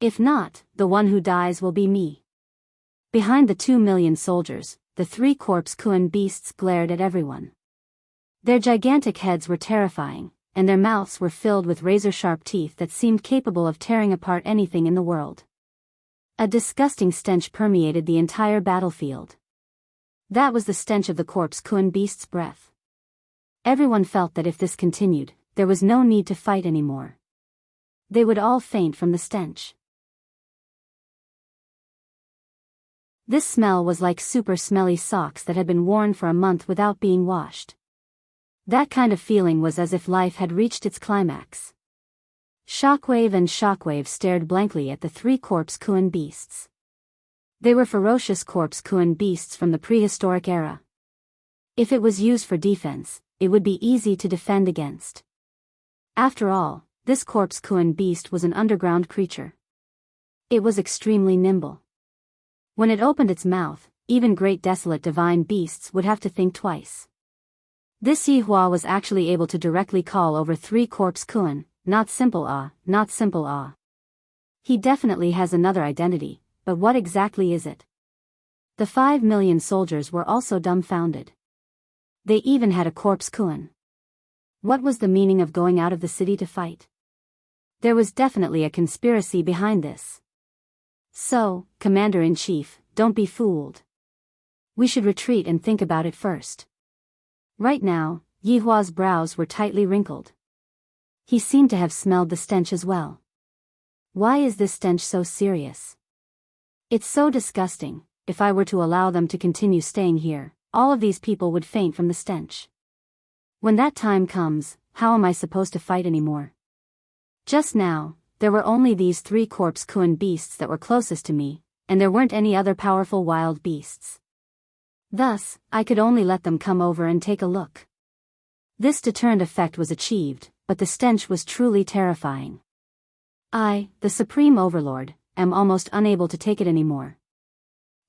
If not, the one who dies will be me. Behind the 2,000,000 soldiers, the 3 corpse Kuan beasts glared at everyone. Their gigantic heads were terrifying, and their mouths were filled with razor-sharp teeth that seemed capable of tearing apart anything in the world. A disgusting stench permeated the entire battlefield. That was the stench of the corpse Kun beast's breath. Everyone felt that if this continued, there was no need to fight anymore. They would all faint from the stench. This smell was like super smelly socks that had been worn for a month without being washed. That kind of feeling was as if life had reached its climax. Shockwave and Shockwave stared blankly at the three corpse Kun beasts. They were ferocious corpse Kun beasts from the prehistoric era. If it was used for defense, it would be easy to defend against. After all, this corpse Kun beast was an underground creature. It was extremely nimble. When it opened its mouth, even great desolate divine beasts would have to think twice. This Yihua was actually able to directly call over three corpse Kun, not simple ah, not simple ah. He definitely has another identity, but what exactly is it? The 5 million soldiers were also dumbfounded. They even had a corpse Kun. What was the meaning of going out of the city to fight? There was definitely a conspiracy behind this. So, Commander-in-Chief, don't be fooled. We should retreat and think about it first. Right now, Yihua's brows were tightly wrinkled. He seemed to have smelled the stench as well. Why is this stench so serious? It's so disgusting. If I were to allow them to continue staying here, all of these people would faint from the stench. When that time comes, how am I supposed to fight anymore? Just now, there were only these three corpse Kun beasts that were closest to me, and there weren't any other powerful wild beasts. Thus, I could only let them come over and take a look. This deterrent effect was achieved, but the stench was truly terrifying. I, the Supreme Overlord, am almost unable to take it anymore.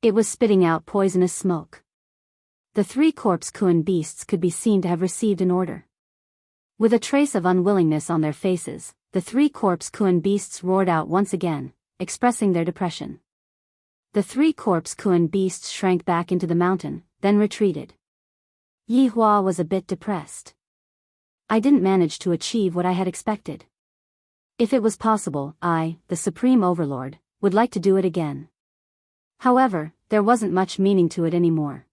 It was spitting out poisonous smoke. The three corpse Kun beasts could be seen to have received an order. With a trace of unwillingness on their faces, the three corpse Kun beasts roared out once again, expressing their depression. The three corpse Kun beasts shrank back into the mountain, then retreated. Yihua was a bit depressed. I didn't manage to achieve what I had expected. If it was possible, I, the Supreme Overlord, would like to do it again. However, there wasn't much meaning to it anymore.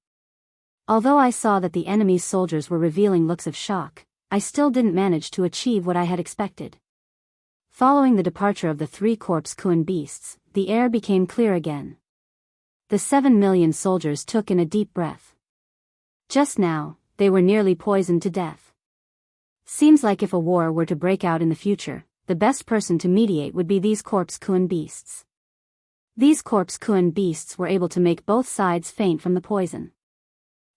Although I saw that the enemy's soldiers were revealing looks of shock, I still didn't manage to achieve what I had expected. Following the departure of the three corpse Kun beasts, the air became clear again. The 7 million soldiers took in a deep breath. Just now, they were nearly poisoned to death. Seems like if a war were to break out in the future, the best person to mediate would be these corpse Kun beasts. These corpse Kun beasts were able to make both sides faint from the poison.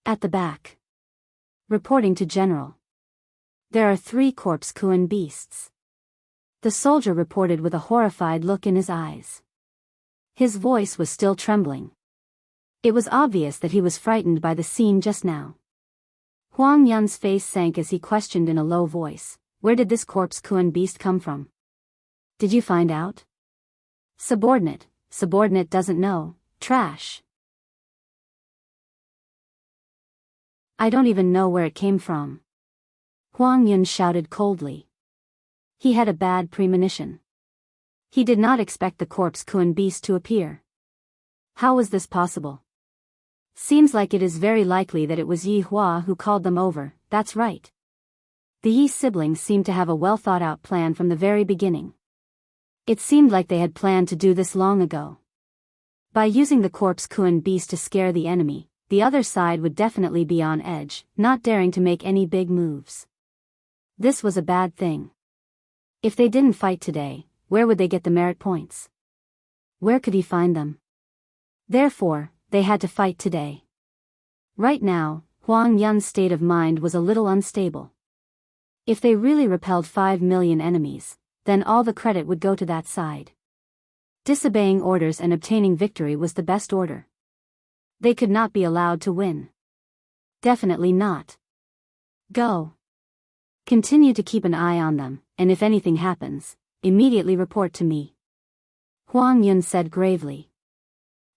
At the back. Reporting to General. There are 3 corpse Kun beasts. The soldier reported with a horrified look in his eyes. His voice was still trembling. It was obvious that he was frightened by the scene just now. Huang Yun's face sank as he questioned in a low voice, "Where did this corpse Kun beast come from? Did you find out?" Subordinate doesn't know, trash. I don't even know where it came from. Huang Yun shouted coldly. He had a bad premonition. He did not expect the corpse Kun beast to appear. How was this possible? Seems like it is very likely that it was Yi Hua who called them over, that's right. The Yi siblings seemed to have a well-thought-out plan from the very beginning. It seemed like they had planned to do this long ago. By using the corpse Kun beast to scare the enemy, the other side would definitely be on edge, not daring to make any big moves. This was a bad thing. If they didn't fight today, where would they get the merit points? Where could he find them? Therefore, they had to fight today. Right now, Huang Yun's state of mind was a little unstable. If they really repelled 5 million enemies, then all the credit would go to that side. Disobeying orders and obtaining victory was the best order. They could not be allowed to win. Definitely not. Go. Continue to keep an eye on them, and if anything happens, immediately report to me. Huang Yun said gravely.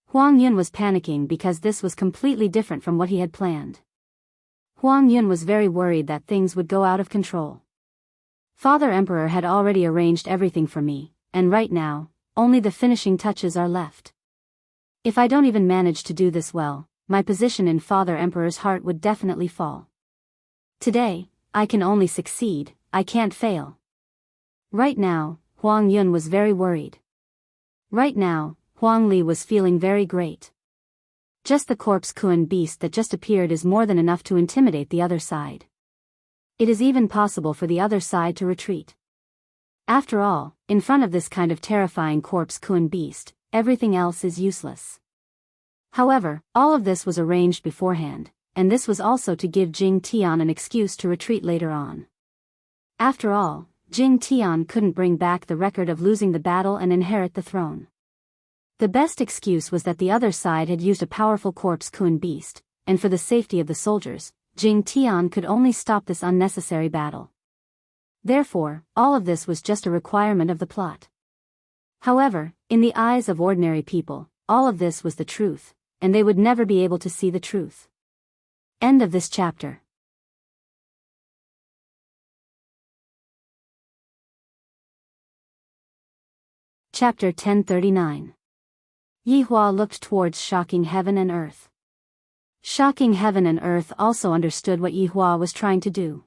Huang Yun was panicking because this was completely different from what he had planned. Huang Yun was very worried that things would go out of control. Father Emperor had already arranged everything for me, and right now, only the finishing touches are left. If I don't even manage to do this well, my position in Father Emperor's heart would definitely fall. Today, I can only succeed, I can't fail. Right now, Huang Yun was very worried. Right now, Huang Li was feeling very great. Just the corpse Kuan beast that just appeared is more than enough to intimidate the other side. It is even possible for the other side to retreat. After all, in front of this kind of terrifying corpse Kuan beast, everything else is useless. However, all of this was arranged beforehand, and this was also to give Jing Tian an excuse to retreat later on. After all, Jing Tian couldn't bring back the record of losing the battle and inherit the throne. The best excuse was that the other side had used a powerful corpse Kuan beast, and for the safety of the soldiers, Jing Tian could only stop this unnecessary battle. Therefore, all of this was just a requirement of the plot. However, in the eyes of ordinary people, all of this was the truth, and they would never be able to see the truth. End of this chapter. Chapter 1039. Yihua looked towards Shocking Heaven and Earth. Shocking Heaven and Earth also understood what Yihua was trying to do.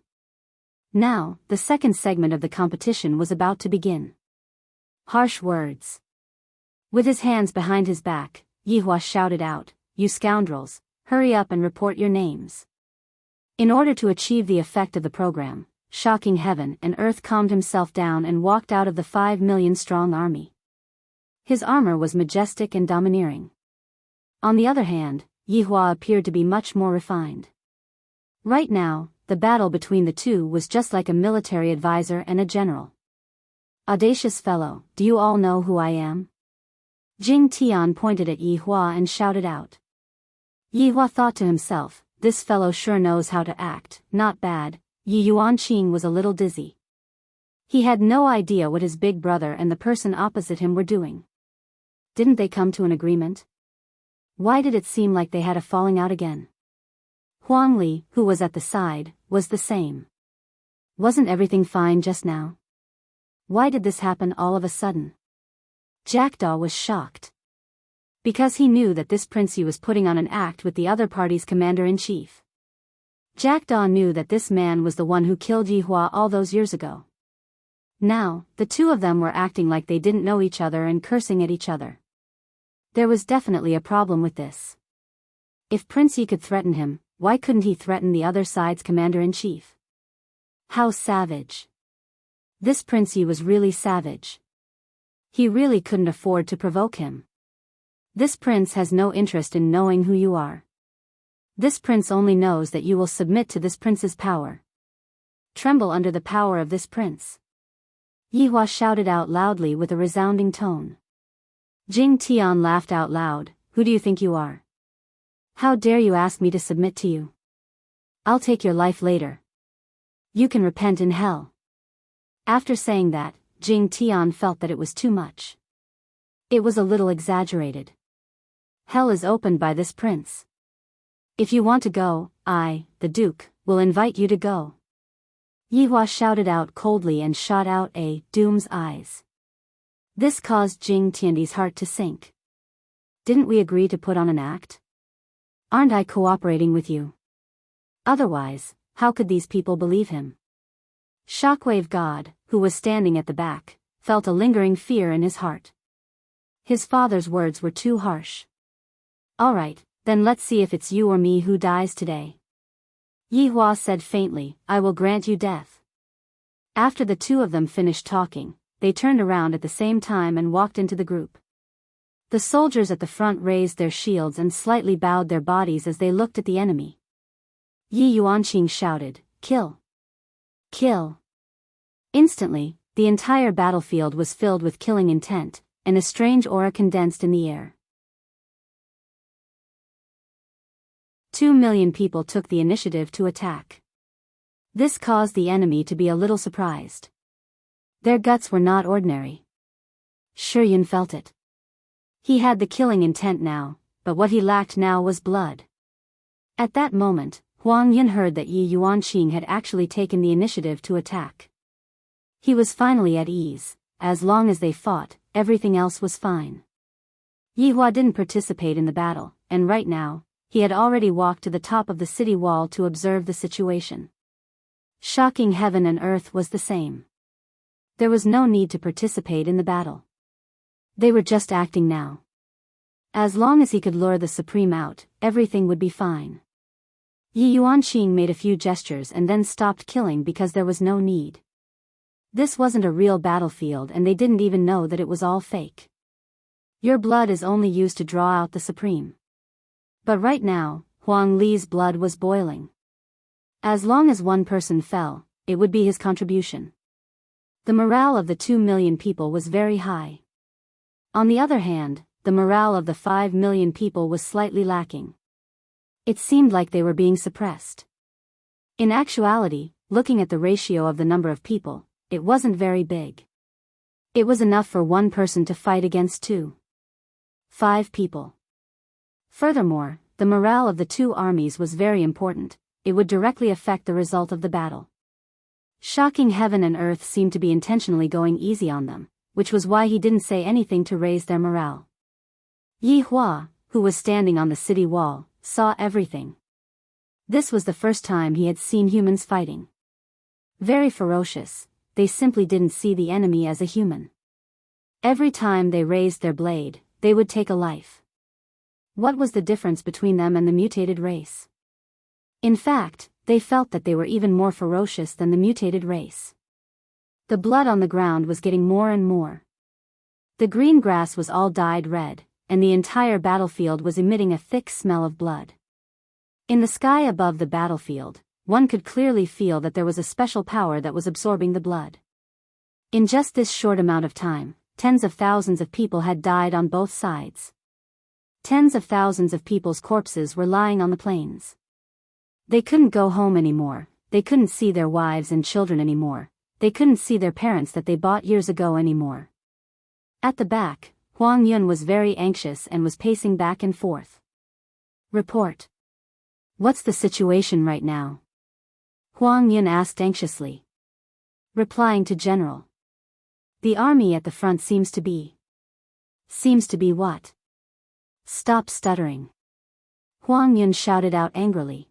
Now, the second segment of the competition was about to begin. Harsh words. With his hands behind his back, Yihua shouted out, "You scoundrels, hurry up and report your names." In order to achieve the effect of the program, Shocking Heaven and Earth calmed himself down and walked out of the 5 million strong army. His armor was majestic and domineering. On the other hand, Yihua appeared to be much more refined. Right now, the battle between the two was just like a military advisor and a general. "Audacious fellow, do you all know who I am?" Jing Tian pointed at Yihua and shouted out. Yihua thought to himself, this fellow sure knows how to act, not bad. Yi Yuanqing was a little dizzy. He had no idea what his big brother and the person opposite him were doing. Didn't they come to an agreement? Why did it seem like they had a falling out again? Huang Li, who was at the side, was the same. Wasn't everything fine just now? Why did this happen all of a sudden? Jackdaw was shocked. Because he knew that this Princey was putting on an act with the other party's commander-in-chief. Jackdaw knew that this man was the one who killed Yihua all those years ago. Now, the two of them were acting like they didn't know each other and cursing at each other. There was definitely a problem with this. If Princey could threaten him, why couldn't he threaten the other side's commander-in-chief? How savage. This Princey was really savage. He really couldn't afford to provoke him. This prince has no interest in knowing who you are. This prince only knows that you will submit to this prince's power. Tremble under the power of this prince. Yihua shouted out loudly with a resounding tone. Jing Tian laughed out loud. Who do you think you are? How dare you ask me to submit to you? I'll take your life later. You can repent in hell. After saying that, Jing Tian felt that it was too much. It was a little exaggerated. Hell is opened by this prince. If you want to go, I, the Duke, will invite you to go. Yihua shouted out coldly and shot out a doom's eyes. This caused Jing Tian's heart to sink. Didn't we agree to put on an act? Aren't I cooperating with you? Otherwise, how could these people believe him? Shockwave God, who was standing at the back, felt a lingering fear in his heart. His father's words were too harsh. All right, then let's see if it's you or me who dies today. Yihua said faintly, I will grant you death. After the two of them finished talking, they turned around at the same time and walked into the group. The soldiers at the front raised their shields and slightly bowed their bodies as they looked at the enemy. Yi Yuanqing shouted, Kill! Kill! Instantly, the entire battlefield was filled with killing intent, and a strange aura condensed in the air. 2 million people took the initiative to attack. This caused the enemy to be a little surprised. Their guts were not ordinary. Shi Yun felt it. He had the killing intent now, but what he lacked now was blood. At that moment, Huang Yun heard that Yi Yuanqing had actually taken the initiative to attack. He was finally at ease. As long as they fought, everything else was fine. Yihua didn't participate in the battle, and right now, he had already walked to the top of the city wall to observe the situation. Shocking heaven and earth was the same. There was no need to participate in the battle. They were just acting now. As long as he could lure the Supreme out, everything would be fine. Yi Yuanqing made a few gestures and then stopped killing because there was no need. This wasn't a real battlefield and they didn't even know that it was all fake. Your blood is only used to draw out the Supreme. But right now, Huang Li's blood was boiling. As long as one person fell, it would be his contribution. The morale of the 2 million people was very high. On the other hand, the morale of the 5 million people was slightly lacking. It seemed like they were being suppressed. In actuality, looking at the ratio of the number of people, it wasn't very big. It was enough for one person to fight against 5 people. Furthermore, the morale of the 2 armies was very important. It would directly affect the result of the battle. Shocking heaven and earth seemed to be intentionally going easy on them, which was why he didn't say anything to raise their morale. Yi Hua, who was standing on the city wall, saw everything. This was the first time he had seen humans fighting. Very ferocious, they simply didn't see the enemy as a human. Every time they raised their blade, they would take a life. What was the difference between them and the mutated race? In fact, they felt that they were even more ferocious than the mutated race. The blood on the ground was getting more and more. The green grass was all dyed red, and the entire battlefield was emitting a thick smell of blood. In the sky above the battlefield, one could clearly feel that there was a special power that was absorbing the blood. In just this short amount of time, tens of thousands of people had died on both sides. Tens of thousands of people's corpses were lying on the plains. They couldn't go home anymore, they couldn't see their wives and children anymore, they couldn't see their parents that they bought years ago anymore. At the back, Huang Yun was very anxious and was pacing back and forth. Report. What's the situation right now? Huang Yun asked anxiously. Replying to General. The army at the front seems to be. Seems to be what? Stop stuttering. Huang Yun shouted out angrily.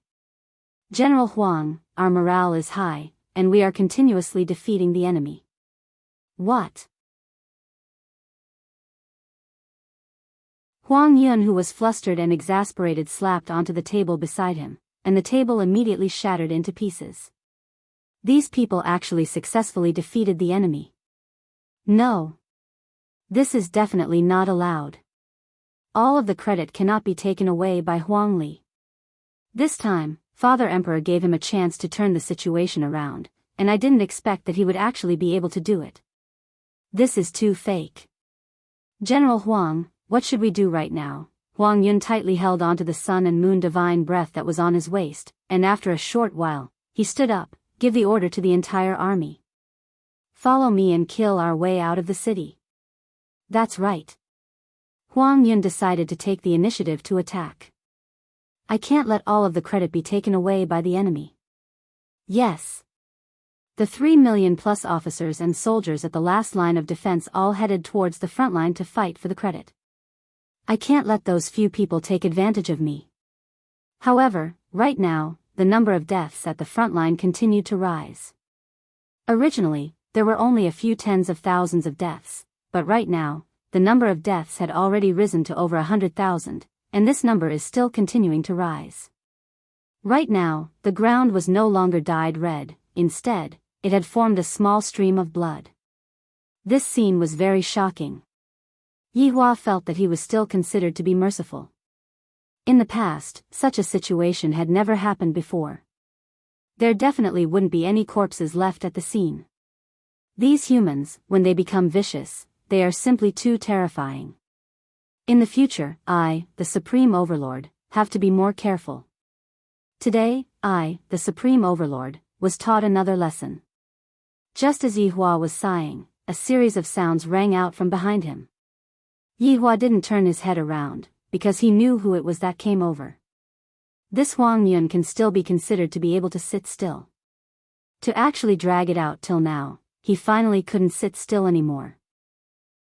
General Huang, our morale is high, and we are continuously defeating the enemy. What? Huang Yun, who was flustered and exasperated, slapped onto the table beside him, and the table immediately shattered into pieces. These people actually successfully defeated the enemy. No. This is definitely not allowed. All of the credit cannot be taken away by Huang Li. This time, Father Emperor gave him a chance to turn the situation around, and I didn't expect that he would actually be able to do it. This is too fake. General Huang, what should we do right now? Huang Yun tightly held onto the sun and moon divine breath that was on his waist, and after a short while, he stood up, give the order to the entire army. Follow me and kill our way out of the city. That's right. Huang Yun decided to take the initiative to attack. I can't let all of the credit be taken away by the enemy. Yes. The 3 million plus officers and soldiers at the last line of defense all headed towards the front line to fight for the credit. I can't let those few people take advantage of me. However, right now, the number of deaths at the front line continued to rise. Originally, there were only a few tens of thousands of deaths, but right now, the number of deaths had already risen to over 100,000, and this number is still continuing to rise. Right now, the ground was no longer dyed red, instead, it had formed a small stream of blood. This scene was very shocking. Yi Hua felt that he was still considered to be merciful. In the past, such a situation had never happened before. There definitely wouldn't be any corpses left at the scene. These humans, when they become vicious, they are simply too terrifying. In the future, I, the Supreme Overlord, have to be more careful. Today, I, the Supreme Overlord, was taught another lesson. Just as Yi Hua was sighing, a series of sounds rang out from behind him. Yi Hua didn't turn his head around, because he knew who it was that came over. This Huang Yun can still be considered to be able to sit still. To actually drag it out till now, he finally couldn't sit still anymore.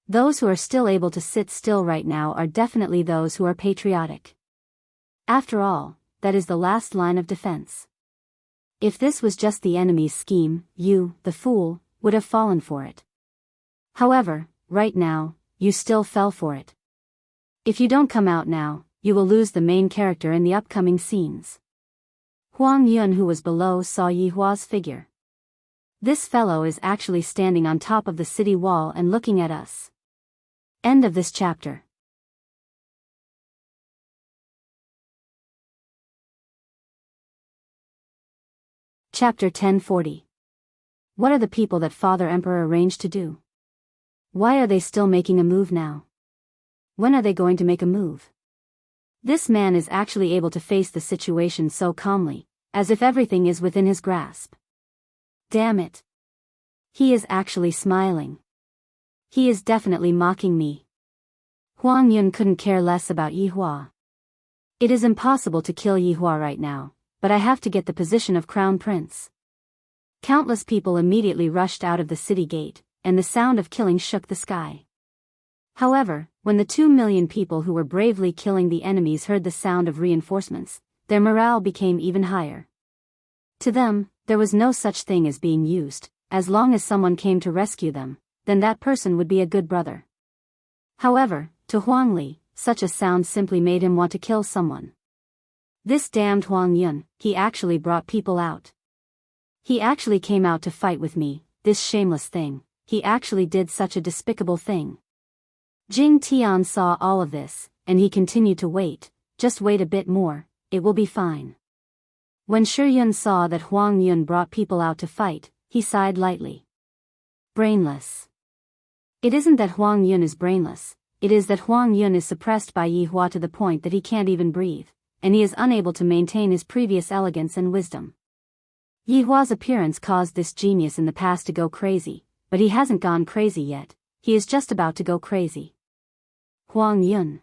Those who are still able to sit still right now are definitely those who are patriotic. After all, that is the last line of defense. If this was just the enemy's scheme, you, the fool, would have fallen for it. However, right now, you still fell for it. If you don't come out now, you will lose the main character in the upcoming scenes. Huang Yun, who was below, saw Yi Hua's figure. This fellow is actually standing on top of the city wall and looking at us. End of this chapter. Chapter 1040. What are the people that Father Emperor arranged to do? Why are they still making a move now? When are they going to make a move? This man is actually able to face the situation so calmly, as if everything is within his grasp. Damn it. He is actually smiling. He is definitely mocking me. Huang Yun couldn't care less about Yi Hua. It is impossible to kill Yi Hua right now, but I have to get the position of Crown Prince. Countless people immediately rushed out of the city gate, and the sound of killing shook the sky. However, when the 2 million people who were bravely killing the enemies heard the sound of reinforcements, their morale became even higher. To them, there was no such thing as being used. As long as someone came to rescue them, then that person would be a good brother. However, to Huang Li, such a sound simply made him want to kill someone. This damned Huang Yun, he actually brought people out. He actually came out to fight with me, this shameless thing, he actually did such a despicable thing. Jing Tian saw all of this, and he continued to wait, just wait a bit more, it will be fine. When Shi Yun saw that Huang Yun brought people out to fight, he sighed lightly. Brainless. It isn't that Huang Yun is brainless, it is that Huang Yun is suppressed by Yi Hua to the point that he can't even breathe, and he is unable to maintain his previous elegance and wisdom. Yi Hua's appearance caused this genius in the past to go crazy, but he hasn't gone crazy yet, he is just about to go crazy. Huang Yun.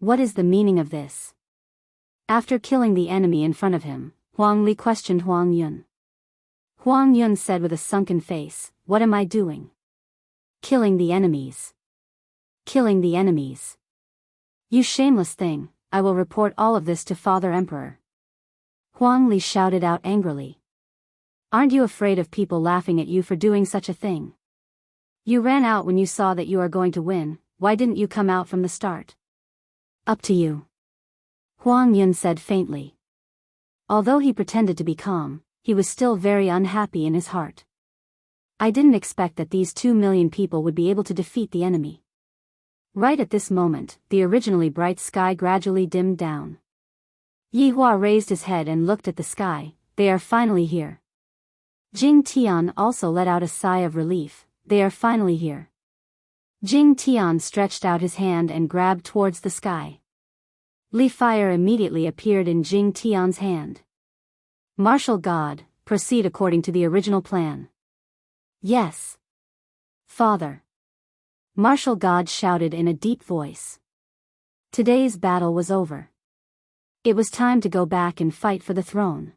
What is the meaning of this? After killing the enemy in front of him, Huang Li questioned Huang Yun. Huang Yun said with a sunken face, "What am I doing?" Killing the enemies. Killing the enemies. You shameless thing, I will report all of this to Father Emperor. Huang Li shouted out angrily. Aren't you afraid of people laughing at you for doing such a thing? You ran out when you saw that you are going to win, why didn't you come out from the start? Up to you. Huang Yun said faintly. Although he pretended to be calm, he was still very unhappy in his heart. I didn't expect that these 2 million people would be able to defeat the enemy. Right at this moment, the originally bright sky gradually dimmed down. Yi Hua raised his head and looked at the sky, they are finally here. Jing Tian also let out a sigh of relief, they are finally here. Jing Tian stretched out his hand and grabbed towards the sky. Li Fire immediately appeared in Jing Tian's hand. Martial God, proceed according to the original plan. Yes. Father. Martial God shouted in a deep voice. Today's battle was over. It was time to go back and fight for the throne.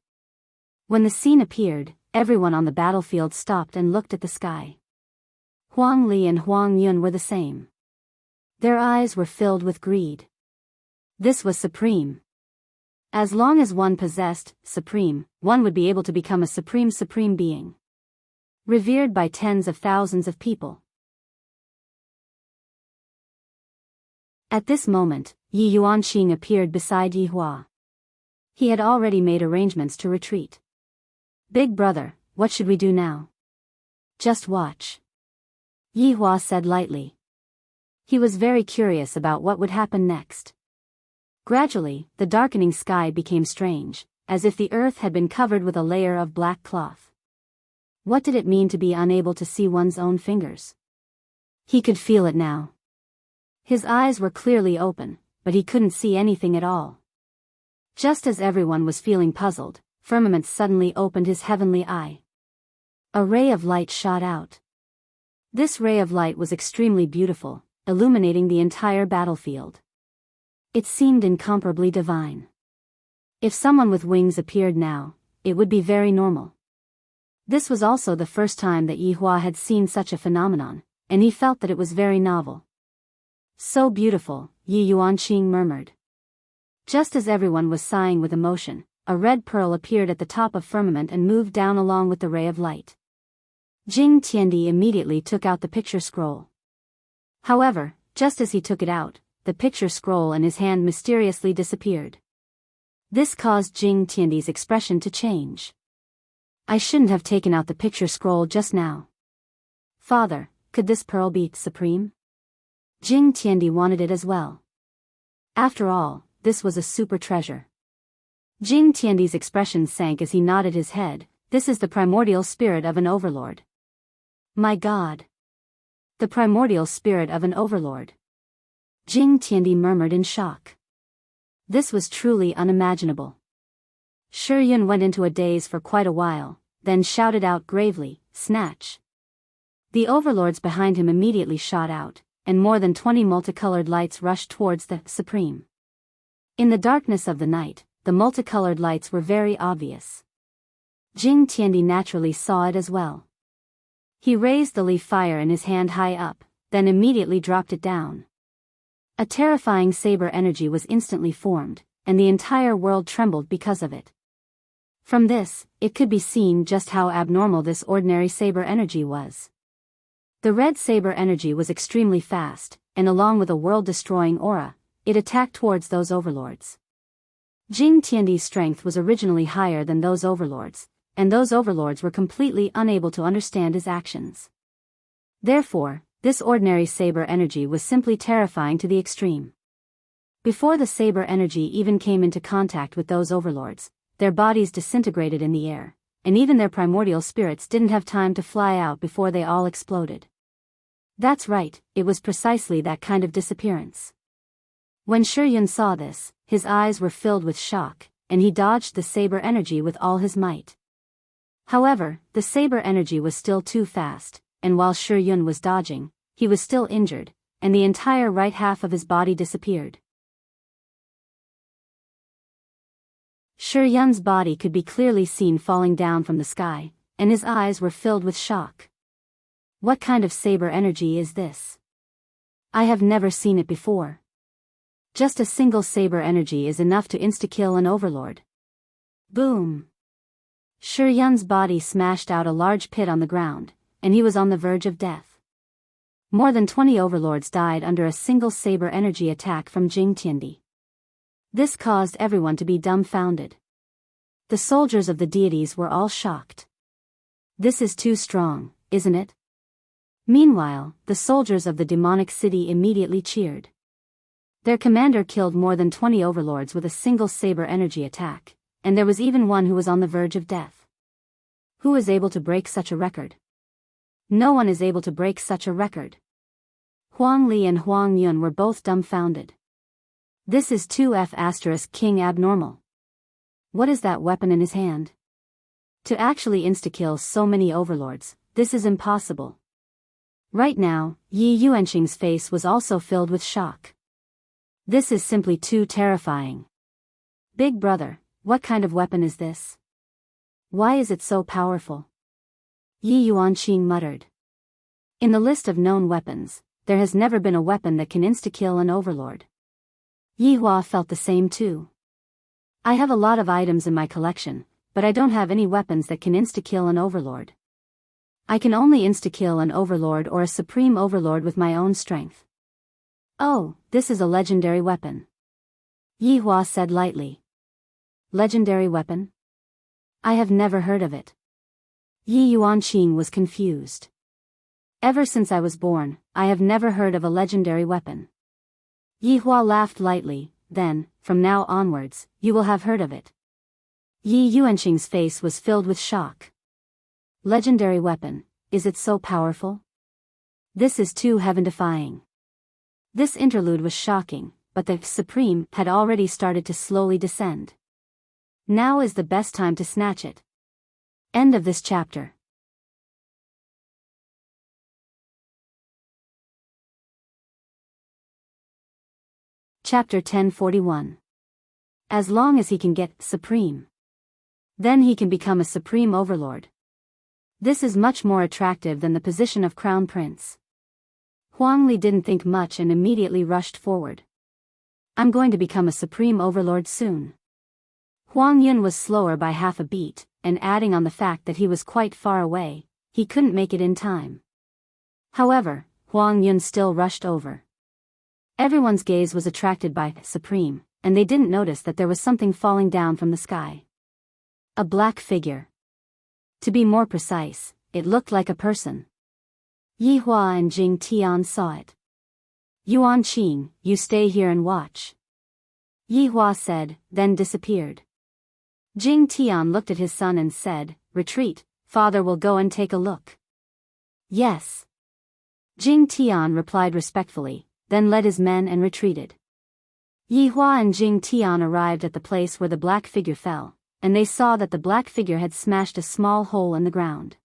When the scene appeared, everyone on the battlefield stopped and looked at the sky. Huang Li and Huang Yun were the same. Their eyes were filled with greed. This was supreme. As long as one possessed supreme, one would be able to become a supreme being. Revered by tens of thousands of people. At this moment, Yi Yuanqing appeared beside Yi Hua. He had already made arrangements to retreat. Big brother, what should we do now? Just watch. Yi Hua said lightly. He was very curious about what would happen next. Gradually, the darkening sky became strange, as if the earth had been covered with a layer of black cloth. What did it mean to be unable to see one's own fingers? He could feel it now. His eyes were clearly open, but he couldn't see anything at all. Just as everyone was feeling puzzled, Firmament suddenly opened his heavenly eye. A ray of light shot out. This ray of light was extremely beautiful, illuminating the entire battlefield. It seemed incomparably divine. If someone with wings appeared now, it would be very normal. This was also the first time that Yi Hua had seen such a phenomenon, and he felt that it was very novel. So beautiful, Yi Yuanqing murmured. Just as everyone was sighing with emotion, a red pearl appeared at the top of firmament and moved down along with the ray of light. Jing Tiandi immediately took out the picture scroll. However, just as he took it out, the picture scroll in his hand mysteriously disappeared. This caused Jing Tiandi's expression to change. I shouldn't have taken out the picture scroll just now. Father, could this pearl be supreme? Jing Tiandi wanted it as well. After all, this was a super treasure. Jing Tiandi's expression sank as he nodded his head. This is the primordial spirit of an overlord. My God! The primordial spirit of an overlord. Jing Tiandi murmured in shock. This was truly unimaginable. Shi Yun went into a daze for quite a while, then shouted out gravely, "Snatch!" The overlords behind him immediately shot out, and more than 20 multicolored lights rushed towards the Supreme. In the darkness of the night, the multicolored lights were very obvious. Jing Tiandi naturally saw it as well. He raised the leaf fire in his hand high up, then immediately dropped it down. A terrifying saber energy was instantly formed, and the entire world trembled because of it. From this, it could be seen just how abnormal this ordinary saber energy was. The red saber energy was extremely fast, and along with a world-destroying aura, it attacked towards those overlords. Jing Tiandi's strength was originally higher than those overlords, and those overlords were completely unable to understand his actions. Therefore, this ordinary saber energy was simply terrifying to the extreme. Before the saber energy even came into contact with those overlords, their bodies disintegrated in the air, and even their primordial spirits didn't have time to fly out before they all exploded. That's right, it was precisely that kind of disappearance. When Shi Yun saw this, his eyes were filled with shock, and he dodged the saber energy with all his might. However, the saber energy was still too fast, and while Shi Yun was dodging, he was still injured, and the entire right half of his body disappeared. Shi Yun's body could be clearly seen falling down from the sky, and his eyes were filled with shock. What kind of saber energy is this? I have never seen it before. Just a single saber energy is enough to insta-kill an overlord. Boom! Shi Yun's body smashed out a large pit on the ground, and he was on the verge of death. More than 20 overlords died under a single saber energy attack from Jing Tiandi. This caused everyone to be dumbfounded. The soldiers of the deities were all shocked. This is too strong, isn't it? Meanwhile, the soldiers of the demonic city immediately cheered. Their commander killed more than 20 overlords with a single saber energy attack, and there was even one who was on the verge of death. Who is able to break such a record? No one is able to break such a record. Huang Li and Huang Yun were both dumbfounded. This is 2F** King abnormal. What is that weapon in his hand? To actually insta-kill so many overlords, this is impossible. Right now, Yi Yuanqing's face was also filled with shock. This is simply too terrifying. Big brother, what kind of weapon is this? Why is it so powerful? Yi Yuanqing muttered. In the list of known weapons, there has never been a weapon that can insta-kill an overlord. Yi Hua felt the same too. I have a lot of items in my collection, but I don't have any weapons that can insta-kill an overlord. I can only insta-kill an overlord or a supreme overlord with my own strength. Oh, this is a legendary weapon. Yi Hua said lightly. Legendary weapon? I have never heard of it. Yi Yuanqing was confused. Ever since I was born, I have never heard of a legendary weapon. Yi Hua laughed lightly, then, from now onwards, you will have heard of it. Yi Yuanqing's face was filled with shock. Legendary weapon, is it so powerful? This is too heaven-defying. This interlude was shocking, but the Supreme had already started to slowly descend. Now is the best time to snatch it. End of this chapter. Chapter 1041. As long as he can get Supreme, then he can become a Supreme Overlord. This is much more attractive than the position of Crown Prince. Huang Li didn't think much and immediately rushed forward. I'm going to become a supreme overlord soon. Huang Yun was slower by half a beat, and adding on the fact that he was quite far away, he couldn't make it in time. However, Huang Yun still rushed over. Everyone's gaze was attracted by Supreme, and they didn't notice that there was something falling down from the sky. A black figure. To be more precise, it looked like a person. Yi Hua and Jing Tian saw it. Yuan Qing, you stay here and watch. Yi Hua said, then disappeared. Jing Tian looked at his son and said, retreat, father will go and take a look. Yes. Jing Tian replied respectfully, then led his men and retreated. Yi Hua and Jing Tian arrived at the place where the black figure fell, and they saw that the black figure had smashed a small hole in the ground.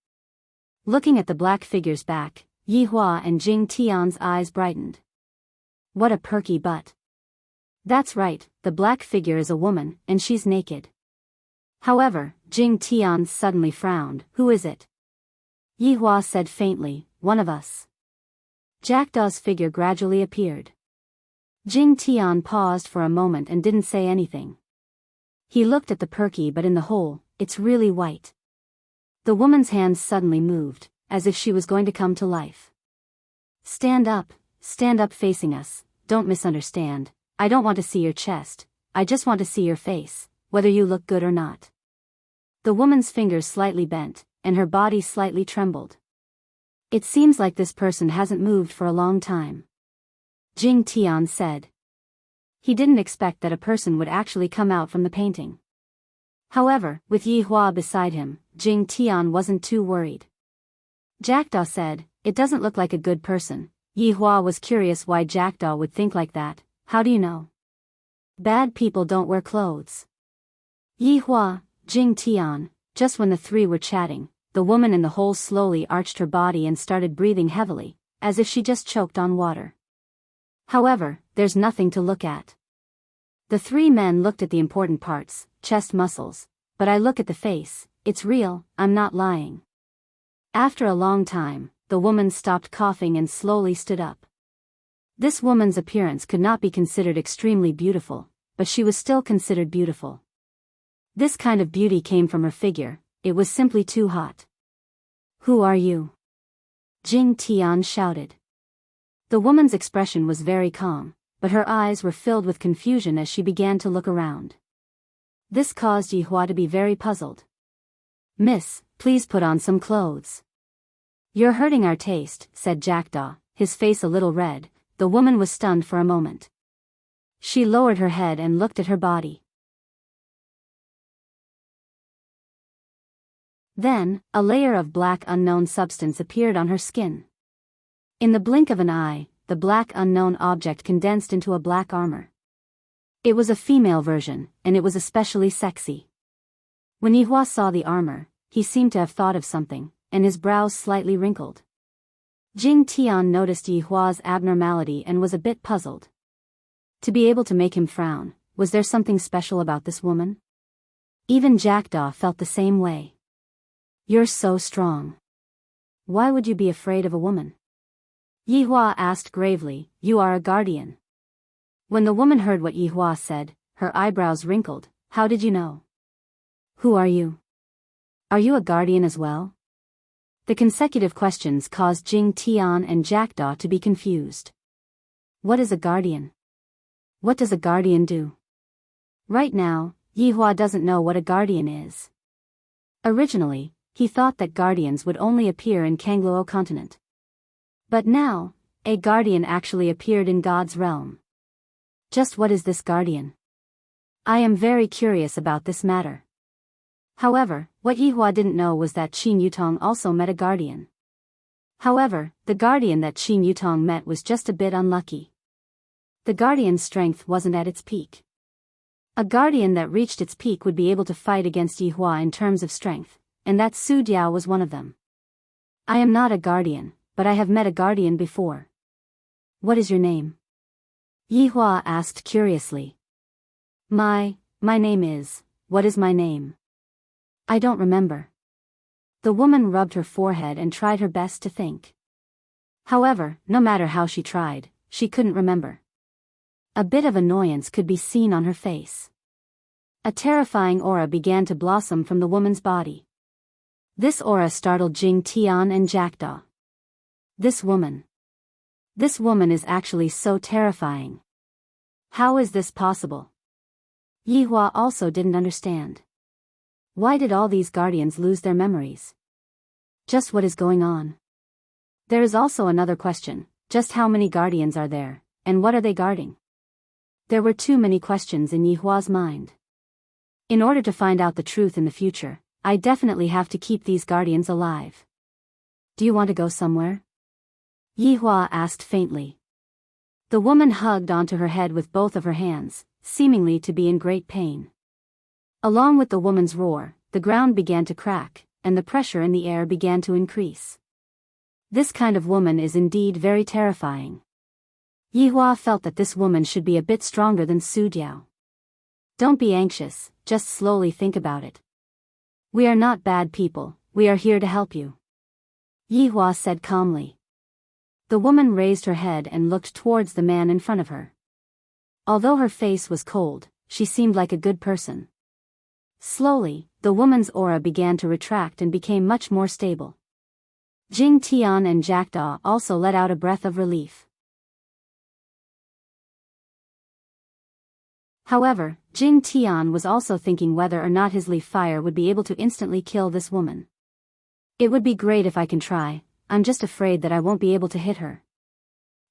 Looking at the black figure's back, Yi Hua and Jing Tian's eyes brightened. What a perky butt. That's right, the black figure is a woman, and she's naked. However, Jing Tian suddenly frowned. Who is it? Yi Hua said faintly, one of us. Jackdaw's figure gradually appeared. Jing Tian paused for a moment and didn't say anything. He looked at the perky but in the hole, it's really white. The woman's hands suddenly moved, as if she was going to come to life. Stand up facing us, don't misunderstand, I don't want to see your chest, I just want to see your face, whether you look good or not. The woman's fingers slightly bent, and her body slightly trembled. It seems like this person hasn't moved for a long time. Jing Tian said. He didn't expect that a person would actually come out from the painting. However, with Yi Hua beside him, Jing Tian wasn't too worried. Jackdaw said, it doesn't look like a good person. Yi Hua was curious why Jackdaw would think like that. How do you know? Bad people don't wear clothes. Yi Hua, Jing Tian, just when the three were chatting, the woman in the hole slowly arched her body and started breathing heavily, as if she just choked on water. However, there's nothing to look at. The three men looked at the important parts, chest muscles, but I look at the face, it's real, I'm not lying. After a long time, the woman stopped coughing and slowly stood up. This woman's appearance could not be considered extremely beautiful, but she was still considered beautiful. This kind of beauty came from her figure, it was simply too hot. Who are you? Jing Tian shouted. The woman's expression was very calm, but her eyes were filled with confusion as she began to look around. This caused Yi Hua to be very puzzled. Miss, please put on some clothes. You're hurting our taste, said Jackdaw, his face a little red. The woman was stunned for a moment. She lowered her head and looked at her body. Then, a layer of black unknown substance appeared on her skin. In the blink of an eye, the black unknown object condensed into a black armor. It was a female version, and it was especially sexy. When Yi Hua saw the armor, he seemed to have thought of something, and his brows slightly wrinkled. Jing Tian noticed Yi Hua's abnormality and was a bit puzzled. To be able to make him frown, was there something special about this woman? Even Jackdaw felt the same way. You're so strong. Why would you be afraid of a woman? Yi Hua asked gravely, you are a guardian. When the woman heard what Yi Hua said, her eyebrows wrinkled. How did you know? Who are you? Are you a guardian as well? The consecutive questions caused Jing Tian and Jackdaw to be confused. What is a guardian? What does a guardian do? Right now, Yi Hua doesn't know what a guardian is. Originally, he thought that guardians would only appear in Kangluo continent. But now, a guardian actually appeared in God's realm. Just what is this guardian? I am very curious about this matter. However, what Yi Hua didn't know was that Qin Yutong also met a guardian. However, the guardian that Qin Yutong met was just a bit unlucky. The guardian's strength wasn't at its peak. A guardian that reached its peak would be able to fight against Yi Hua in terms of strength, and that Su Diao was one of them. I am not a guardian, but I have met a guardian before. What is your name? Yi Hua asked curiously. My name is, what is my name? I don't remember. The woman rubbed her forehead and tried her best to think. However, no matter how she tried, she couldn't remember. A bit of annoyance could be seen on her face. A terrifying aura began to blossom from the woman's body. This aura startled Jing Tian and Jackdaw. This woman is actually so terrifying. How is this possible? Yihua also didn't understand. Why did all these guardians lose their memories? Just what is going on? There is also another question, just how many guardians are there, and what are they guarding? There were too many questions in Yihua's mind. In order to find out the truth in the future, I definitely have to keep these guardians alive. Do you want to go somewhere? Yihua asked faintly. The woman hugged onto her head with both of her hands, seemingly to be in great pain. Along with the woman's roar, the ground began to crack, and the pressure in the air began to increase. This kind of woman is indeed very terrifying. Yihua felt that this woman should be a bit stronger than Su Diao. Don't be anxious, just slowly think about it. We are not bad people, we are here to help you. Yihua said calmly. The woman raised her head and looked towards the man in front of her. Although her face was cold, she seemed like a good person. Slowly, the woman's aura began to retract and became much more stable. Jing Tian and Jackdaw also let out a breath of relief. However, Jing Tian was also thinking whether or not his leaf fire would be able to instantly kill this woman. It would be great if I can try, I'm just afraid that I won't be able to hit her.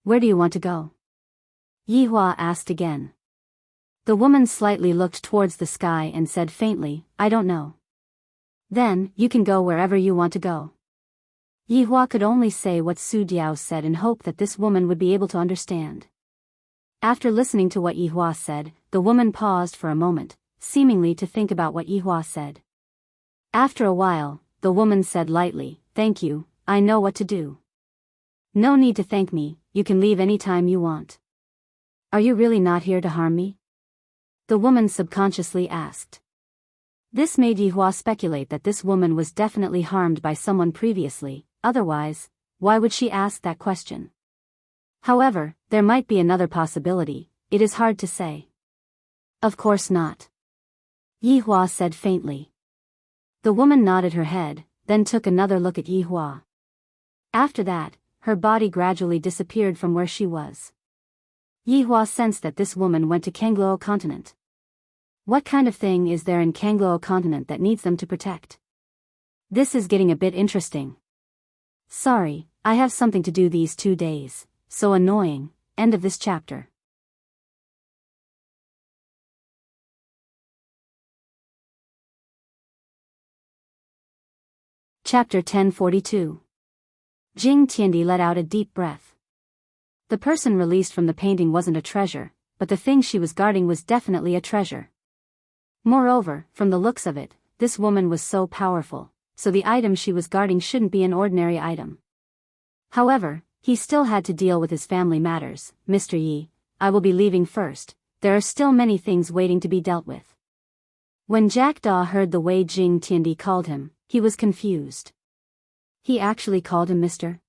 Where do you want to go? Yihua asked again. The woman slightly looked towards the sky and said faintly, I don't know. Then, you can go wherever you want to go. Yihua could only say what Su Diao said and hope that this woman would be able to understand. After listening to what Yihua said, the woman paused for a moment, seemingly to think about what Yihua said. After a while, the woman said lightly, Thank you, I know what to do. No need to thank me, you can leave any time you want. Are you really not here to harm me? The woman subconsciously asked. This made Yihua speculate that this woman was definitely harmed by someone previously, otherwise, why would she ask that question? However, there might be another possibility, it is hard to say. Of course not. Yihua said faintly. The woman nodded her head, then took another look at Yihua. After that, her body gradually disappeared from where she was. Yihua sensed that this woman went to Kangluo continent. What kind of thing is there in Kangluo continent that needs them to protect? This is getting a bit interesting. Sorry, I have something to do these 2 days, so annoying. End of this chapter. Chapter 1042. Jing Tiandi let out a deep breath. The person released from the painting wasn't a treasure, but the thing she was guarding was definitely a treasure. Moreover, from the looks of it, this woman was so powerful, so the item she was guarding shouldn't be an ordinary item. However, he still had to deal with his family matters. Mr. Yi, I will be leaving first, there are still many things waiting to be dealt with. When Jackdaw heard the way Jing Tiandi called him, he was confused. He actually called him Mr.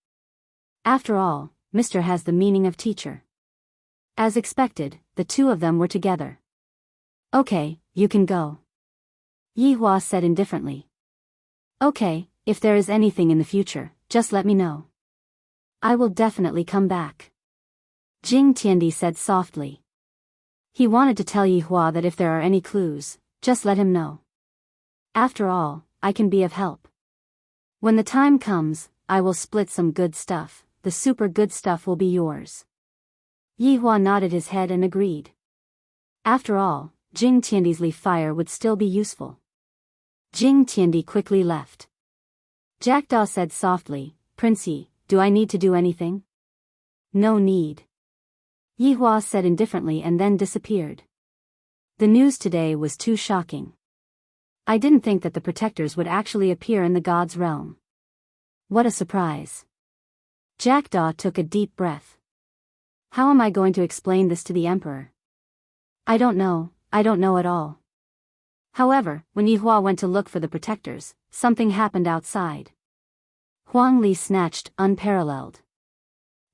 After all, Mr. has the meaning of teacher. As expected, the two of them were together. Okay, you can go. Yihua said indifferently. Okay, if there is anything in the future, just let me know. I will definitely come back. Jing Tiandi said softly. He wanted to tell Yihua that if there are any clues, just let him know. After all, I can be of help. When the time comes, I will split some good stuff, the super good stuff will be yours. Yihua nodded his head and agreed. After all, Jing Tiandi's leaf fire would still be useful. Jing Tiandi quickly left. Jackdaw said softly, Prince Yi, do I need to do anything? No need. Yihua said indifferently and then disappeared. The news today was too shocking. I didn't think that the protectors would actually appear in the god's realm. What a surprise. Jackdaw took a deep breath. How am I going to explain this to the emperor? I don't know at all. However, when Yihua went to look for the protectors, something happened outside. Huang Li snatched, unparalleled.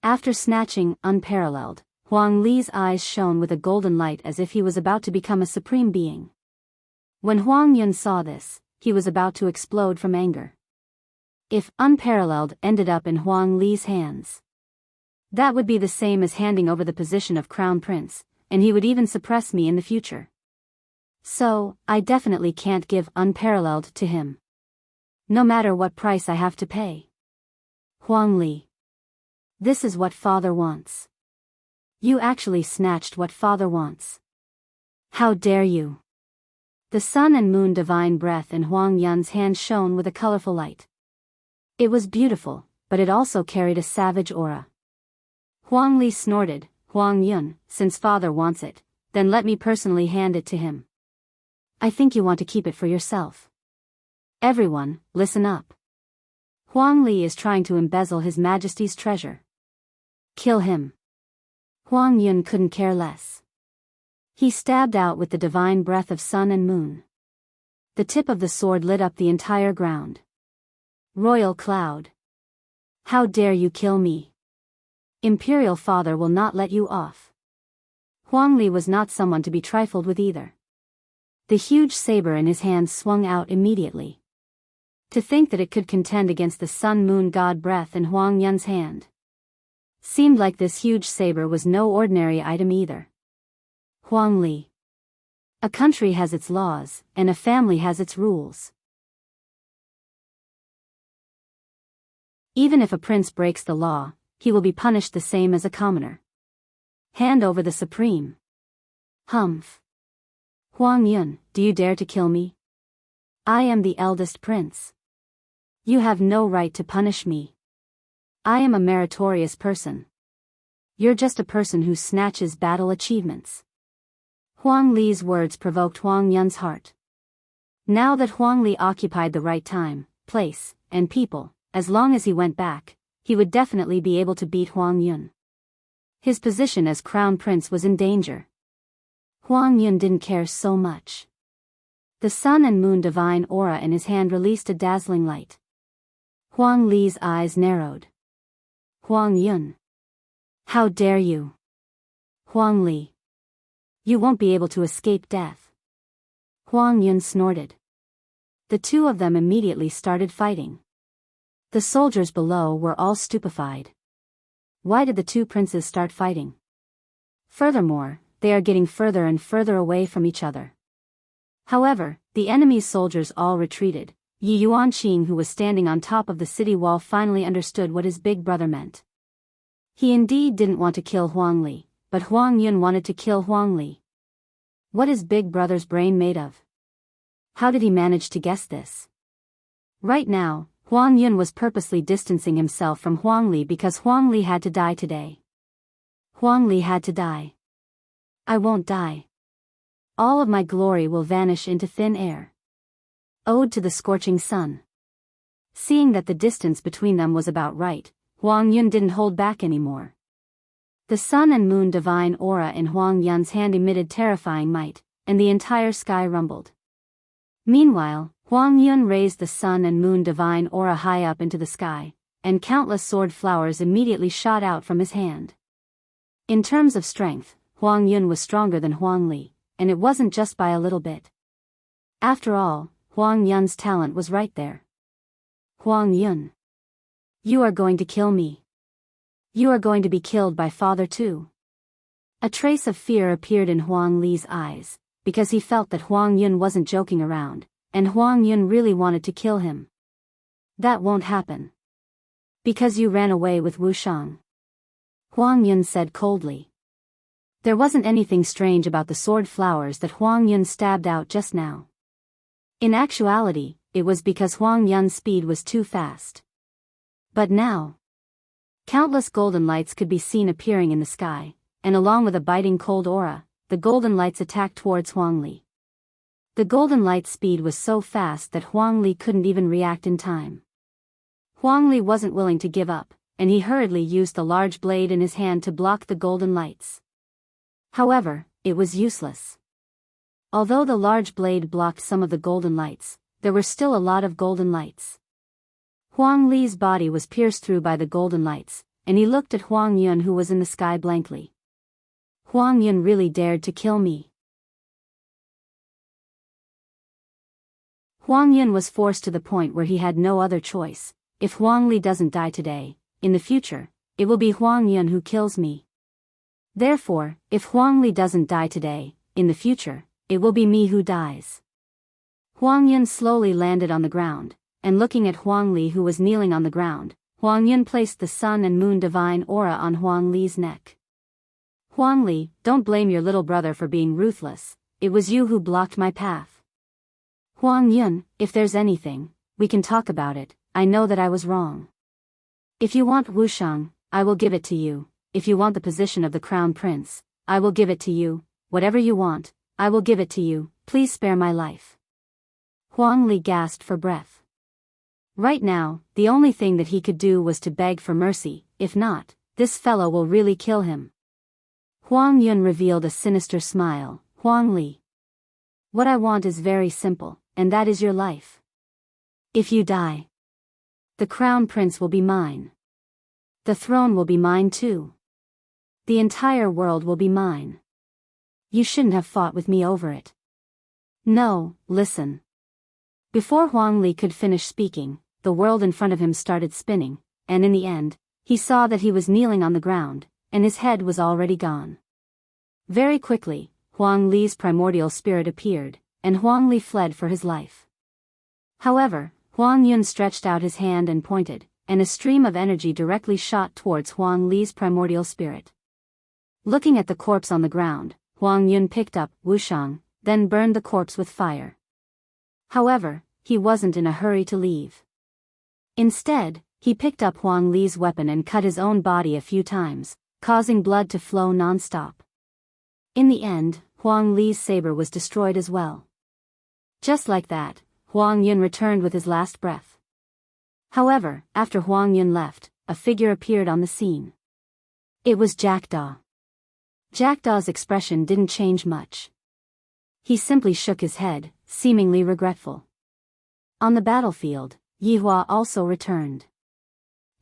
After snatching unparalleled, Huang Li's eyes shone with a golden light as if he was about to become a supreme being. When Huang Yun saw this, he was about to explode from anger. If unparalleled ended up in Huang Li's hands, that would be the same as handing over the position of crown prince, and he would even suppress me in the future. So, I definitely can't give unparalleled to him. No matter what price I have to pay. Huang Li. This is what father wants. You actually snatched what father wants. How dare you? The sun and moon divine breath in Huang Yun's hand shone with a colorful light. It was beautiful, but it also carried a savage aura. Huang Li snorted, Huang Yun, since father wants it, then let me personally hand it to him. I think you want to keep it for yourself. Everyone, listen up. Huang Li is trying to embezzle His Majesty's treasure. Kill him. Huang Yun couldn't care less. He stabbed out with the divine breath of sun and moon. The tip of the sword lit up the entire ground. Royal cloud. How dare you kill me? Imperial father will not let you off. Huang Li was not someone to be trifled with either. The huge saber in his hand swung out immediately. To think that it could contend against the sun-moon god breath in Huang Yun's hand. Seemed like this huge saber was no ordinary item either. Huang Li. A country has its laws, and a family has its rules. Even if a prince breaks the law, he will be punished the same as a commoner. Hand over the supreme. Humph. Huang Yun, do you dare to kill me? I am the eldest prince. You have no right to punish me. I am a meritorious person. You're just a person who snatches battle achievements. Huang Li's words provoked Huang Yun's heart. Now that Huang Li occupied the right time, place, and people, as long as he went back, he would definitely be able to beat Huang Yun. His position as crown prince was in danger. Huang Yun didn't care so much. The sun and moon divine aura in his hand released a dazzling light. Huang Li's eyes narrowed. Huang Yun. How dare you? Huang Li. You won't be able to escape death. Huang Yun snorted. The two of them immediately started fighting. The soldiers below were all stupefied. Why did the two princes start fighting? Furthermore, they are getting further and further away from each other. However, the enemy's soldiers all retreated. Yi Yuanqing, who was standing on top of the city wall, finally understood what his big brother meant. He indeed didn't want to kill Huang Li, but Huang Yun wanted to kill Huang Li. What is big brother's brain made of? How did he manage to guess this? Right now, Huang Yun was purposely distancing himself from Huang Li because Huang Li had to die today. Huang Li had to die. I won't die. All of my glory will vanish into thin air. Ode to the Scorching Sun. Seeing that the distance between them was about right, Huang Yun didn't hold back anymore. The sun and moon divine aura in Huang Yun's hand emitted terrifying might, and the entire sky rumbled. Meanwhile, Huang Yun raised the sun and moon divine aura high up into the sky, and countless sword flowers immediately shot out from his hand. In terms of strength, Huang Yun was stronger than Huang Li, and it wasn't just by a little bit. After all, Huang Yun's talent was right there. Huang Yun. You are going to kill me. You are going to be killed by father too. A trace of fear appeared in Huang Li's eyes, because he felt that Huang Yun wasn't joking around, and Huang Yun really wanted to kill him. That won't happen. Because you ran away with Wu Shang. Huang Yun said coldly. There wasn't anything strange about the sword flowers that Huang Yun stabbed out just now. In actuality, it was because Huang Yun's speed was too fast. But now, countless golden lights could be seen appearing in the sky, and along with a biting cold aura, the golden lights attacked towards Huang Li. The golden light's speed was so fast that Huang Li couldn't even react in time. Huang Li wasn't willing to give up, and he hurriedly used the large blade in his hand to block the golden lights. However, it was useless. Although the large blade blocked some of the golden lights, there were still a lot of golden lights. Huang Li's body was pierced through by the golden lights, and he looked at Huang Yun, who was in the sky, blankly. Huang Yun really dared to kill me. Huang Yun was forced to the point where he had no other choice. If Huang Li doesn't die today, in the future, it will be Huang Yun who kills me. Therefore, if Huang Li doesn't die today, in the future, it will be me who dies. Huang Yun slowly landed on the ground, and looking at Huang Li, who was kneeling on the ground, Huang Yun placed the sun and moon divine aura on Huang Li's neck. Huang Li, don't blame your little brother for being ruthless, it was you who blocked my path. Huang Yun, if there's anything, we can talk about it. I know that I was wrong. If you want Wushang, I will give it to you. If you want the position of the crown prince, I will give it to you. Whatever you want, I will give it to you. Please spare my life. Huang Li gasped for breath. Right now, the only thing that he could do was to beg for mercy. If not, this fellow will really kill him. Huang Yun revealed a sinister smile. Huang Li. What I want is very simple, and that is your life. If you die, the crown prince will be mine. The throne will be mine too. The entire world will be mine. You shouldn't have fought with me over it. No, listen. Before Huang Li could finish speaking, the world in front of him started spinning, and in the end, he saw that he was kneeling on the ground, and his head was already gone. Very quickly, Huang Li's primordial spirit appeared, and Huang Li fled for his life. However, Huang Yun stretched out his hand and pointed, and a stream of energy directly shot towards Huang Li's primordial spirit. Looking at the corpse on the ground, Huang Yun picked up Wushang, then burned the corpse with fire. However, he wasn't in a hurry to leave. Instead, he picked up Huang Li's weapon and cut his own body a few times, causing blood to flow non-stop. In the end, Huang Li's saber was destroyed as well. Just like that, Huang Yun returned with his last breath. However, after Huang Yun left, a figure appeared on the scene. It was Jackdaw. Jackdaw's expression didn't change much. He simply shook his head, seemingly regretful. On the battlefield, Yihua also returned.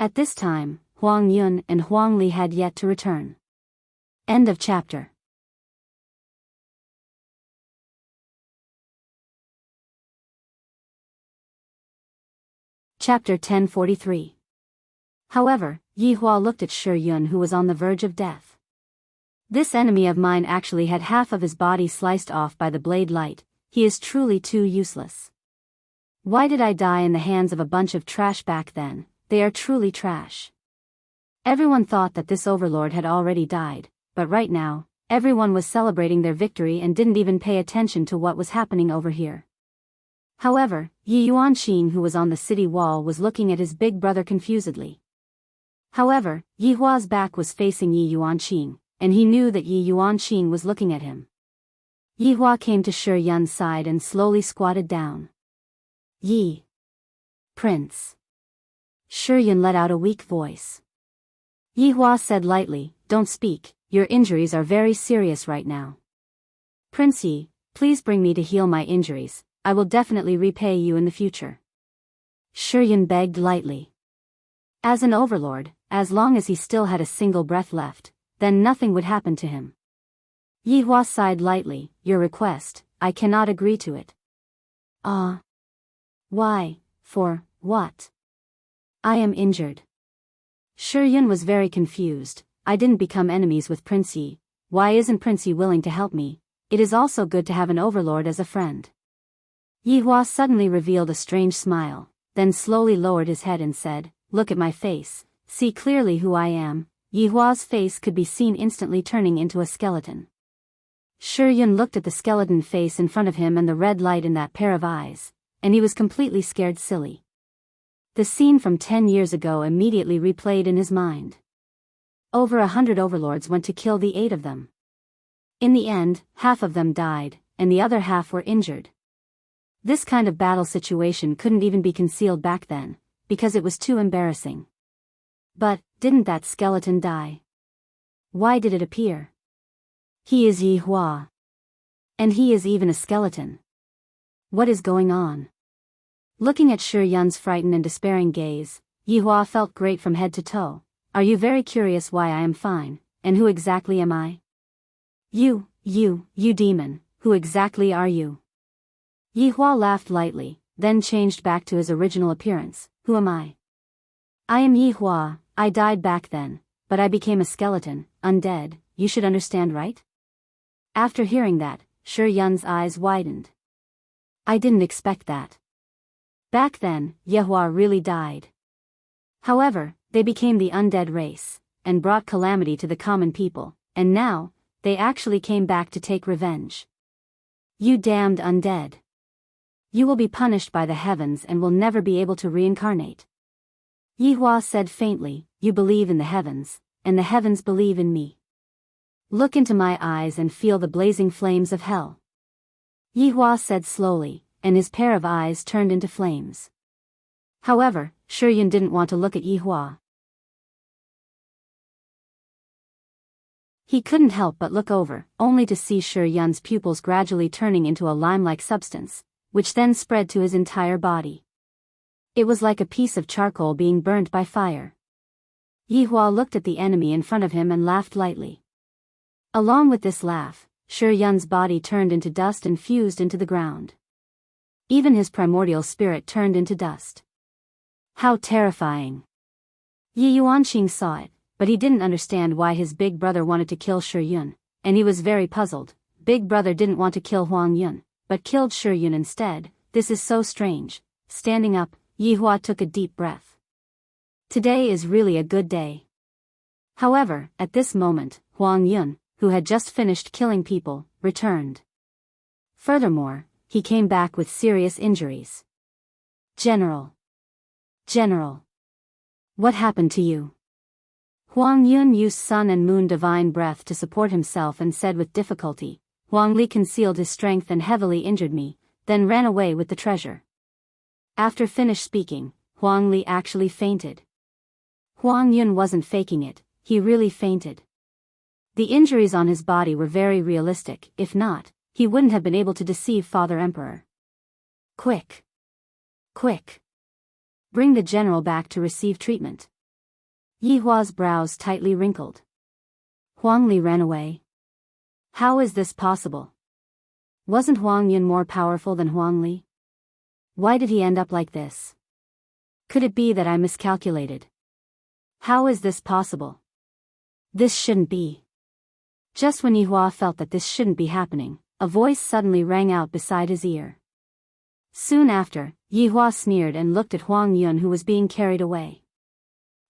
At this time, Huang Yun and Huang Li had yet to return. End of chapter. Chapter 1043. However, Yihua looked at Shi Yun, who was on the verge of death. This enemy of mine actually had half of his body sliced off by the blade light. He is truly too useless. Why did I die in the hands of a bunch of trash back then? They are truly trash. Everyone thought that this overlord had already died, but right now, everyone was celebrating their victory and didn't even pay attention to what was happening over here. However, Yi Yuanqing, who was on the city wall, was looking at his big brother confusedly. However, Yihua's back was facing Yi Yuanqing, and he knew that Yi Yuanqing was looking at him. Yihua came to Shi Yun's side and slowly squatted down. Yi. Prince. Shi Yun let out a weak voice. Yihua said lightly, "Don't speak, your injuries are very serious right now. Prince Yi, please bring me to heal my injuries. I will definitely repay you in the future." Shi Yun begged lightly. As an overlord, as long as he still had a single breath left, then nothing would happen to him. Yihua sighed lightly. "Your request, I cannot agree to it." "Ah. Why? For what?" "I am injured." Shi Yun was very confused. "I didn't become enemies with Prince Yi. Why isn't Prince Yi willing to help me? It is also good to have an overlord as a friend." Yihua suddenly revealed a strange smile, then slowly lowered his head and said, "Look at my face, see clearly who I am." Yihua's face could be seen instantly turning into a skeleton. Shi Yun looked at the skeleton face in front of him and the red light in that pair of eyes, and he was completely scared silly. The scene from 10 years ago immediately replayed in his mind. Over 100 overlords went to kill the 8 of them. In the end, half of them died, and the other half were injured. This kind of battle situation couldn't even be concealed back then, because it was too embarrassing. But, didn't that skeleton die? Why did it appear? He is Yihua. And he is even a skeleton. What is going on? Looking at Shi Yun's frightened and despairing gaze, Yihua felt great from head to toe. are you very curious why I am fine, and who exactly am I? You demon, who exactly are you? Yi Hua laughed lightly, then changed back to his original appearance. Who am I? I am Yi Hua. I died back then, but I became a skeleton, undead, you should understand, right? After hearing that, Shi Yun's eyes widened. I didn't expect that. Back then, Yi Hua really died. However, they became the undead race, and brought calamity to the common people, and now, they actually came back to take revenge. You damned undead. You will be punished by the heavens and will never be able to reincarnate. Yi Hua said faintly, you believe in the heavens, and the heavens believe in me. Look into my eyes and feel the blazing flames of hell. Yi Hua said slowly, and his pair of eyes turned into flames. However, Shi Yun didn't want to look at Yi Hua. He couldn't help but look over, only to see Shi Yun's pupils gradually turning into a lime-like substance, which then spread to his entire body. It was like a piece of charcoal being burnt by fire. Yi Hua looked at the enemy in front of him and laughed lightly. Along with this laugh, Shi Yun's body turned into dust and fused into the ground. Even his primordial spirit turned into dust. How terrifying! Yi Yuanqing saw it, but he didn't understand why his big brother wanted to kill Shi Yun, and he was very puzzled. Big brother didn't want to kill Huang Yun, but killed Shi Yun instead. This is so strange. Standing up, Yi Hua took a deep breath. Today is really a good day. However, at this moment, Huang Yun, who had just finished killing people, returned. Furthermore, he came back with serious injuries. General. What happened to you? Huang Yun used sun and moon divine breath to support himself and said with difficulty, Huang Li concealed his strength and heavily injured me, then ran away with the treasure. After finished speaking, Huang Li actually fainted. Huang Yun wasn't faking it, he really fainted. The injuries on his body were very realistic, if not, he wouldn't have been able to deceive Father Emperor. Quick! Bring the general back to receive treatment. Yi Hua's brows tightly wrinkled. Huang Li ran away. How is this possible? Wasn't Huang Yun more powerful than Huang Li? Why did he end up like this? Could it be that I miscalculated? How is this possible? This shouldn't be. Just when Yi Hua felt that this shouldn't be happening, a voice suddenly rang out beside his ear. Soon after, Yi Hua sneered and looked at Huang Yun, who was being carried away.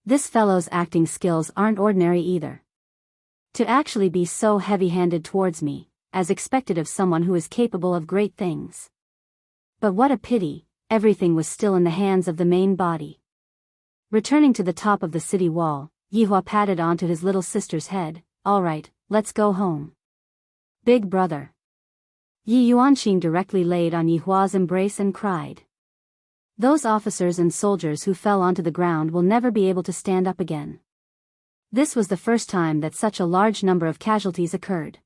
This fellow's acting skills aren't ordinary either. To actually be so heavy-handed towards me, as expected of someone who is capable of great things. But what a pity, everything was still in the hands of the main body. Returning to the top of the city wall, Yi Hua patted onto his little sister's head. All right, let's go home. Big brother. Yi Yuanqing directly laid on Yi Hua's embrace and cried. Those officers and soldiers who fell onto the ground will never be able to stand up again. This was the first time that such a large number of casualties occurred.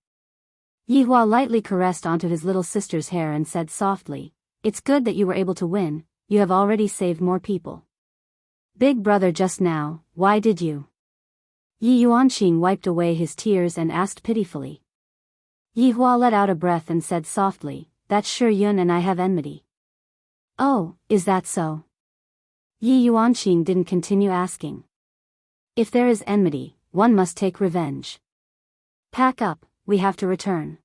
Yi Hua lightly caressed onto his little sister's hair and said softly, It's good that you were able to win, you have already saved more people. Big brother, just now, why did you? Yi Yuanqing wiped away his tears and asked pitifully. Yi Hua let out a breath and said softly, That Shi Yun and I have enmity. Oh, is that so? Yi Yuanqing didn't continue asking. If there is enmity, one must take revenge. Pack up, we have to return.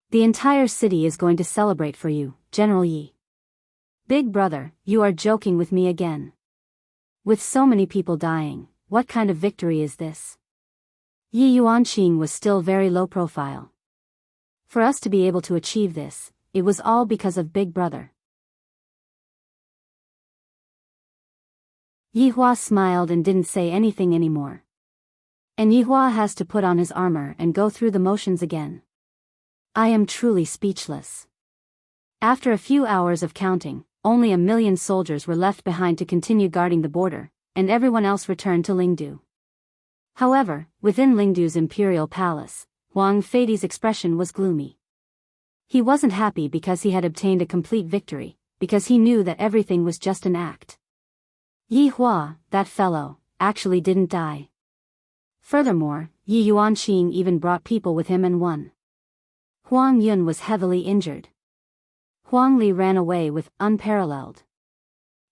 The entire city is going to celebrate for you, General Yi. Big brother, you are joking with me again. With so many people dying, what kind of victory is this? Yi Yuanqing was still very low profile. For us to be able to achieve this, it was all because of Big brother. Yi Hua smiled and didn't say anything anymore. And Yi Hua has to put on his armor and go through the motions again. I am truly speechless. After a few hours of counting, only 1 million soldiers were left behind to continue guarding the border, and everyone else returned to Lingdu. However, within Lingdu's imperial palace, Huang Feidi's expression was gloomy. He wasn't happy because he had obtained a complete victory, because he knew that everything was just an act. Yi Hua, that fellow, actually didn't die. Furthermore, Yi Yuanqing even brought people with him and won. Huang Yun was heavily injured. Huang Li ran away with unparalleled.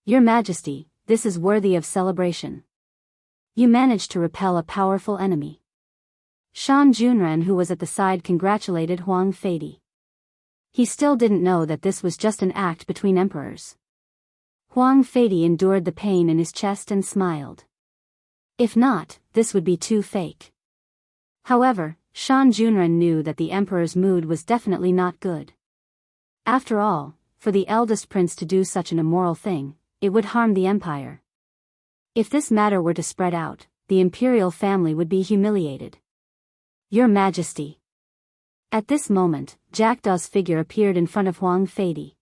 Your Majesty, this is worthy of celebration. You managed to repel a powerful enemy. Shan Junren, who was at the side, congratulated Huang Feidi. He still didn't know that this was just an act between emperors. Huang Feidi endured the pain in his chest and smiled. If not, this would be too fake. However, Shan Junren knew that the emperor's mood was definitely not good. After all, for the eldest prince to do such an immoral thing, it would harm the empire. If this matter were to spread out, the imperial family would be humiliated. Your Majesty. At this moment, Jackdaw's figure appeared in front of Huang Feidi.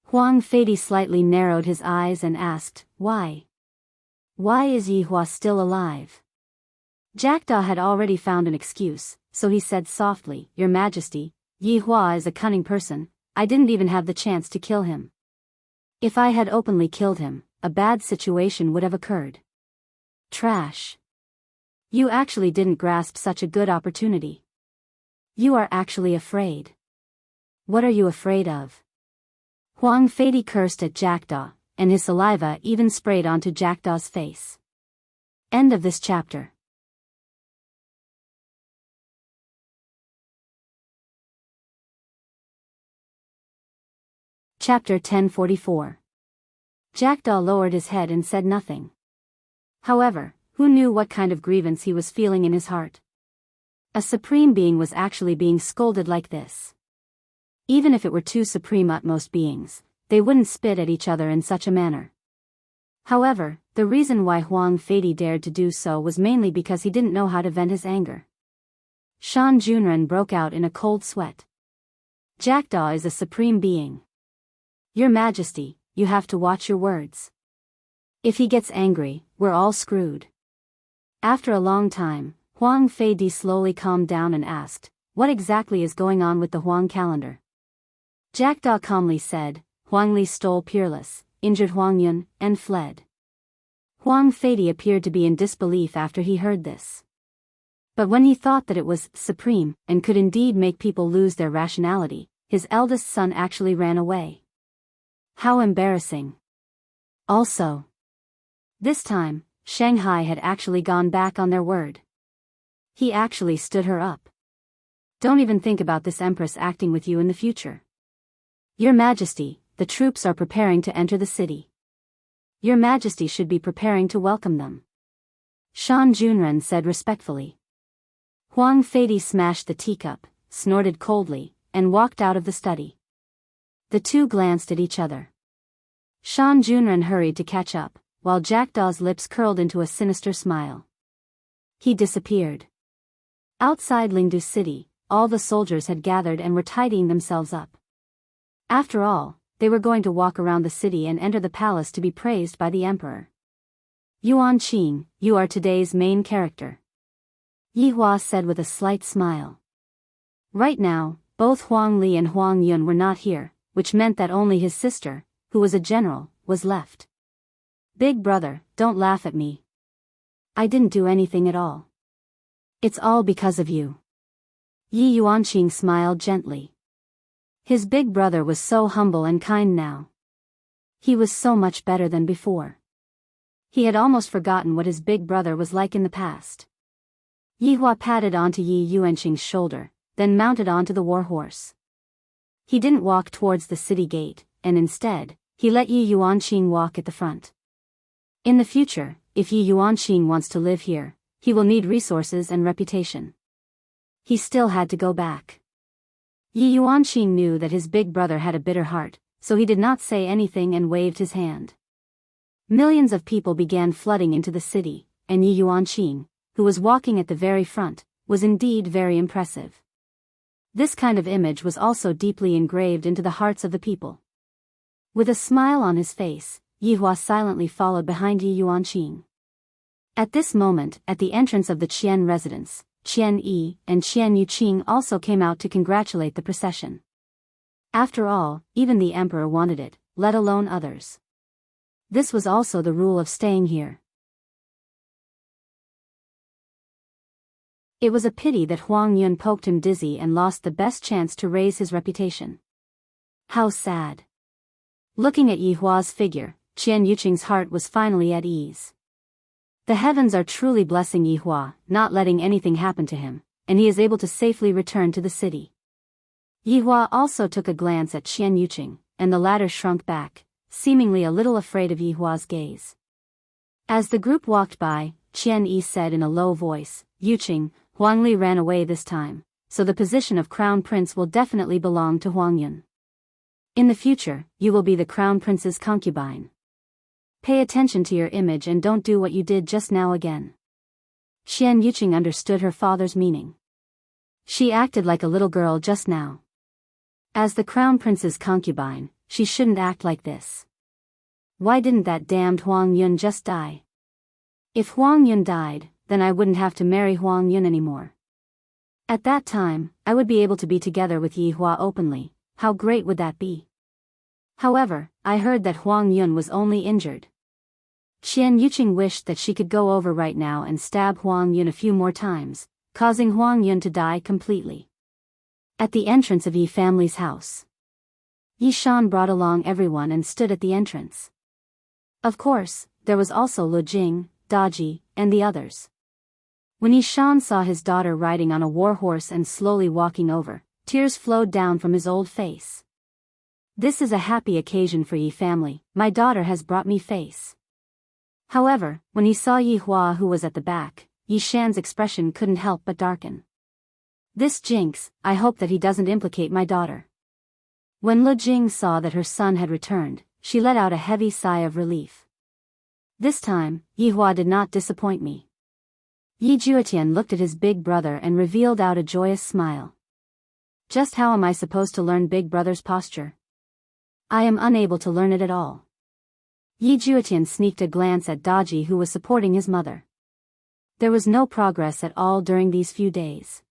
Huang Feidi slightly narrowed his eyes and asked, Why? Why is Yi Hua still alive? Jackdaw had already found an excuse, so he said softly, Your Majesty, Yi Hua is a cunning person, I didn't even have the chance to kill him. If I had openly killed him, a bad situation would have occurred. Trash. You actually didn't grasp such a good opportunity. You are actually afraid. What are you afraid of? Huang Feidi cursed at Jackdaw, and his saliva even sprayed onto Jackdaw's face. End of this chapter. Chapter 1044. Jackdaw lowered his head and said nothing. However, who knew what kind of grievance he was feeling in his heart? A supreme being was actually being scolded like this. Even if it were two supreme utmost beings, they wouldn't spit at each other in such a manner. However, the reason why Huang Feidi dared to do so was mainly because he didn't know how to vent his anger. Shan Junren broke out in a cold sweat. Jackdaw is a supreme being. Your Majesty, you have to watch your words. If he gets angry, we're all screwed. After a long time, Huang Feidi slowly calmed down and asked, What exactly is going on with the Huang calendar? Jackdaw calmly said, Huang Li stole Peerless, injured Huang Yun, and fled. Huang Feidi appeared to be in disbelief after he heard this. But when he thought that it was supreme, and could indeed make people lose their rationality, his eldest son actually ran away. How embarrassing. Also, this time, Shanghai had actually gone back on their word. He actually stood her up. Don't even think about this empress acting with you in the future. Your Majesty, the troops are preparing to enter the city. Your Majesty should be preparing to welcome them. Shan Junren said respectfully. Huang Feidi smashed the teacup, snorted coldly, and walked out of the study. The two glanced at each other. Shan Junren hurried to catch up, while Jackdaw's lips curled into a sinister smile. He disappeared. Outside Lingdu City, all the soldiers had gathered and were tidying themselves up. After all, they were going to walk around the city and enter the palace to be praised by the emperor. Yuanqing, you are today's main character. Yi Hua said with a slight smile. Right now, both Huang Li and Huang Yun were not here, which meant that only his sister, who was a general, was left. Big brother, don't laugh at me. I didn't do anything at all. It's all because of you. Yi Yuanqing smiled gently. His big brother was so humble and kind now. He was so much better than before. He had almost forgotten what his big brother was like in the past. Yi Hua patted onto Yi Yuanqing's shoulder, then mounted onto the war horse. He didn't walk towards the city gate, and instead, he let Yi Yuanqing walk at the front. In the future, if Yi Yuanqing wants to live here, he will need resources and reputation. He still had to go back. Yi Yuanqing knew that his big brother had a bitter heart, so he did not say anything and waved his hand. Millions of people began flooding into the city, and Yi Yuanqing, who was walking at the very front, was indeed very impressive. This kind of image was also deeply engraved into the hearts of the people. With a smile on his face, Yi Hua silently followed behind Yi Yuanqing. At this moment, at the entrance of the Qian residence, Qian Yi and Qian Yuqing also came out to congratulate the procession. After all, even the emperor wanted it, let alone others. This was also the rule of staying here. It was a pity that Huang Yun poked him dizzy and lost the best chance to raise his reputation. How sad. Looking at Yi Hua's figure, Qian Yuqing's heart was finally at ease. The heavens are truly blessing Yi Hua, not letting anything happen to him, and he is able to safely return to the city. Yi Hua also took a glance at Qian Yuqing, and the latter shrunk back, seemingly a little afraid of Yi Hua's gaze. As the group walked by, Qian Yi said in a low voice, "Yuqing, Huang Li ran away this time, so the position of crown prince will definitely belong to Huang Yun. In the future, you will be the crown prince's concubine. Pay attention to your image and don't do what you did just now again." Qian Yuqing understood her father's meaning. She acted like a little girl just now. As the crown prince's concubine, she shouldn't act like this. Why didn't that damned Huang Yun just die? If Huang Yun died, then I wouldn't have to marry Huang Yun anymore. At that time, I would be able to be together with Yi Hua openly. How great would that be? However, I heard that Huang Yun was only injured. Qian Yuqing wished that she could go over right now and stab Huang Yun a few more times, causing Huang Yun to die completely. At the entrance of Yi family's house, Yi Shan brought along everyone and stood at the entrance. Of course, there was also Lu Jing, Daji, and the others. When Yi Shan saw his daughter riding on a war horse and slowly walking over, tears flowed down from his old face. "This is a happy occasion for Yi family, my daughter has brought me face." However, when he saw Yi Hua who was at the back, Yi Shan's expression couldn't help but darken. "This jinx, I hope that he doesn't implicate my daughter." When Lu Jing saw that her son had returned, she let out a heavy sigh of relief. This time, Yi Hua did not disappoint me. Yi Juetian looked at his big brother and revealed out a joyous smile. Just how am I supposed to learn big brother's posture? I am unable to learn it at all. Yi Juetian sneaked a glance at Daji who was supporting his mother. There was no progress at all during these few days.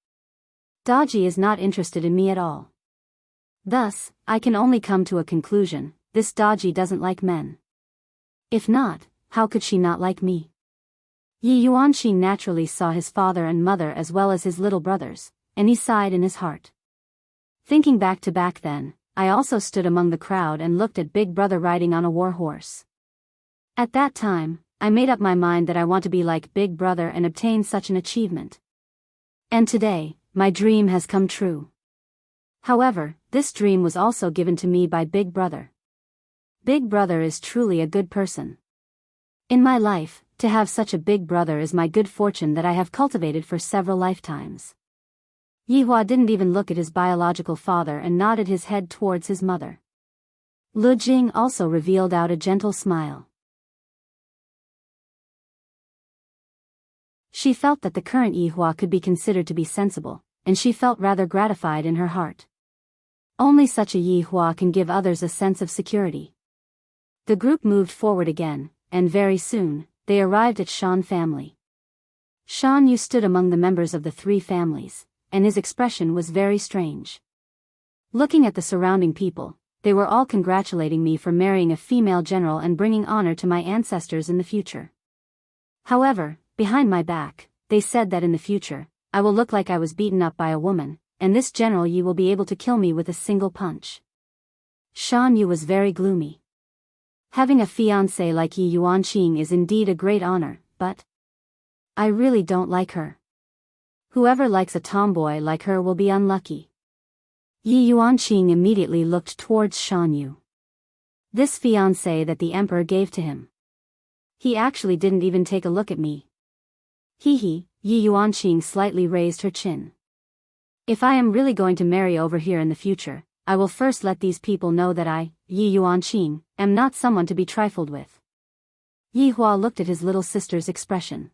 Daji is not interested in me at all. Thus, I can only come to a conclusion: this Daji doesn't like men. If not, how could she not like me? Yi Yuanqing naturally saw his father and mother as well as his little brothers, and he sighed in his heart. Thinking back then, I also stood among the crowd and looked at Big Brother riding on a war horse. At that time, I made up my mind that I want to be like Big Brother and obtain such an achievement. And today, my dream has come true. However, this dream was also given to me by Big Brother. Big Brother is truly a good person. In my life, to have such a big brother is my good fortune that I have cultivated for several lifetimes. Yi Hua didn't even look at his biological father and nodded his head towards his mother. Lu Jing also revealed out a gentle smile. She felt that the current Yi Hua could be considered to be sensible, and she felt rather gratified in her heart. Only such a Yi Hua can give others a sense of security. The group moved forward again, and very soon, they arrived at Shan family. Shan Yu stood among the members of the three families, and his expression was very strange. Looking at the surrounding people, they were all congratulating me for marrying a female general and bringing honor to my ancestors in the future. However, behind my back, they said that in the future, I will look like I was beaten up by a woman, and this General Yi will be able to kill me with a single punch. Shan Yu was very gloomy. Having a fiancé like Yi Yuanqing is indeed a great honor, but I really don't like her. Whoever likes a tomboy like her will be unlucky. Yi Yuanqing immediately looked towards Shan Yu. This fiancé that the emperor gave to him. He actually didn't even take a look at me. Yi Yuanqing slightly raised her chin. If I am really going to marry over here in the future, I will first let these people know that I, Yi Yuanqing, am not someone to be trifled with. Yi Hua looked at his little sister's expression.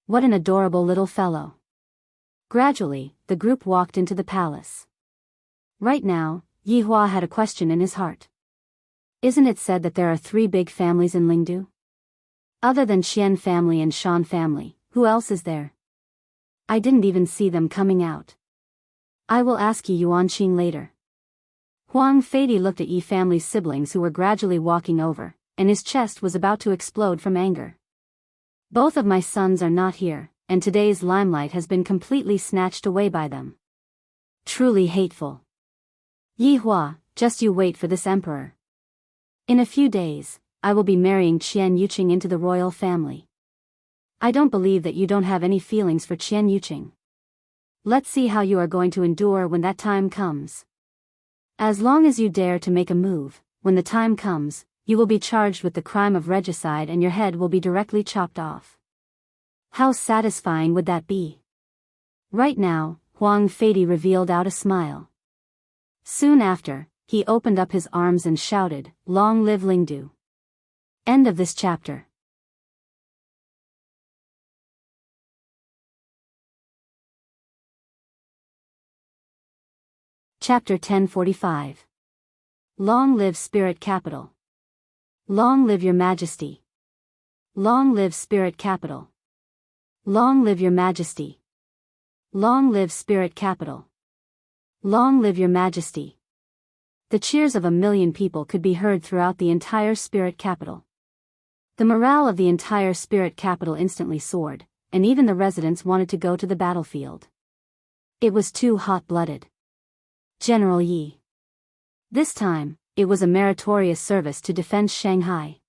What an adorable little fellow. Gradually, the group walked into the palace. Right now, Yi Hua had a question in his heart. Isn't it said that there are 3 big families in Lingdu? Other than Qian family and Shan family, who else is there? I didn't even see them coming out. I will ask Yi Yuanqing later. Huang Feidi looked at Yi family's siblings who were gradually walking over, and his chest was about to explode from anger. Both of my sons are not here, and today's limelight has been completely snatched away by them. Truly hateful. Yi Hua, just you wait for this emperor. In a few days, I will be marrying Qian Yuqing into the royal family. I don't believe that you don't have any feelings for Qian Yuqing. Let's see how you are going to endure when that time comes. As long as you dare to make a move, when the time comes, you will be charged with the crime of regicide and your head will be directly chopped off. How satisfying would that be? Right now, Huang Feidi revealed out a smile. Soon after, he opened up his arms and shouted, "Long live Lingdu." End of this chapter. Chapter 1045. Long live Spirit Capital. Long live your Majesty. Long live Spirit Capital. Long live your Majesty. Long live Spirit Capital. Long live your Majesty. The cheers of 1,000,000 people could be heard throughout the entire Spirit Capital. The morale of the entire Spirit Capital instantly soared, and even the residents wanted to go to the battlefield. It was too hot-blooded. General Yi. This time, it was a meritorious service to defend Shanghai.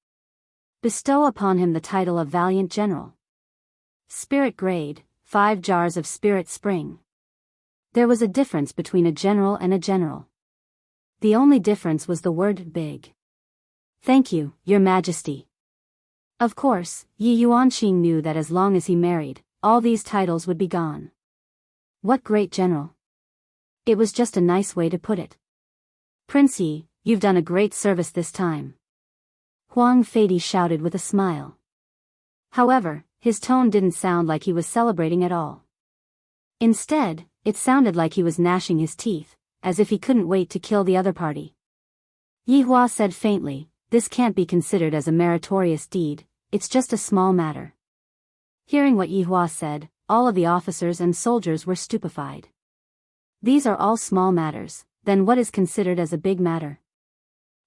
Bestow upon him the title of Valiant General. Spirit grade, 5 jars of Spirit Spring. There was a difference between a general and a general. The only difference was the word big. Thank you, Your Majesty. Of course, Yi Yuanqing knew that as long as he married, all these titles would be gone. What great general. It was just a nice way to put it. Prince Yi, you've done a great service this time. Huang Feidi shouted with a smile. However, his tone didn't sound like he was celebrating at all. Instead, it sounded like he was gnashing his teeth, as if he couldn't wait to kill the other party. Yi Hua said faintly, "This can't be considered as a meritorious deed, it's just a small matter." Hearing what Yi Hua said, all of the officers and soldiers were stupefied. These are all small matters, then what is considered as a big matter?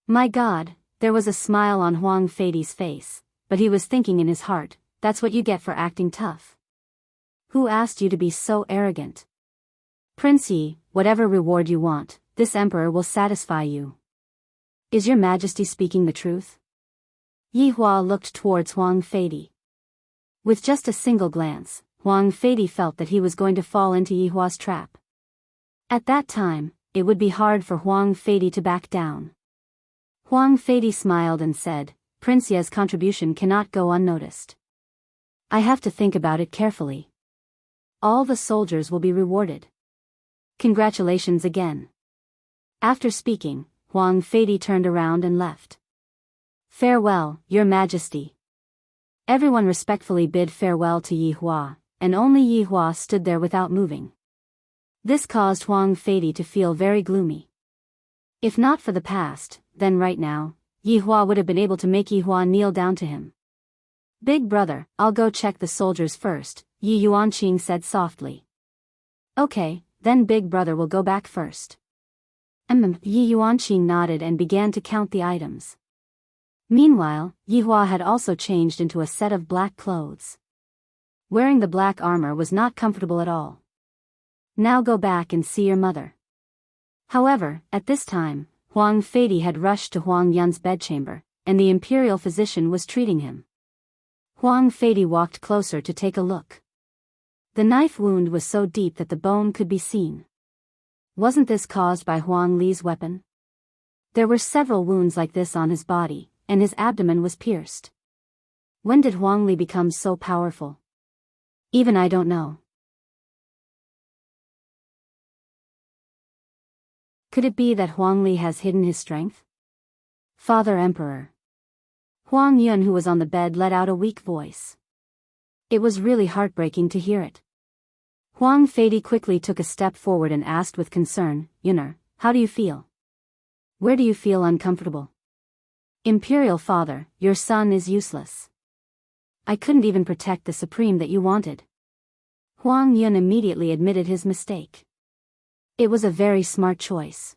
My God, there was a smile on Huang Feidi's face, but he was thinking in his heart, that's what you get for acting tough. Who asked you to be so arrogant? Prince Yi, whatever reward you want, this emperor will satisfy you. Is your Majesty speaking the truth? Yi Hua looked towards Huang Feidi. With just a single glance, Huang Feidi felt that he was going to fall into Yi Hua's trap. At that time, it would be hard for Huang Feidi to back down. Huang Feidi smiled and said, "Prince Ye's contribution cannot go unnoticed. I have to think about it carefully. All the soldiers will be rewarded. Congratulations again." After speaking, Huang Feidi turned around and left. Farewell, Your Majesty. Everyone respectfully bid farewell to Yi Hua, and only Yi Hua stood there without moving. This caused Huang Feidi to feel very gloomy. If not for the past, then right now, Yi Hua would have been able to make Yi Hua kneel down to him. "Big brother, I'll go check the soldiers first," Yi Yuanqing said softly. "Okay, then big brother will go back first." Yi Yuanqing nodded and began to count the items. Meanwhile, Yi Hua had also changed into a set of black clothes. Wearing the black armor was not comfortable at all. "Now go back and see your mother." However, at this time, Huang Feidi had rushed to Huang Yun's bedchamber, and the imperial physician was treating him. Huang Feidi walked closer to take a look. The knife wound was so deep that the bone could be seen. Wasn't this caused by Huang Li's weapon? There were several wounds like this on his body, and his abdomen was pierced. When did Huang Li become so powerful? Even I don't know. Could it be that Huang Li has hidden his strength? Father Emperor. Huang Yun, who was on the bed, let out a weak voice. It was really heartbreaking to hear it. Huang Feidi quickly took a step forward and asked with concern, "Yun'er, how do you feel? Where do you feel uncomfortable?" "Imperial Father, your son is useless. I couldn't even protect the supreme that you wanted." Huang Yun immediately admitted his mistake. It was a very smart choice.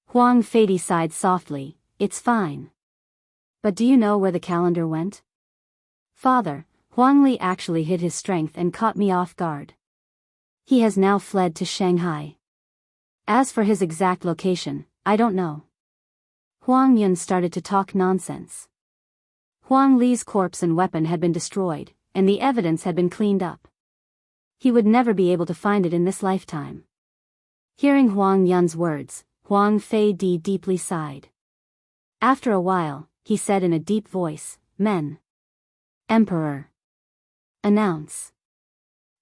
Huang Feidi sighed softly, "It's fine. But do you know where the calendar went?" "Father," Huang Li actually hid his strength and caught me off guard. He has now fled to Shanghai. As for his exact location, I don't know. Huang Yun started to talk nonsense. Huang Li's corpse and weapon had been destroyed, and the evidence had been cleaned up. He would never be able to find it in this lifetime. Hearing Huang Yun's words, Huang Feidi deeply sighed. After a while, he said in a deep voice, "Men. Emperor. Announce."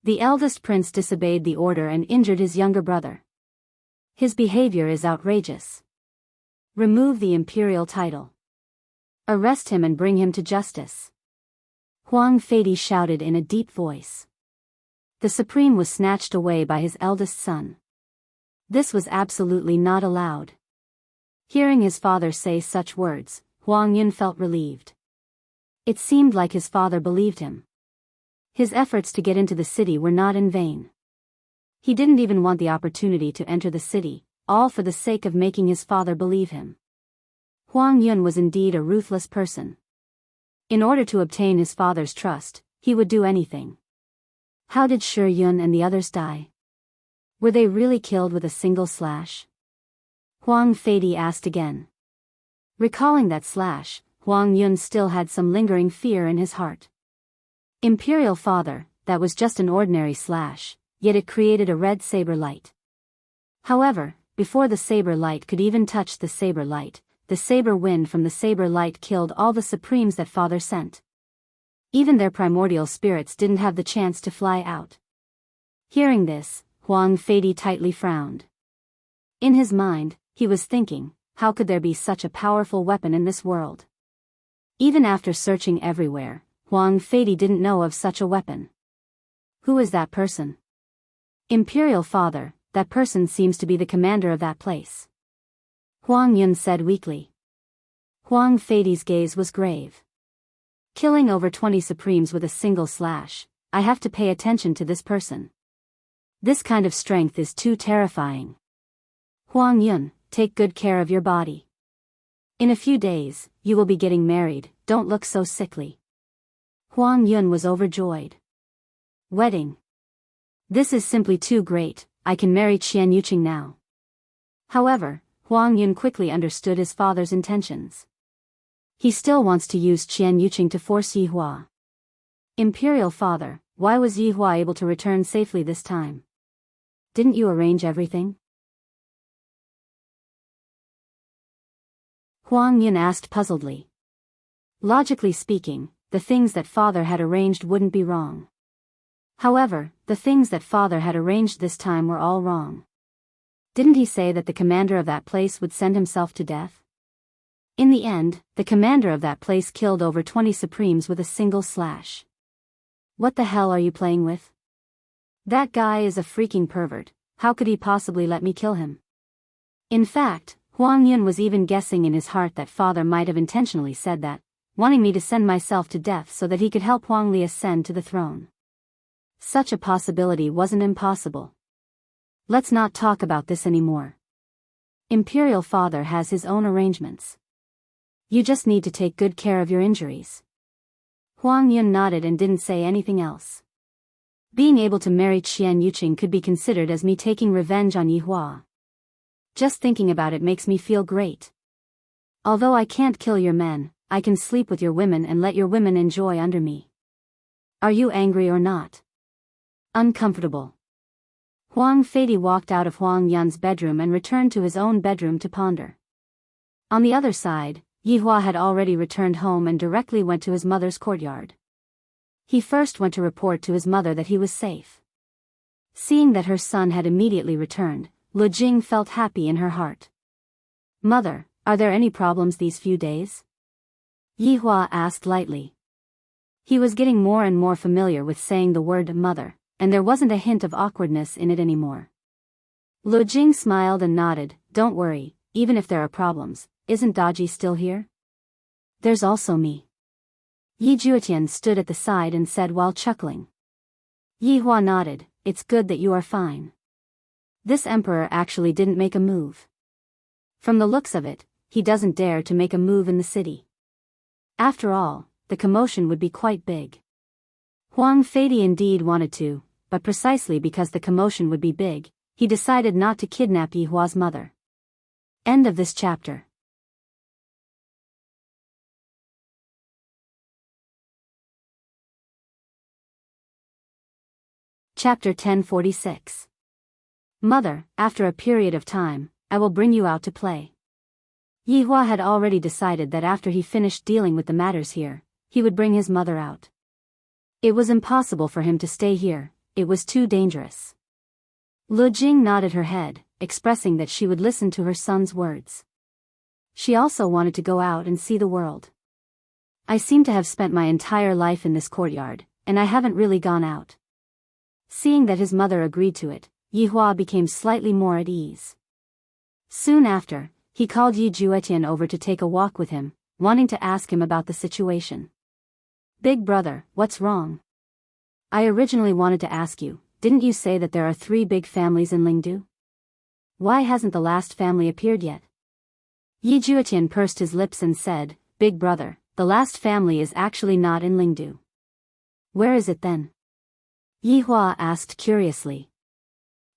The eldest prince disobeyed the order and injured his younger brother. His behavior is outrageous. Remove the imperial title. Arrest him and bring him to justice. Huang Feidi shouted in a deep voice. The supreme was snatched away by his eldest son. This was absolutely not allowed. Hearing his father say such words, Huang Yun felt relieved. It seemed like his father believed him. His efforts to get into the city were not in vain. He didn't even want the opportunity to enter the city, all for the sake of making his father believe him. Huang Yun was indeed a ruthless person. In order to obtain his father's trust, he would do anything. How did Shi Yun and the others die? Were they really killed with a single slash? Huang Feidi asked again. Recalling that slash, Huang Yun still had some lingering fear in his heart. Imperial father, that was just an ordinary slash, yet it created a red saber light. However, before the saber light could even touch the saber light, the saber wind from the saber light killed all the supremes that father sent. Even their primordial spirits didn't have the chance to fly out. Hearing this, Huang Feidi tightly frowned. In his mind, he was thinking, how could there be such a powerful weapon in this world? Even after searching everywhere, Huang Feidi didn't know of such a weapon. Who is that person? Imperial father, that person seems to be the commander of that place. Huang Yun said weakly. Huang Feidi's gaze was grave. Killing over 20 supremes with a single slash, I have to pay attention to this person. This kind of strength is too terrifying. Huang Yun, take good care of your body. In a few days, you will be getting married, don't look so sickly. Huang Yun was overjoyed. Wedding. This is simply too great, I can marry Qian Yuqing now. However, Huang Yun quickly understood his father's intentions. He still wants to use Qian Yuqing to force Yihua. Imperial father, why was Yihua able to return safely this time? Didn't you arrange everything? Huang Yun asked puzzledly. Logically speaking, the things that father had arranged wouldn't be wrong. However, the things that father had arranged this time were all wrong. Didn't he say that the commander of that place would send himself to death? In the end, the commander of that place killed over 20 supremes with a single slash. What the hell are you playing with? That guy is a freaking pervert, how could he possibly let me kill him? In fact, Huang Yun was even guessing in his heart that father might have intentionally said that, wanting me to send myself to death so that he could help Huang Li ascend to the throne. Such a possibility wasn't impossible. Let's not talk about this anymore. Imperial father has his own arrangements. You just need to take good care of your injuries. Huang Yun nodded and didn't say anything else. Being able to marry Qian Yuqing could be considered as me taking revenge on Yihua. Just thinking about it makes me feel great. Although I can't kill your men, I can sleep with your women and let your women enjoy under me. Are you angry or not? Uncomfortable. Huang Feidi walked out of Huang Yun's bedroom and returned to his own bedroom to ponder. On the other side, Yihua had already returned home and directly went to his mother's courtyard. He first went to report to his mother that he was safe. Seeing that her son had immediately returned, Lu Jing felt happy in her heart. Mother, are there any problems these few days? Yihua asked lightly. He was getting more and more familiar with saying the word mother, and there wasn't a hint of awkwardness in it anymore. Lu Jing smiled and nodded, don't worry, even if there are problems, isn't Daji still here? There's also me. Yi Juetian stood at the side and said while chuckling. Yihua nodded, it's good that you are fine. This emperor actually didn't make a move. From the looks of it, he doesn't dare to make a move in the city. After all, the commotion would be quite big. Huang Feidi indeed wanted to, but precisely because the commotion would be big, he decided not to kidnap Yihua's mother. End of this chapter. Chapter 1046. Mother, after a period of time, I will bring you out to play. Yihua had already decided that after he finished dealing with the matters here, he would bring his mother out. It was impossible for him to stay here, it was too dangerous. Lu Jing nodded her head, expressing that she would listen to her son's words. She also wanted to go out and see the world. I seem to have spent my entire life in this courtyard, and I haven't really gone out. Seeing that his mother agreed to it, Yihua became slightly more at ease. Soon after, he called Yi Juetian over to take a walk with him, wanting to ask him about the situation. Big brother, what's wrong? I originally wanted to ask you, didn't you say that there are 3 big families in Lingdu? Why hasn't the last family appeared yet? Yi Juetian pursed his lips and said, Big brother, the last family is actually not in Lingdu. Where is it then? Yihua asked curiously.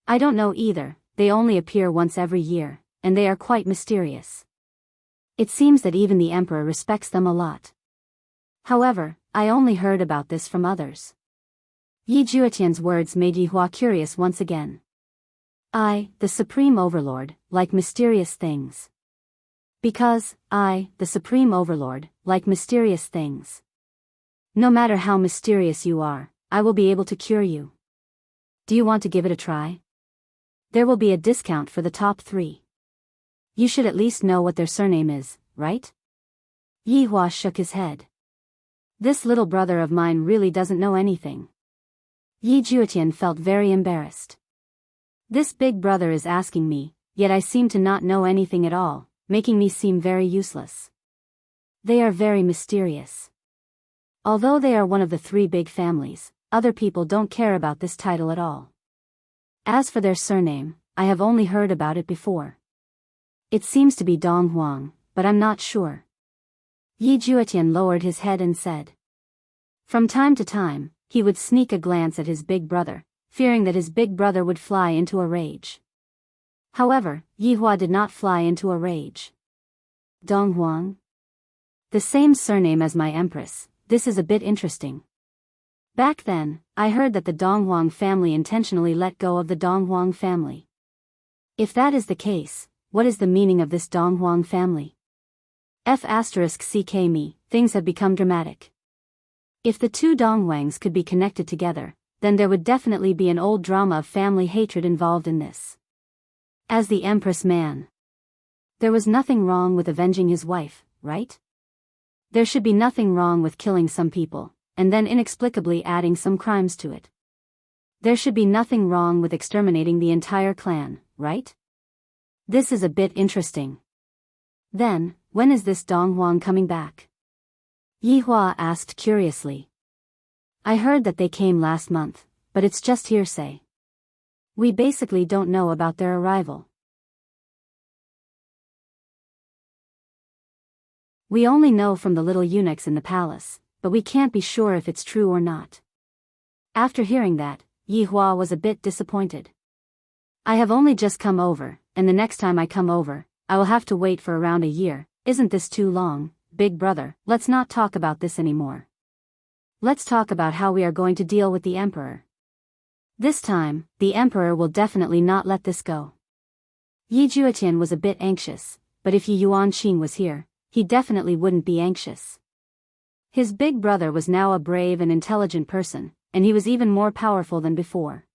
I don't know either, they only appear once every year, and they are quite mysterious. It seems that even the emperor respects them a lot. However, I only heard about this from others. Yi Juetian's words made Yihua curious once again. I, the Supreme Overlord, like mysterious things. Because, I, the Supreme Overlord, like mysterious things. No matter how mysterious you are, I will be able to cure you. Do you want to give it a try? There will be a discount for the top 3. You should at least know what their surname is, right? Yihua shook his head. This little brother of mine really doesn't know anything. Yi Juetian felt very embarrassed. This big brother is asking me, yet I seem to not know anything at all, making me seem very useless. They are very mysterious. Although they are one of the 3 big families, other people don't care about this title at all. As for their surname, I have only heard about it before. It seems to be Dong Huang, but I'm not sure. Yi Juetian lowered his head and said. From time to time, he would sneak a glance at his big brother, fearing that his big brother would fly into a rage. However, Yihua did not fly into a rage. Dong Huang? The same surname as my empress, this is a bit interesting. Back then, I heard that the Dong Huang family intentionally let go of the Dong Huang family. If that is the case, what is the meaning of this Dong Huang family? F*ck me, things have become dramatic. If the 2 Dong Huangs could be connected together, then there would definitely be an old drama of family hatred involved in this. As the Empress man. There was nothing wrong with avenging his wife, right? There should be nothing wrong with killing some people, and then inexplicably adding some crimes to it. There should be nothing wrong with exterminating the entire clan, right? This is a bit interesting. Then, when is this Dong Huang coming back? Yihua asked curiously. I heard that they came last month, but it's just hearsay. We basically don't know about their arrival. We only know from the little eunuchs in the palace, but we can't be sure if it's true or not. After hearing that, Yihua was a bit disappointed. I have only just come over, and the next time I come over, I will have to wait for around a year. Isn't this too long, big brother? Let's not talk about this anymore. Let's talk about how we are going to deal with the emperor. This time, the emperor will definitely not let this go. Yi Juetian was a bit anxious, but if Yi Yuanqing was here, he definitely wouldn't be anxious. His big brother was now a brave and intelligent person, and he was even more powerful than before.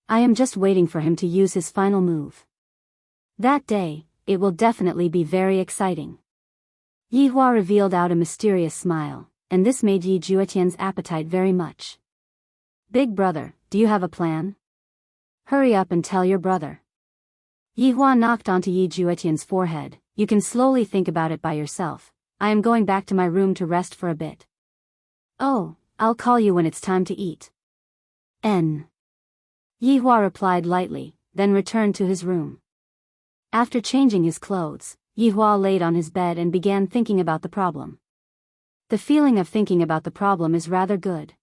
I am just waiting for him to use his final move. That day, it will definitely be very exciting. Yihua revealed out a mysterious smile, and this made Yi Juetian's appetite very much. Big brother, do you have a plan? Hurry up and tell your brother. Yihua knocked onto Yi Juetian's forehead. You can slowly think about it by yourself. I am going back to my room to rest for a bit. Oh, I'll call you when it's time to eat. N. Yihua replied lightly, then returned to his room. After changing his clothes, Yihua laid on his bed and began thinking about the problem. The feeling of thinking about the problem is rather good.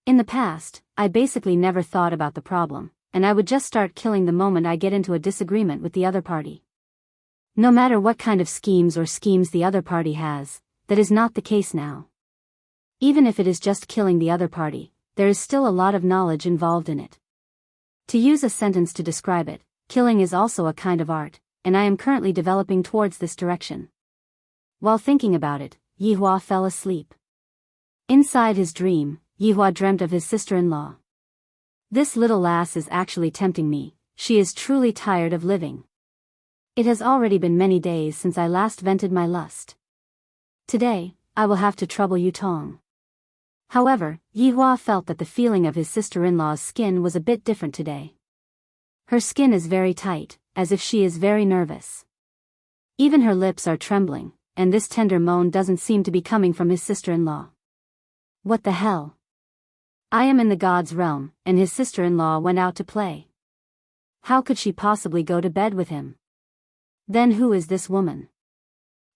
In the past, I basically never thought about the problem, and I would just start killing the moment I get into a disagreement with the other party. No matter what kind of schemes the other party has, that is not the case now. Even if it is just killing the other party, there is still a lot of knowledge involved in it. To use a sentence to describe it, killing is also a kind of art, and I am currently developing towards this direction. While thinking about it, Yihua fell asleep. Inside his dream, Yihua dreamt of his sister-in-law. This little lass is actually tempting me, she is truly tired of living. It has already been many days since I last vented my lust. Today, I will have to trouble Yutong. However, Yihua felt that the feeling of his sister-in-law's skin was a bit different today. Her skin is very tight, as if she is very nervous. Even her lips are trembling, and this tender moan doesn't seem to be coming from his sister-in-law. What the hell? I am in the god's realm, and his sister-in-law went out to play. How could she possibly go to bed with him? Then who is this woman?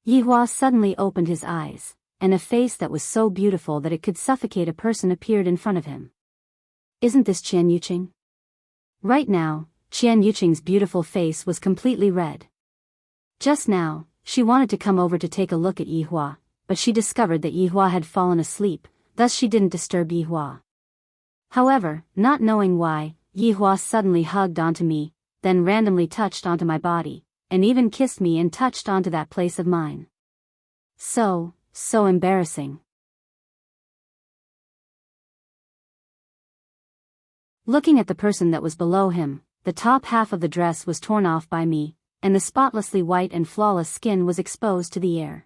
Yihua suddenly opened his eyes, and a face that was so beautiful that it could suffocate a person appeared in front of him. Isn't this Qian Yuqing? Right now, Qian Yuqing's beautiful face was completely red. Just now, she wanted to come over to take a look at Yihua, but she discovered that Yihua had fallen asleep, thus she didn't disturb Yihua. However, not knowing why, Yihua suddenly hugged onto me, then randomly touched onto my body, and even kissed me and touched onto that place of mine. So embarrassing. Looking at the person that was below him, the top half of the dress was torn off by me, and the spotlessly white and flawless skin was exposed to the air.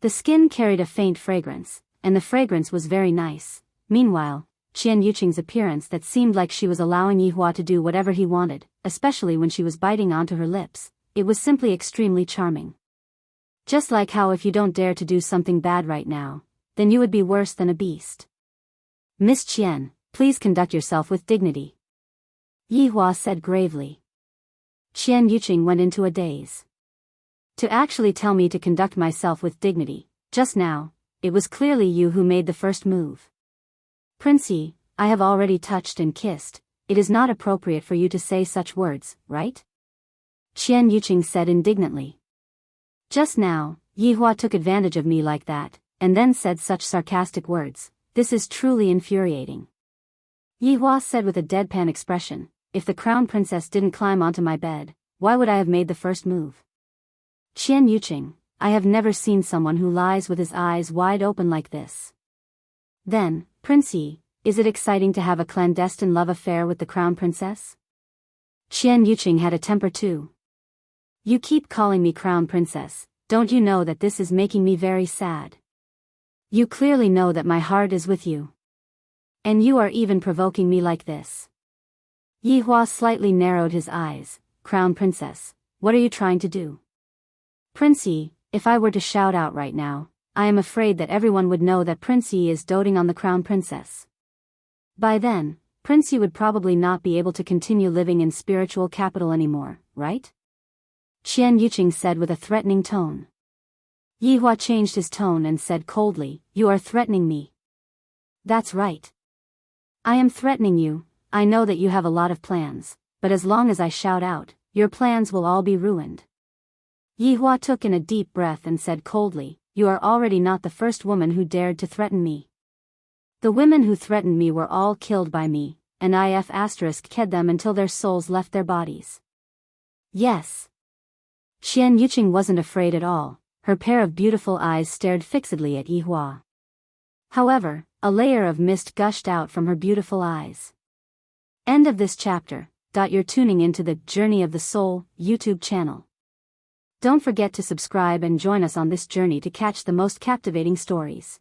The skin carried a faint fragrance, and the fragrance was very nice. Meanwhile, Qian Yuqing's appearance that seemed like she was allowing Yihua to do whatever he wanted, especially when she was biting onto her lips, it was simply extremely charming. Just like how if you don't dare to do something bad right now, then you would be worse than a beast. Miss Qian, please conduct yourself with dignity, Yihua said gravely. Qian Yuqing went into a daze. To actually tell me to conduct myself with dignity, just now, it was clearly you who made the first move. Princey, I have already touched and kissed, it is not appropriate for you to say such words, right? Qian Yuqing said indignantly. Just now, Yihua took advantage of me like that, and then said such sarcastic words, this is truly infuriating. Yihua said with a deadpan expression, if the crown princess didn't climb onto my bed, why would I have made the first move? Qian Yuqing, I have never seen someone who lies with his eyes wide open like this. Then, Princey, is it exciting to have a clandestine love affair with the crown princess? Qian Yuqing had a temper too. You keep calling me crown princess, don't you know that this is making me very sad? You clearly know that my heart is with you. And you are even provoking me like this. Yihua slightly narrowed his eyes, crown princess, what are you trying to do? Princey, if I were to shout out right now, I am afraid that everyone would know that Princey is doting on the crown princess. By then, Princey would probably not be able to continue living in spiritual capital anymore, right? Qian Yuqing said with a threatening tone. Yihua changed his tone and said coldly, you are threatening me. That's right. I am threatening you, I know that you have a lot of plans, but as long as I shout out, your plans will all be ruined. Yihua took in a deep breath and said coldly, you are already not the first woman who dared to threaten me. The women who threatened me were all killed by me, and killed them until their souls left their bodies. Yes. Qian Yuqing wasn't afraid at all, her pair of beautiful eyes stared fixedly at Yihua. However, a layer of mist gushed out from her beautiful eyes. End of this chapter. You're tuning into the Journey of the Soul YouTube channel. Don't forget to subscribe and join us on this journey to catch the most captivating stories.